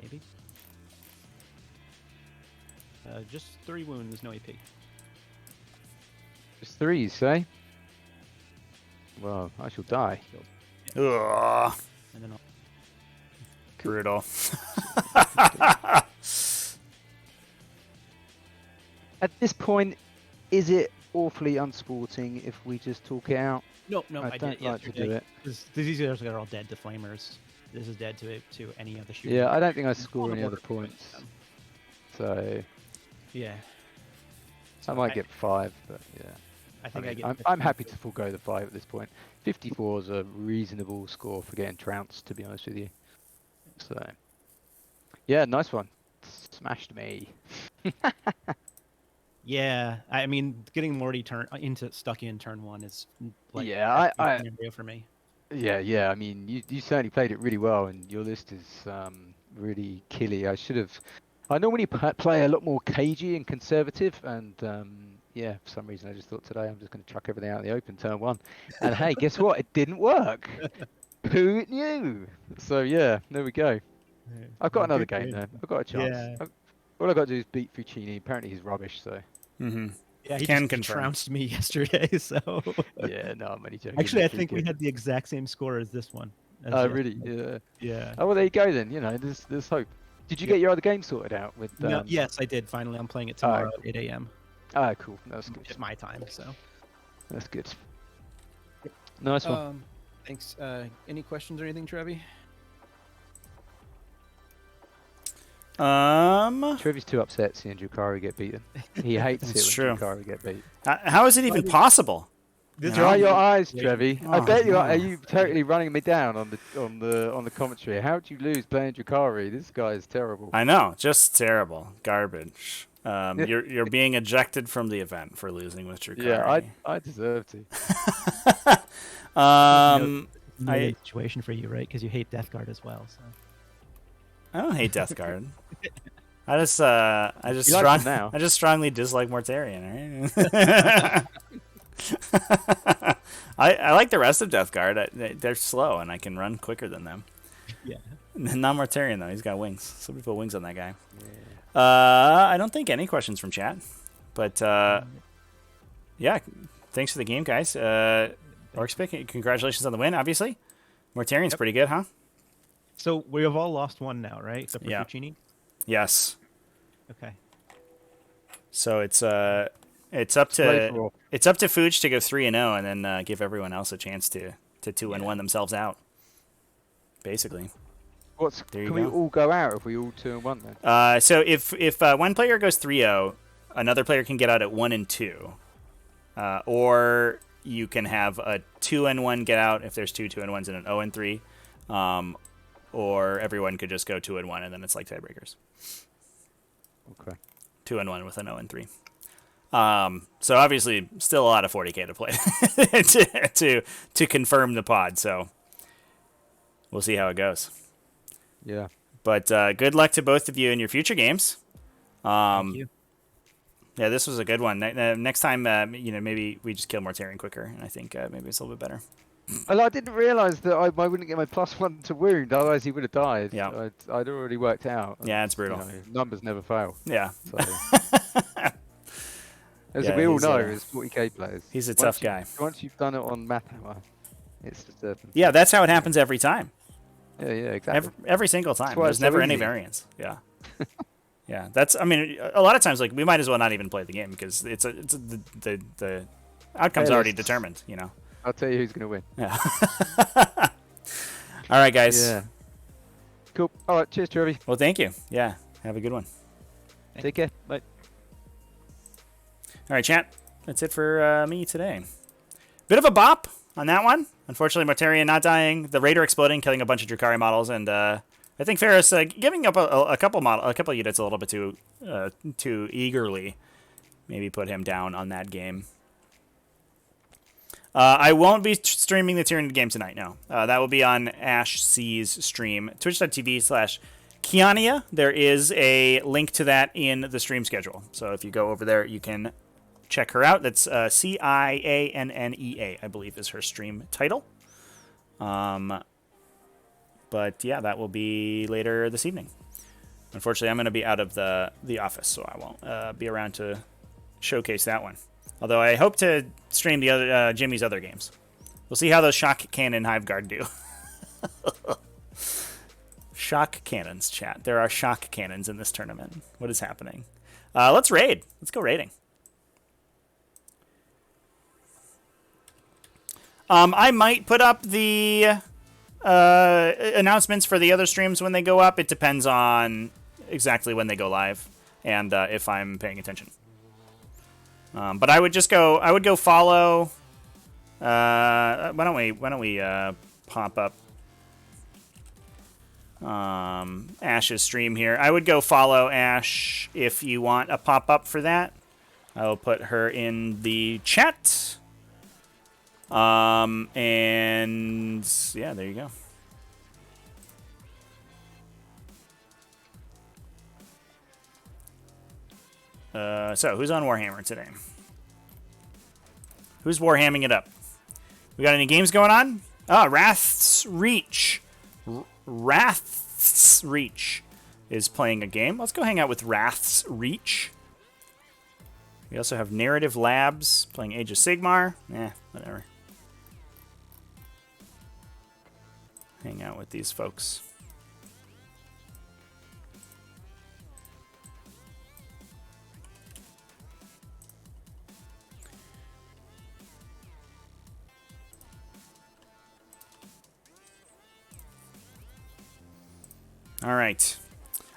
Maybe. Just 3 wounds, no AP. Just 3, you say? Well, I shall die. Ugh, And then I'll... brutal. At this point, is it awfully unsporting if we just talk it out? No, I did don't it like to yesterday. do it. These guys are all dead to flamers. This is dead to any of the shooting. Yeah, I don't think I On score the any other border. points. So Yeah. I might get 5, but yeah. I think I get. I'm happy to forego the 5 at this point. 54 is a reasonable score for getting trounced, to be honest with you. So, yeah, nice one. Smashed me. Yeah, I mean, getting Morty stuck in turn 1 is like Yeah, I scenario for me. yeah. I mean, you certainly played it really well, and your list is really killy. I normally play a lot more cagey and conservative, and yeah, for some reason I just thought today I'm just going to chuck everything out in the open turn 1. And hey, guess what? It didn't work. Who knew? So yeah, there we go. I've got another game then. I've got a chance. Yeah. All I've got to do is beat Fuccini. Apparently he's rubbish, so... Mm-hmm. Yeah, he Can just confirm. trounced me yesterday, so... Yeah, no, I'm only joking. Actually, I That's think we good. had the exact same score as this one. Oh, really? Yeah. Yeah. Oh, well, there you go then. There's hope. Did you get your other game sorted out with... No, yes, I did. Finally, I'm playing it tomorrow at 8 a.m. Ah, cool. That's good. It's my time, so... That's good. Nice one. Thanks. Any questions or anything, Trevi? Trevi's too upset seeing Drukhari get beaten. He hates it It's when true. Drukhari get beat. How is it even possible? Dry your eyes, Yeah. Trevi. I Oh, bet you no. are you totally running me down on the commentary. How'd you lose playing Drukhari? This guy is terrible. I know, just terrible, garbage. You're being ejected from the event for losing with Drukhari. Yeah, I deserve to. I situation for you, right? Because you hate Death Guard as well. So. I don't hate Death Guard. I just You like him now. I just strongly dislike Mortarion. Right? I like the rest of Death Guard. They're slow, and I can run quicker than them. Yeah. Not Mortarion though. He's got wings. Somebody put wings on that guy. Yeah. I don't think any questions from chat, but yeah, thanks for the game, guys. Orcspit, congratulations on the win. Obviously, Mortarion's pretty good, huh? So we have all lost one now, right? Except for Yeah. Puccini? Yes. Okay. So it's up to Fuge to go 3-0, and then give everyone else a chance to 2-1 themselves out. Basically. Can we all go out if we all 2-1 then? So if one player goes 3-0, another player can get out at 1-2, or you can have a 2-1 get out if there's 2 2-1s and an 0-3, or everyone could just go 2-1 and then it's like tiebreakers. Okay. 2-1 with an 0-3. So obviously still a lot of 40k to play to confirm the pod. So we'll see how it goes. Yeah. But good luck to both of you in your future games. Thank you. Yeah, this was a good one. Next time, maybe we just kill Mortarion quicker, and I think maybe it's a little bit better. Well, I didn't realise that I wouldn't get my +1 to wound, otherwise he would have died. Yeah. I'd already worked out. Yeah, it's brutal. Numbers never fail. Yeah. So. As Yeah, we all he's know, a- as 40k players. He's a tough guy. Once you've done it on Mathhammer, it's just a... Yeah, that's how it happens every time. Yeah, exactly. Every single time. why There's it's so never any easy. variance. Yeah. Yeah, a lot of times, like, we might as well not even play the game because the outcome's already Hey, determined, I'll tell you who's going to win. Yeah. All right, guys. Yeah. Cool. All right, cheers, Trevi. Well, thank you. Yeah, have a good one. Take care. Bye. All right, chat. That's it for me today. Bit of a bop on that one. Unfortunately, Mortarion not dying, the Raider exploding, killing a bunch of Drukhari models, and I think Ferris giving up a couple units a little bit too eagerly. Maybe put him down on that game. I won't be streaming the Tyranid game tonight. No, that will be on Ash C's stream, twitch.tv/Kiania. There is a link to that in the stream schedule. So if you go over there, you can check her out. That's Ciannea, I believe, is her stream title. But yeah, that will be later this evening. Unfortunately, I'm going to be out of the office, so I won't be around to showcase that one. Although I hope to stream the other Jimmy's other games. We'll see how those Shock Cannon Hive Guard do. Shock Cannons, chat. There are Shock Cannons in this tournament. What is happening? Let's raid. Let's go raiding. I might put up the announcements for the other streams when they go up. It depends on exactly when they go live and if I'm paying attention. But I would go follow. Why don't we pop up Ash's stream here? I would go follow Ash if you want a pop up for that. I will put her in the chat. And yeah, there you go. So who's on Warhammer today? Who's Warhamming it up? We got any games going on? Wrath's Reach. Wrath's Reach is playing a game. Let's go hang out with Wrath's Reach. We also have Narrative Labs playing Age of Sigmar. Whatever. Hang out with these folks. All right.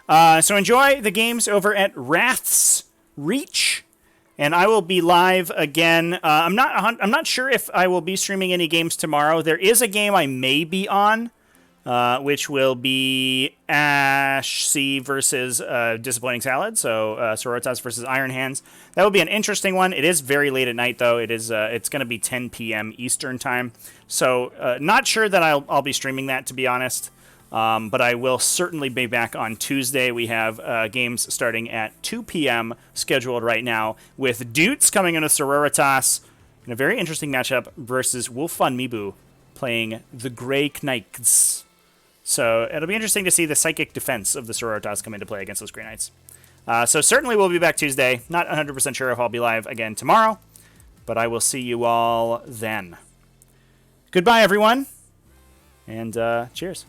So enjoy the games over at Wrath's Reach, and I will be live again. I'm not sure if I will be streaming any games tomorrow. There is a game I may be on, which will be Ash C versus Disappointing Salad. So Sororitas versus Iron Hands. That will be an interesting one. It is very late at night though. It's going to be 10 p.m. Eastern time. So not sure that I'll be streaming that, to be honest. But I will certainly be back on Tuesday. We have games starting at 2 p.m. scheduled right now, with Dutes coming into Sororitas in a very interesting matchup versus Wolfon Mibu playing the Grey Knights. So it'll be interesting to see the psychic defense of the Sororitas come into play against those Grey Knights. So certainly we'll be back Tuesday. Not 100% sure if I'll be live again tomorrow, but I will see you all then. Goodbye, everyone, and cheers.